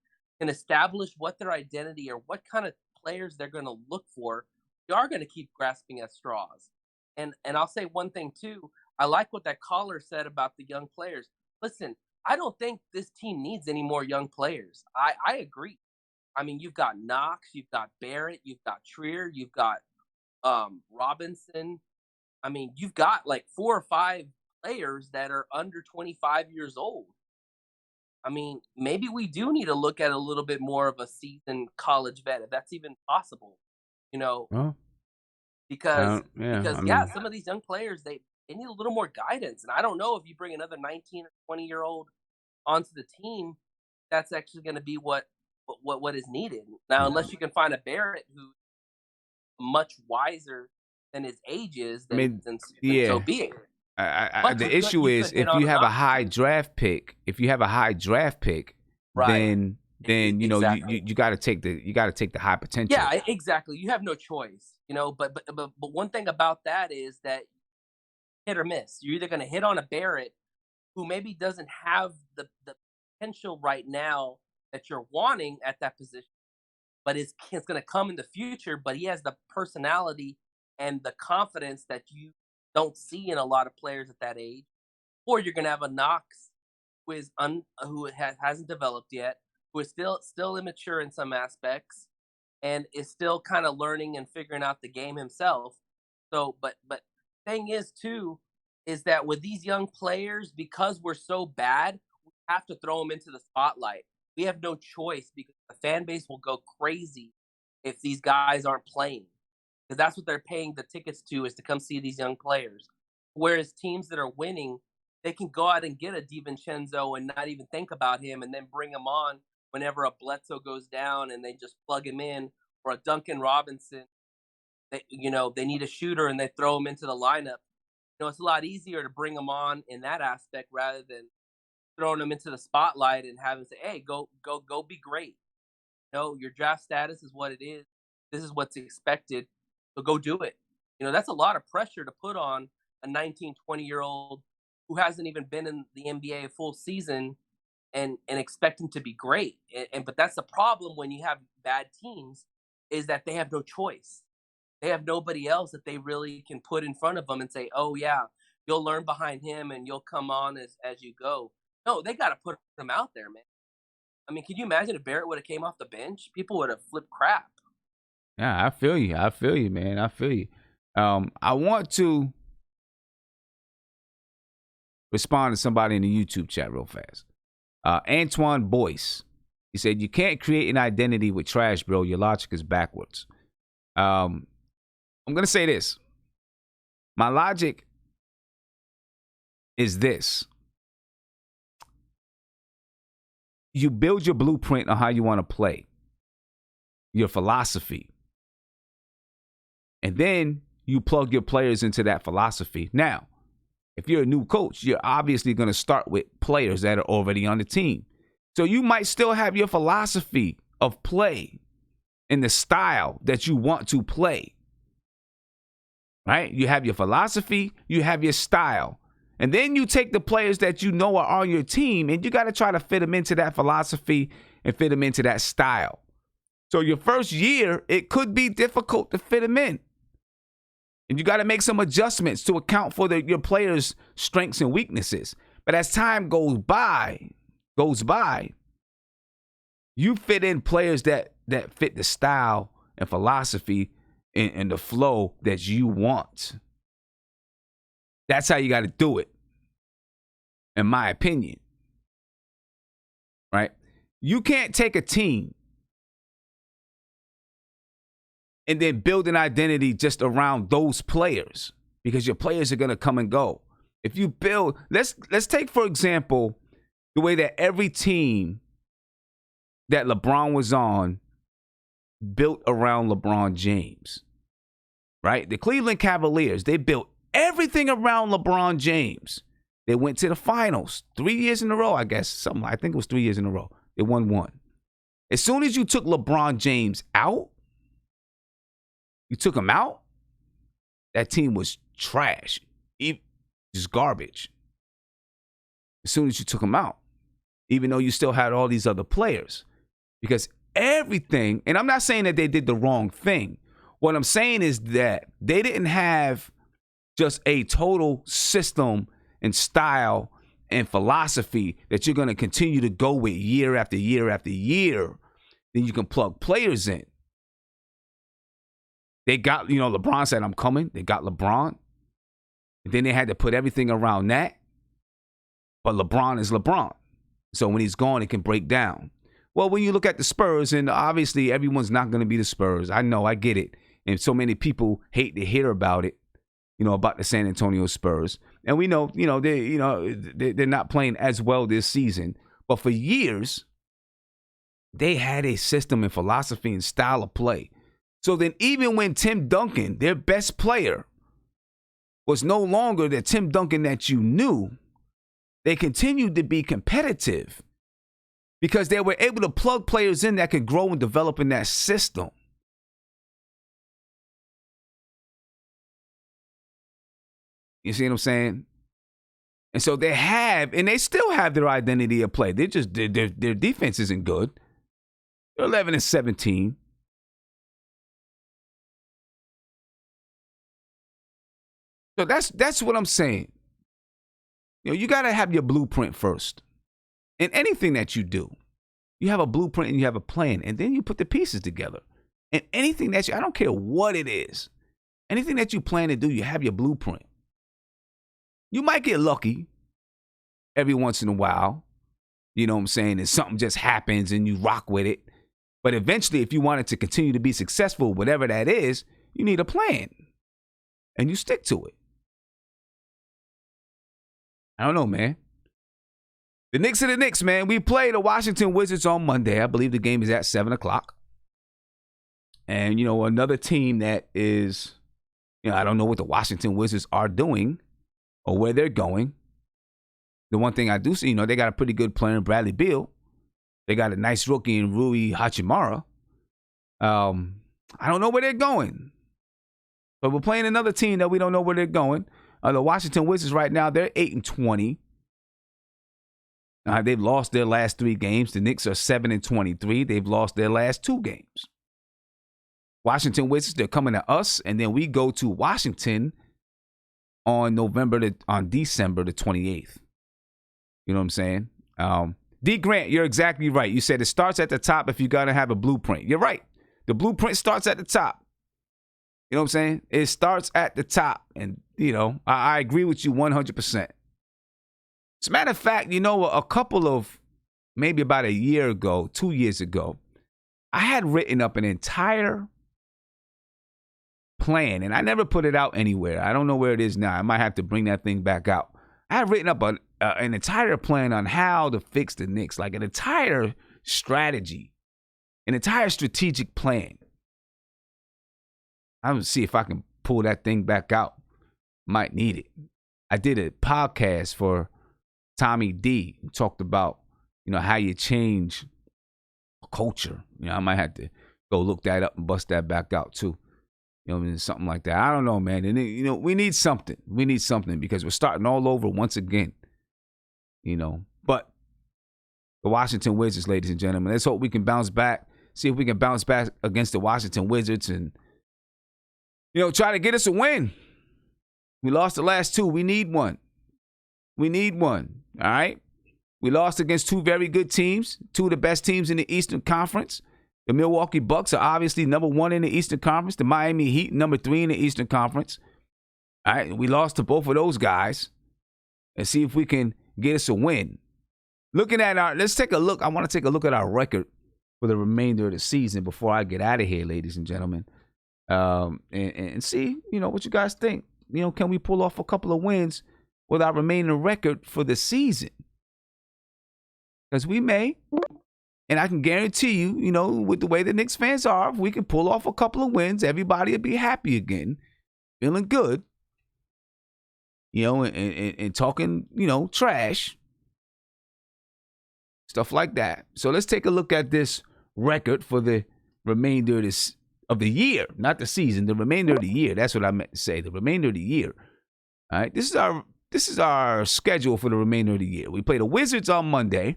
L: can establish what their identity or what kind of players they're going to look for, they are going to keep grasping at straws. And I'll say one thing too. I like what that caller said about the young players. Listen, I don't think this team needs any more young players. I agree. I mean, you've got Knox, you've got Barrett, you've got Trier, you've got Robinson. I mean, you've got like 4 or 5 players that are under 25 years old. I mean, maybe we do need to look at a little bit more of a seasoned college vet, if that's even possible, you know, because some of these young players, they need a little more guidance. And I don't know if you bring another 19 or 20-year-old onto the team, that's actually going to be what is needed. Now, unless you can find a Barrett who's much wiser than his age is, then so be it.
A: The issue is if you have a high draft pick, then you know you got to take the high potential.
L: Yeah, exactly. You have no choice. But one thing about that is that hit or miss. You're either going to hit on a Barrett who maybe doesn't have the potential right now that you're wanting at that position, but it's going to come in the future. But he has the personality and the confidence that you don't see in a lot of players at that age. Or you're going to have a Knox who hasn't developed yet, who is still immature in some aspects, and is still kind of learning and figuring out the game himself. So, but thing is too, is that with these young players, because we're so bad, we have to throw them into the spotlight. We have no choice because the fan base will go crazy if these guys aren't playing, because that's what they're paying the tickets to, is to come see these young players. Whereas teams that are winning, they can go out and get a DiVincenzo and not even think about him, and then bring him on whenever a Bledsoe goes down, and they just plug him in, or a Duncan Robinson. They need a shooter and they throw him into the lineup. It's a lot easier to bring him on in that aspect rather than throwing him into the spotlight and having to say, "Hey, go be great." Your draft status is what it is. This is what's expected. So go do it. That's a lot of pressure to put on a 19, 20-year-old who hasn't even been in the NBA a full season and expect him to be great. But that's the problem when you have bad teams, is that they have no choice. They have nobody else that they really can put in front of them and say, "Oh yeah, you'll learn behind him and you'll come on as you go." No, they got to put him out there, man. I mean, can you imagine if Barrett would have came off the bench? People would have flipped crap.
A: Yeah, I feel you, man. I feel you. I want to respond to somebody in the YouTube chat real fast. Antoine Boyce. He said, "You can't create an identity with trash, bro. Your logic is backwards." I'm going to say this. My logic is this. You build your blueprint on how you want to play, your philosophy. And then you plug your players into that philosophy. Now, if you're a new coach, you're obviously going to start with players that are already on the team. So you might still have your philosophy of play and the style that you want to play. Right? You have your philosophy, you have your style. And then you take the players that you know are on your team, and you got to try to fit them into that philosophy and fit them into that style. So your first year, it could be difficult to fit them in. And you got to make some adjustments to account for your players' strengths and weaknesses. But as time goes by, you fit in players that fit the style and philosophy and the flow that you want. That's how you got to do it, in my opinion. Right? You can't take a team and then build an identity just around those players, because your players are going to come and go. If you build, let's take, for example, the way that every team that LeBron was on built around LeBron James, right? The Cleveland Cavaliers, they built everything around LeBron James. They went to the finals 3 years in a row, I guess. I think it was 3 years in a row. They won one. As soon as you took LeBron James out, that team was trash. Just garbage. As soon as you took him out, even though you still had all these other players. Because everything, and I'm not saying that they did the wrong thing. What I'm saying is that they didn't have just a total system and style and philosophy that you're going to continue to go with year after year after year. Then you can plug players in. They got, LeBron said, "I'm coming." They got LeBron. And then they had to put everything around that. But LeBron is LeBron. So when he's gone, it can break down. Well, when you look at the Spurs, and obviously everyone's not going to be the Spurs. I know, I get it. And so many people hate to hear about it, about the San Antonio Spurs. And we know, they're not playing as well this season. But for years, they had a system and philosophy and style of play. So then even when Tim Duncan, their best player, was no longer the Tim Duncan that you knew, they continued to be competitive because they were able to plug players in that could grow and develop in that system. You see what I'm saying? And so they have, and they still have their identity of play. They're just their defense isn't good. They're 11-17. So that's what I'm saying. You got to have your blueprint first. In anything that you do, you have a blueprint and you have a plan, and then you put the pieces together. And anything that I don't care what it is, anything that you plan to do, you have your blueprint. You might get lucky every once in a while, you know what I'm saying, and something just happens and you rock with it. But eventually, if you want it to continue to be successful, whatever that is, you need a plan. And you stick to it. I don't know, man. The Knicks are the Knicks, man. We play the Washington Wizards on Monday. I believe the game is at 7 o'clock. And, another team that is, I don't know what the Washington Wizards are doing or where they're going. The one thing I do see, they got a pretty good player in Bradley Beal. They got a nice rookie in Rui Hachimura. I don't know where they're going. But we're playing another team that we don't know where they're going. The Washington Wizards right now, they're 8-20. They've lost their last 3 games. The Knicks are 7-23. They've lost their last 2 games. Washington Wizards, they're coming to us, and then we go to Washington on December the 28th. You know what I'm saying? D. Grant, you're exactly right. You said it starts at the top if you got to have a blueprint. You're right. The blueprint starts at the top. You know what I'm saying? It starts at the top. And, I agree with you 100%. As a matter of fact, a couple of, maybe about a year ago, 2 years ago, I had written up an entire plan, and I never put it out anywhere. I don't know where it is now. I might have to bring that thing back out. I had written up an entire plan on how to fix the Knicks, like an entire strategy, an entire strategic plan. I'm going to see if I can pull that thing back out. Might need it. I did a podcast for Tommy D. Who talked about, how you change a culture. I might have to go look that up and bust that back out too. Something like that. I don't know, man. And, we need something. We need something because we're starting all over once again. But the Washington Wizards, ladies and gentlemen, let's hope we can bounce back. See if we can bounce back against the Washington Wizards and, try to get us a win. We lost the last 2. We need one. We need one. All right? We lost against 2 very good teams, 2 of the best teams in the Eastern Conference. The Milwaukee Bucks are obviously number 1 in the Eastern Conference. The Miami Heat, number 3 in the Eastern Conference. All right? We lost to both of those guys. And see if we can get us a win. Let's take a look. I want to take a look at our record for the remainder of the season before I get out of here, ladies and gentlemen. And see, what you guys think. Can we pull off a couple of wins with our remaining record for the season? Because we may. And I can guarantee you, with the way the Knicks fans are, if we can pull off a couple of wins, everybody will be happy again, feeling good, and talking, trash, stuff like that. So let's take a look at this record for the remainder of the year, not the season, the remainder of the year. That's what I meant to say, the remainder of the year. All right, this is our schedule for the remainder of the year. We play the Wizards on Monday.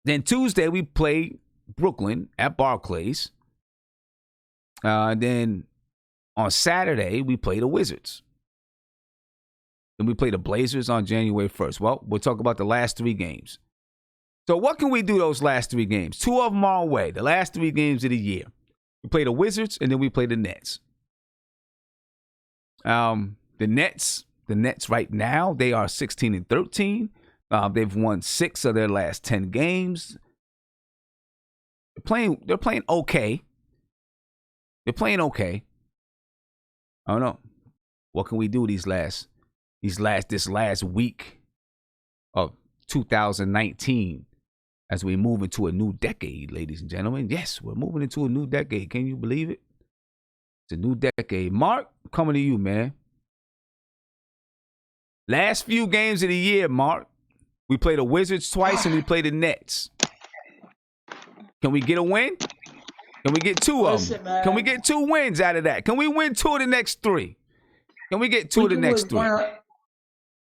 A: Then Tuesday, we play Brooklyn at Barclays. Then on Saturday, we play the Wizards. Then we play the Blazers on January 1st. Well, we'll talk about the last 3 games. So what can we do those last 3 games? 2 of them are away, the last 3 games of the year. We play the Wizards, and then we play the Nets. The Nets right now, they are 16-13. They've won 6 of their last 10 games. They're playing okay. They're playing okay. I don't know. What can we do this last week of 2019 as we move into a new decade, ladies and gentlemen? Yes, we're moving into a new decade. Can you believe it? It's a new decade. Mark, I'm coming to you, man. Last few games of the year, Mark. We play the Wizards twice and we play the Nets. Can we get a win? Can we get 2 of them? Can we get 2 wins out of that? Can we win 2 of the next 3? Can we get 2 of the next 3?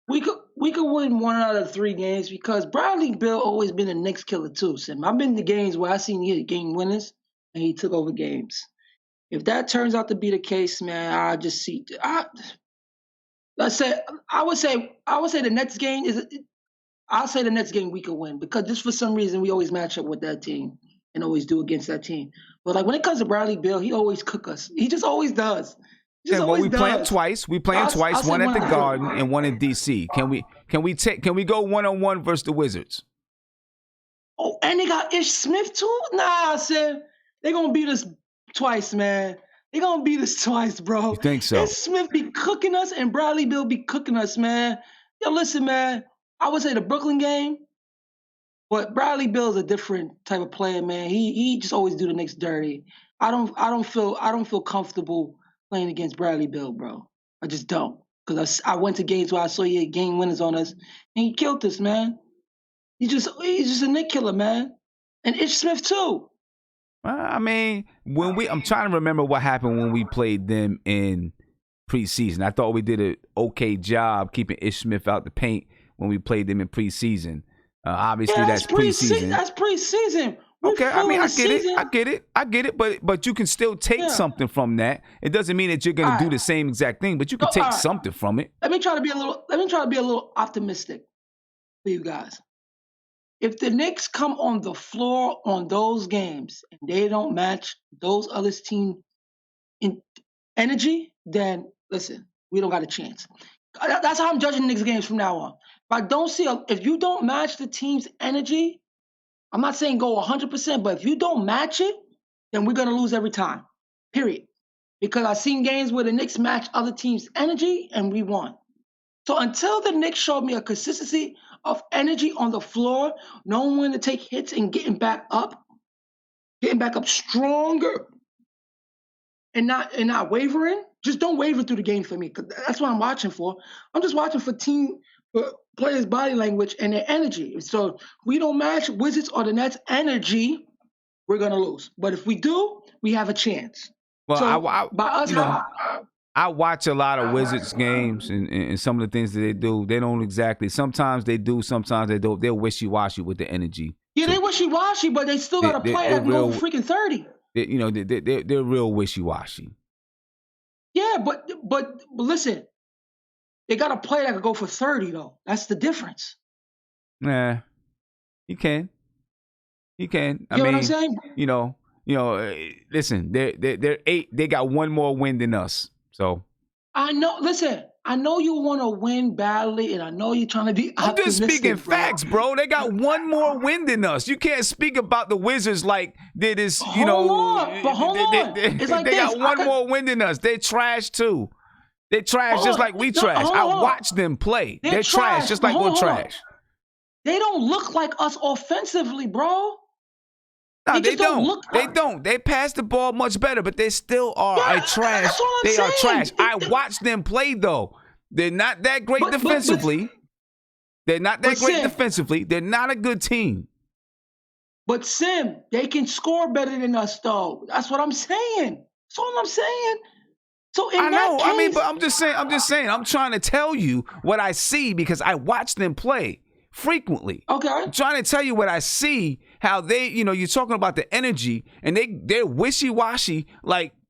D: We could win 1 out of 3 games because Bradley Beal always been a Knicks killer too. Sim. I've been to games where I seen he hit game winners and he took over games. If that turns out to be the case, man, I just see. I would say the next game is. I'll say the next game we could win because just for some reason we always match up with that team and always do against that team. But like when it comes to Bradley Beal, he always cook us. He just always does.
A: We playing twice. We playing twice. One at the Garden and one in DC. Can we go 1-on-1 versus the Wizards?
D: Oh, and they got Ish Smith too? Nah, Sam. They're gonna beat us twice, man. They're gonna beat us twice, bro.
A: You think so?
D: Ish Smith be cooking us and Bradley Beal be cooking us, man. Yo, listen, man. I would say the Brooklyn game, but Bradley Beal is a different type of player, man. He just always do the Knicks dirty. I don't feel comfortable playing against Bradley Beal, bro. I just don't. Because I went to games where I saw he had game winners on us, and he killed us, man. He's just a Knick killer, man. And Ish Smith too.
A: I mean, I'm trying to remember what happened when we played them in preseason. I thought we did an okay job keeping Ish Smith out the paint when we played them in preseason. Obviously, that's preseason.
D: That's preseason.
A: Okay, I mean, I get it. But you can still take something from that. It doesn't mean that you're going to do the same exact thing, but you can take something from it.
D: Let me try to be a little optimistic for you guys. If the Knicks come on the floor on those games and they don't match those other team in energy, then listen, we don't got a chance. That's how I'm judging Knicks games from now on. If you don't match the team's energy, I'm not saying go 100%, but if you don't match it, then we're going to lose every time, period. Because I've seen games where the Knicks match other teams' energy and we won. So until the Knicks showed me a consistency of energy on the floor, knowing when to take hits and getting back up stronger and not wavering, just don't waver through the game for me. Because that's what I'm watching for. I'm just watching for players' body language and their energy. So if we don't match Wizards or the Nets' energy, we're going to lose. But if we do, we have a chance.
A: Well,
D: so
A: I watch a lot of Wizards games and some of the things that they do. They don't exactly. Sometimes they do, sometimes they don't. They're wishy-washy with the energy.
D: Yeah, they're wishy-washy, but they still got to play that go for freaking 30.
A: They're real wishy-washy.
D: Yeah, but listen, they got a play that could go for 30, though. That's the difference.
A: Nah, you can. I mean,
D: what I'm saying?
A: Listen, they're 8. They got one more win than us. So
D: I know. Listen, I know you want to win badly, and I know you're trying to be optimistic.
A: I'm just speaking facts, bro. They got one more win than us. You can't speak about the Wizards like they this.
D: Hold on. It's like
A: they got one more win than us. They trash too. They trash just like we trash. I watched them play. They're trash just like we're trash.
D: They don't look like us offensively, bro.
A: No, they don't. They don't. They pass the ball much better, but they still are trash. They are trash. I watched them play, though. They're not that great defensively. They're not that great defensively. They're not a good team.
D: But, Sim, they can score better than us, though. That's what I'm saying. That's all I'm saying. So in that case,
A: I mean, but I'm just saying. I'm trying to tell you what I see because I watch them play frequently.
D: Okay.
A: I'm trying to tell you what I see, how they, you're talking about the energy, and they're wishy-washy,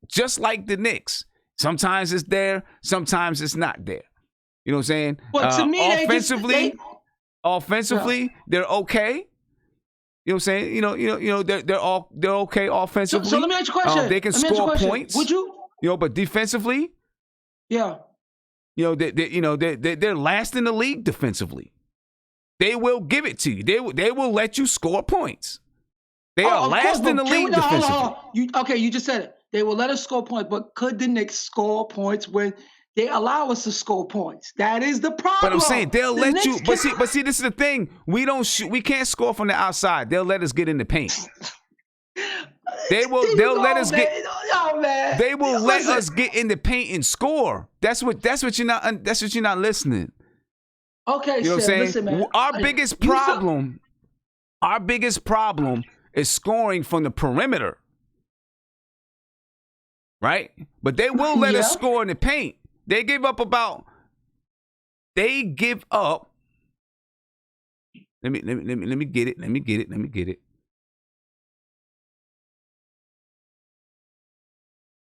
A: just like the Knicks. Sometimes it's there, sometimes it's not there. You know what I'm saying?
D: But to me,
A: offensively, they're okay. You know what I'm saying? They're okay offensively.
D: So let me ask you a question.
A: They can score points.
D: Would you?
A: But defensively,
D: yeah.
A: They're last in the league defensively. They will give it to you. They will let you score points. They are last in the league defensively.
D: You just said it. They will let us score points, but could the Knicks score points when they allow us to score points? That is the problem.
A: But I'm saying they'll let you. But see, this is the thing. We don't shoot. We can't score from the outside. They'll let us get in the paint. They'll let us get. They will let us get in the paint and score. That's what you're not listening.
D: Okay,
A: you know what I'm saying?
D: Listen, man.
A: Our biggest problem is scoring from the perimeter, right? But they will let us score in the paint. They give up about. They give up. Let me get it. Let me get it.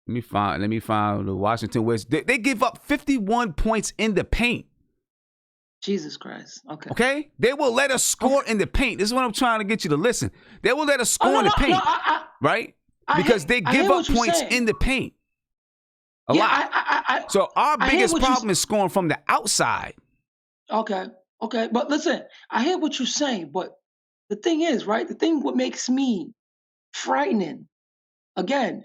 A: Let me find the Washington Wizards. They give up 51 points in the paint.
D: Jesus Christ. Okay.
A: Okay? They will let us score in the paint. This is what I'm trying to get you to listen. They will let us score in the paint. Right? Because they give up points in the paint. A lot. So our biggest problem is scoring from the outside.
D: Okay. But listen, I hear what you're saying, but the thing is, right? The thing what makes me frightening, again,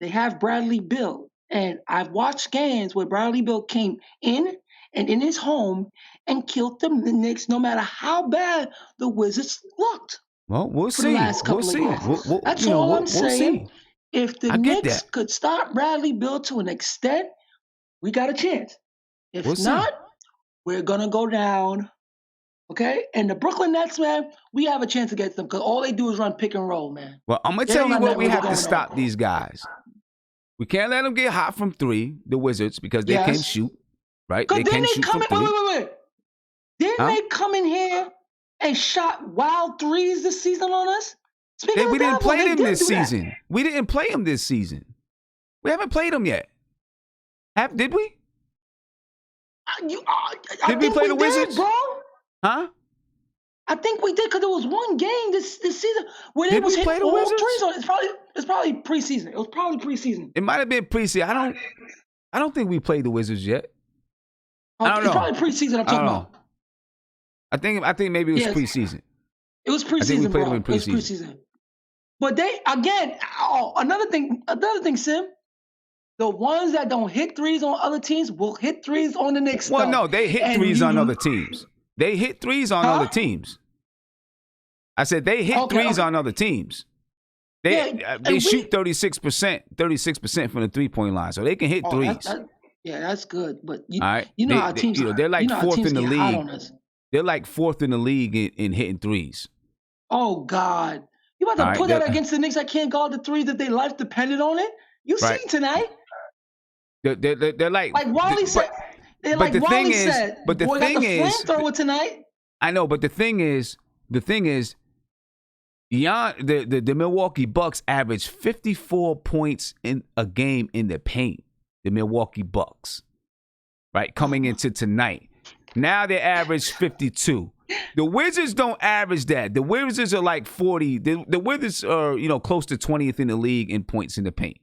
D: they have Bradley Beal. And I've watched games where Bradley Beal came in and in his home and killed the Knicks no matter how bad the Wizards looked.
A: Well, we'll see.
D: The last couple of years. That's all I'm saying. If the Knicks could stop Bradley Beal to an extent, we got a chance. If not, we're going to go down. Okay? And the Brooklyn Nets, man, we have a chance against them because all they do is run pick and roll, man.
A: Well, I'm going to tell you what we have to stop these guys. We can't let them get hot from three, the Wizards, because they can shoot. Right? They can shoot from three.
D: Wait. Didn't they come in here and shot wild threes this season on us?
A: We didn't play them this season. We didn't play them this season. We haven't played them yet. Did we? Did we play the Wizards?
D: Bro.
A: Huh?
D: I think we did because there was one game this season where they was hitting all threes on it. It's probably preseason. It was probably preseason.
A: It might have been preseason. I don't think we played the Wizards yet. I don't know.
D: It's probably preseason I'm talking about.
A: I think maybe it was preseason.
D: It was preseason,
A: I think we played
D: bro.
A: them in preseason.
D: It was preseason. But they, again, another thing, Sim, the ones that don't hit threes on other teams will hit threes on the Knicks.
A: Well, no, they hit threes on other teams. They hit threes on other teams. I said they hit threes on other teams. They shoot 36% from the 3-point line, so they can hit threes.
D: That's good. But you
A: know
D: how teams
A: they're like fourth in the league.
D: They're
A: like fourth in the league in hitting threes.
D: Oh God. You about to put that against the Knicks that can't guard the threes that their life depended on it? You see tonight?
A: They're like
D: Wally said. They're like Wally said.
A: But the thing is,
D: flamethrower tonight.
A: I know, but the thing is, the Milwaukee Bucks average 54 points in a game in the paint. The Milwaukee Bucks, right, coming into tonight. Now they average 52. The Wizards don't average that. The Wizards are like 40. The Wizards are, close to 20th in the league in points in the paint.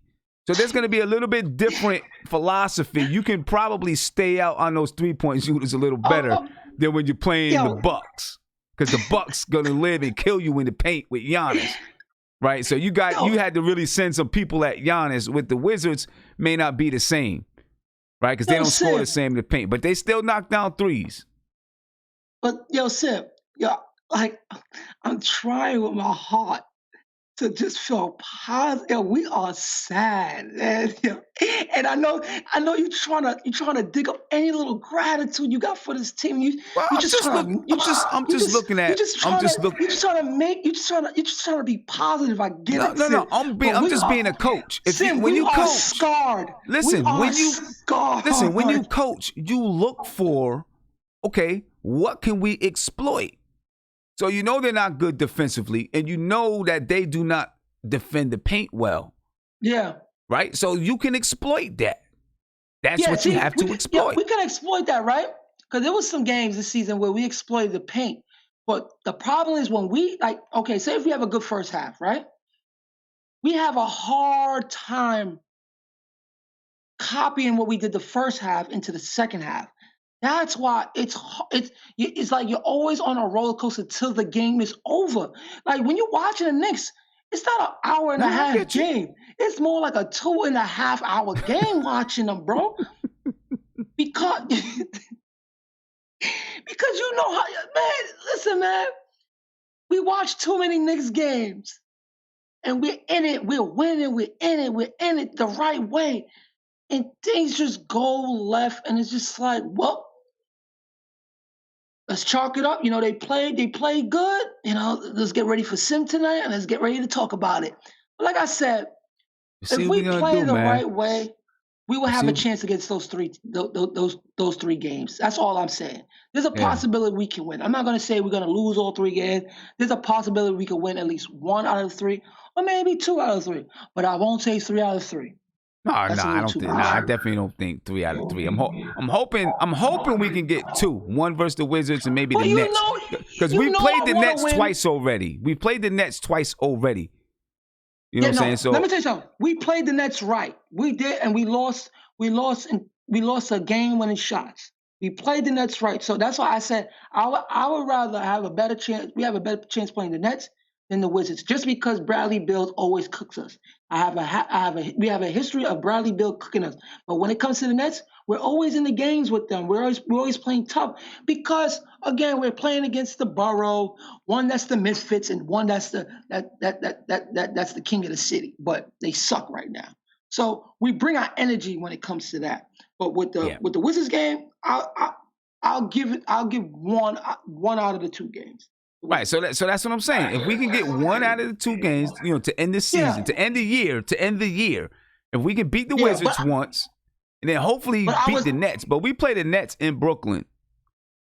A: So there's going to be a little bit different philosophy. You can probably stay out on those 3-point shooters a little better than when you're playing the Bucks, because the Bucks going to live and kill you in the paint with Giannis, right? So you had to really send some people at Giannis. With the Wizards, may not be the same, right? Because they don't score the same in the paint, but they still knock down threes.
D: But Sip, I'm trying with my heart to just feel positive. We are sad, man. And I know you're trying to dig up any little gratitude you got for this team. I'm just trying to be positive. I get it.
A: No. I'm just being a coach.
D: When you coach, scarred.
A: Listen, when you coach, you look for, okay, what can we exploit? So they're not good defensively, and you know that they do not defend the paint well.
D: Yeah.
A: Right? So you can exploit that. That's what you have to exploit.
D: Yeah, we can exploit that, right? Because there was some games this season where we exploited the paint. But the problem is when we, say if we have a good first half, right? We have a hard time copying what we did the first half into the second half. That's why it's like you're always on a roller coaster till the game is over. Like when you're watching the Knicks, it's not an hour and a half game. It's more like a 2.5 hour game watching them, bro. Because you know how, man, listen, man. We watch too many Knicks games. And we're in it, we're winning, we're in it the right way. And things just go left, and it's just like, well, let's chalk it up. They played good. Let's get ready for Sim tonight, and let's get ready to talk about it. But like I said, if we play the right way, we will have a chance against those three games. That's all I'm saying. There's a possibility we can win. I'm not going to say we're going to lose all 3 games. There's a possibility we can win at least 1 out of 3, or maybe 2 out of 3. But I won't say 3 out of 3.
A: No, I don't think. I definitely don't think 3 out of 3. I'm hoping we can get 2. 1 versus the Wizards and maybe the Nets. Because we played the Nets twice already. We played the Nets twice already. You know what I'm saying? So
D: let me tell you something. We played the Nets right. We did, and we lost a game-winning shots. We played the Nets right. So that's why I said I would rather have a better chance. We have a better chance playing the Nets than the Wizards, just because Bradley Beal always cooks us. We have a history of Bradley Beal cooking us. But when it comes to the Nets, we're always in the games with them. We're always playing tough because, again, we're playing against the borough, one that's the misfits and one that's the king of the city. But they suck right now. So we bring our energy when it comes to that. But with the Wizards game, I'll give 1 out of the 2 games.
A: Right, so that's what I'm saying. If we can get 1 out of the 2 games, to end the season, to end the year, if we can beat the Wizards once, and then hopefully beat the Nets. But we play the Nets in Brooklyn.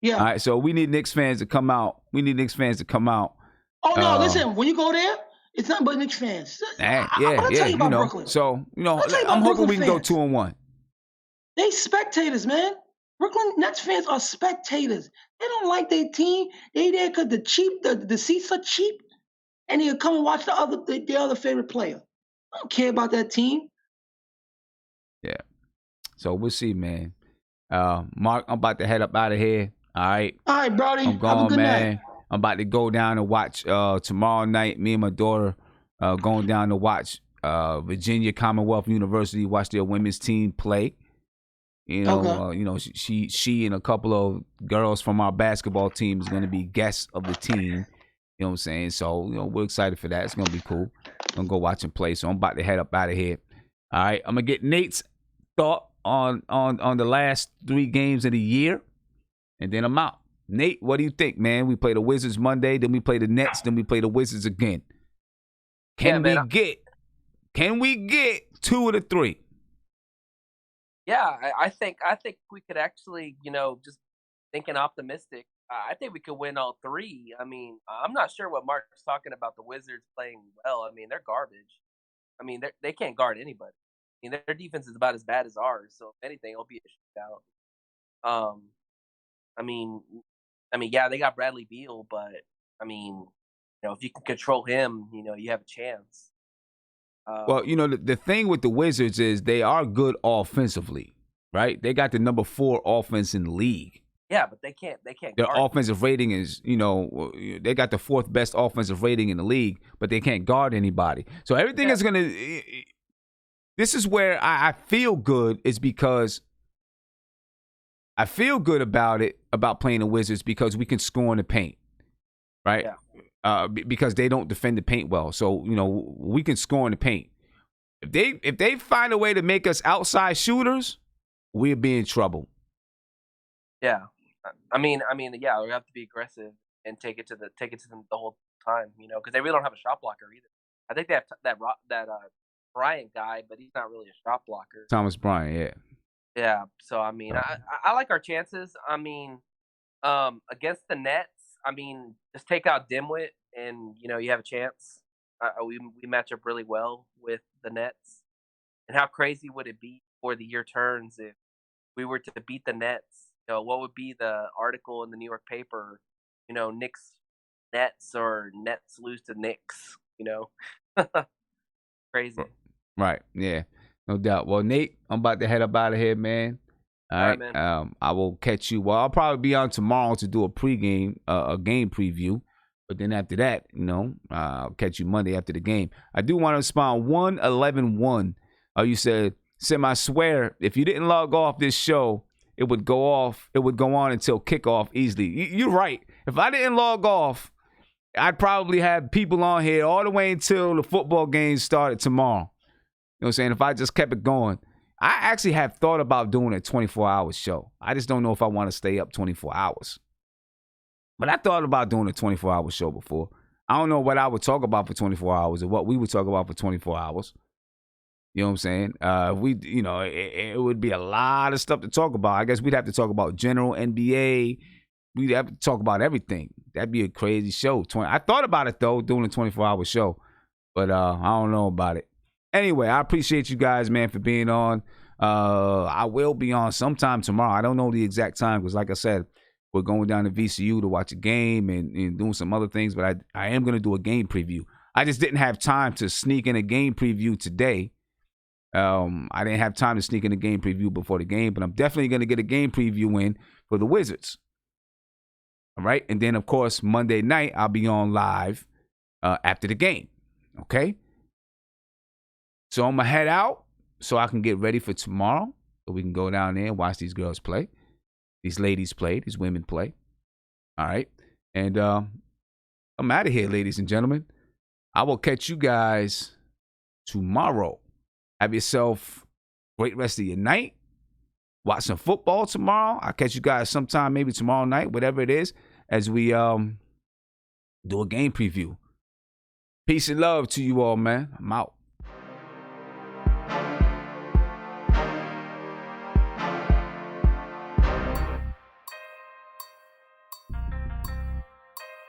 D: Yeah.
A: All right, so we need Knicks fans to come out.
D: Oh no, listen, when you go there, it's not but Knicks fans.
A: I'm gonna tell you about Brooklyn. So I'm hoping we can go 2-1.
D: They spectators, man. Brooklyn Nets fans are spectators. They don't like their team. They there because the seats are cheap, and they'll come and watch their other favorite player. I don't care about that team.
A: Yeah. So we'll see, man. Mark, I'm about to head up out of here. All right.
D: All right, Brody.
A: I'm going,
D: have a good
A: man.
D: night.
A: I'm about to go down and watch tomorrow night. Me and my daughter going down to watch Virginia Commonwealth University, watch their women's team play. She and a couple of girls from our basketball team is going to be guests of the team. You know what I'm saying? So, we're excited for that. It's going to be cool. I'm going to go watch them play. So I'm about to head up out of here. All right. I'm going to get Nate's thought on the last 3 games of the year, and then I'm out. Nate, what do you think, man? We play the Wizards Monday, then we play the Nets, then we play the Wizards again. Can we get 2 of the 3?
L: Yeah, I think we could actually, just thinking optimistic, I think we could win all 3. I mean, I'm not sure what Mark's talking about the Wizards playing well. I mean, they're garbage. I mean, they can't guard anybody. I mean, their defense is about as bad as ours. So if anything, it'll be a shootout. I mean, yeah, they got Bradley Beal, but I mean, if you can control him, you have a chance.
A: Well, the thing with the Wizards is they are good offensively, right? They got the number 4 offense in the league.
L: Yeah, but they can't.
A: Their
L: guard.
A: offensive rating is, they got the 4th best offensive rating in the league, but they can't guard anybody. So everything is going to. This is where I feel good, is because I feel good about playing the Wizards because we can score in the paint, right? Yeah. Because they don't defend the paint well. So, we can score in the paint. If they find a way to make us outside shooters, we'll be in trouble.
L: Yeah. I mean, yeah, we have to be aggressive and take it to them the whole time, because they really don't have a shot blocker either. I think they have that Bryant guy, but he's not really a shot blocker.
A: Thomas Bryant, yeah.
L: Yeah. So, I mean, I like our chances. I mean, against the Nets, I mean, just take out Dimwit and, you have a chance. We match up really well with the Nets. And how crazy would it be before the year turns if we were to beat the Nets? What would be the article in the New York paper? Knicks Nets or Nets lose to Knicks, Crazy.
A: Right, yeah, no doubt. Well, Nate, I'm about to head up out of here, man. All right, man. I will catch you. Well, I'll probably be on tomorrow to do a pregame, a game preview. But then after that, I'll catch you Monday after the game. I do want to respond 111-1. You said, Sim, I swear, if you didn't log off this show, it would go on until kickoff easily. You're right. If I didn't log off, I'd probably have people on here all the way until the football game started tomorrow. You know what I'm saying? If I just kept it going. I actually have thought about doing a 24-hour show. I just don't know if I want to stay up 24 hours. But I thought about doing a 24-hour show before. I don't know what I would talk about for 24 hours or what we would talk about for 24 hours. You know what I'm saying? It would be a lot of stuff to talk about. I guess we'd have to talk about general NBA. We'd have to talk about everything. That'd be a crazy show. I thought about it, though, doing a 24-hour show. But I don't know about it. Anyway, I appreciate you guys, man, for being on. I will be on sometime tomorrow. I don't know the exact time because, like I said, we're going down to VCU to watch a game and doing some other things. But I am going to do a game preview. I just didn't have time to sneak in a game preview today. I didn't have time to sneak in a game preview before the game, but I'm definitely going to get a game preview in for the Wizards. All right. And then, of course, Monday night, I'll be on live after the game. Okay. So I'm going to head out so I can get ready for tomorrow so we can go down there and watch these girls play, these ladies play, these women play. All right. And I'm out of here, ladies and gentlemen. I will catch you guys tomorrow. Have yourself a great rest of your night. Watch some football tomorrow. I'll catch you guys sometime, maybe tomorrow night, whatever it is, as we do a game preview. Peace and love to you all, man. I'm out.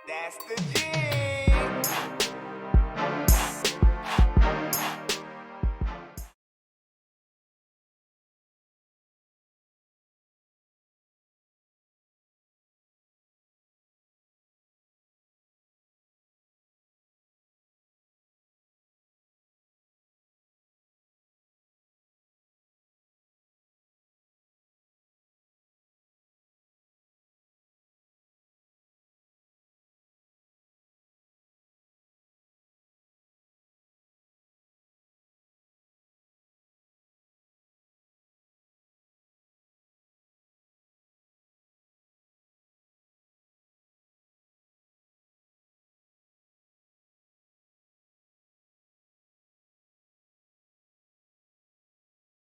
Q: That's the deal.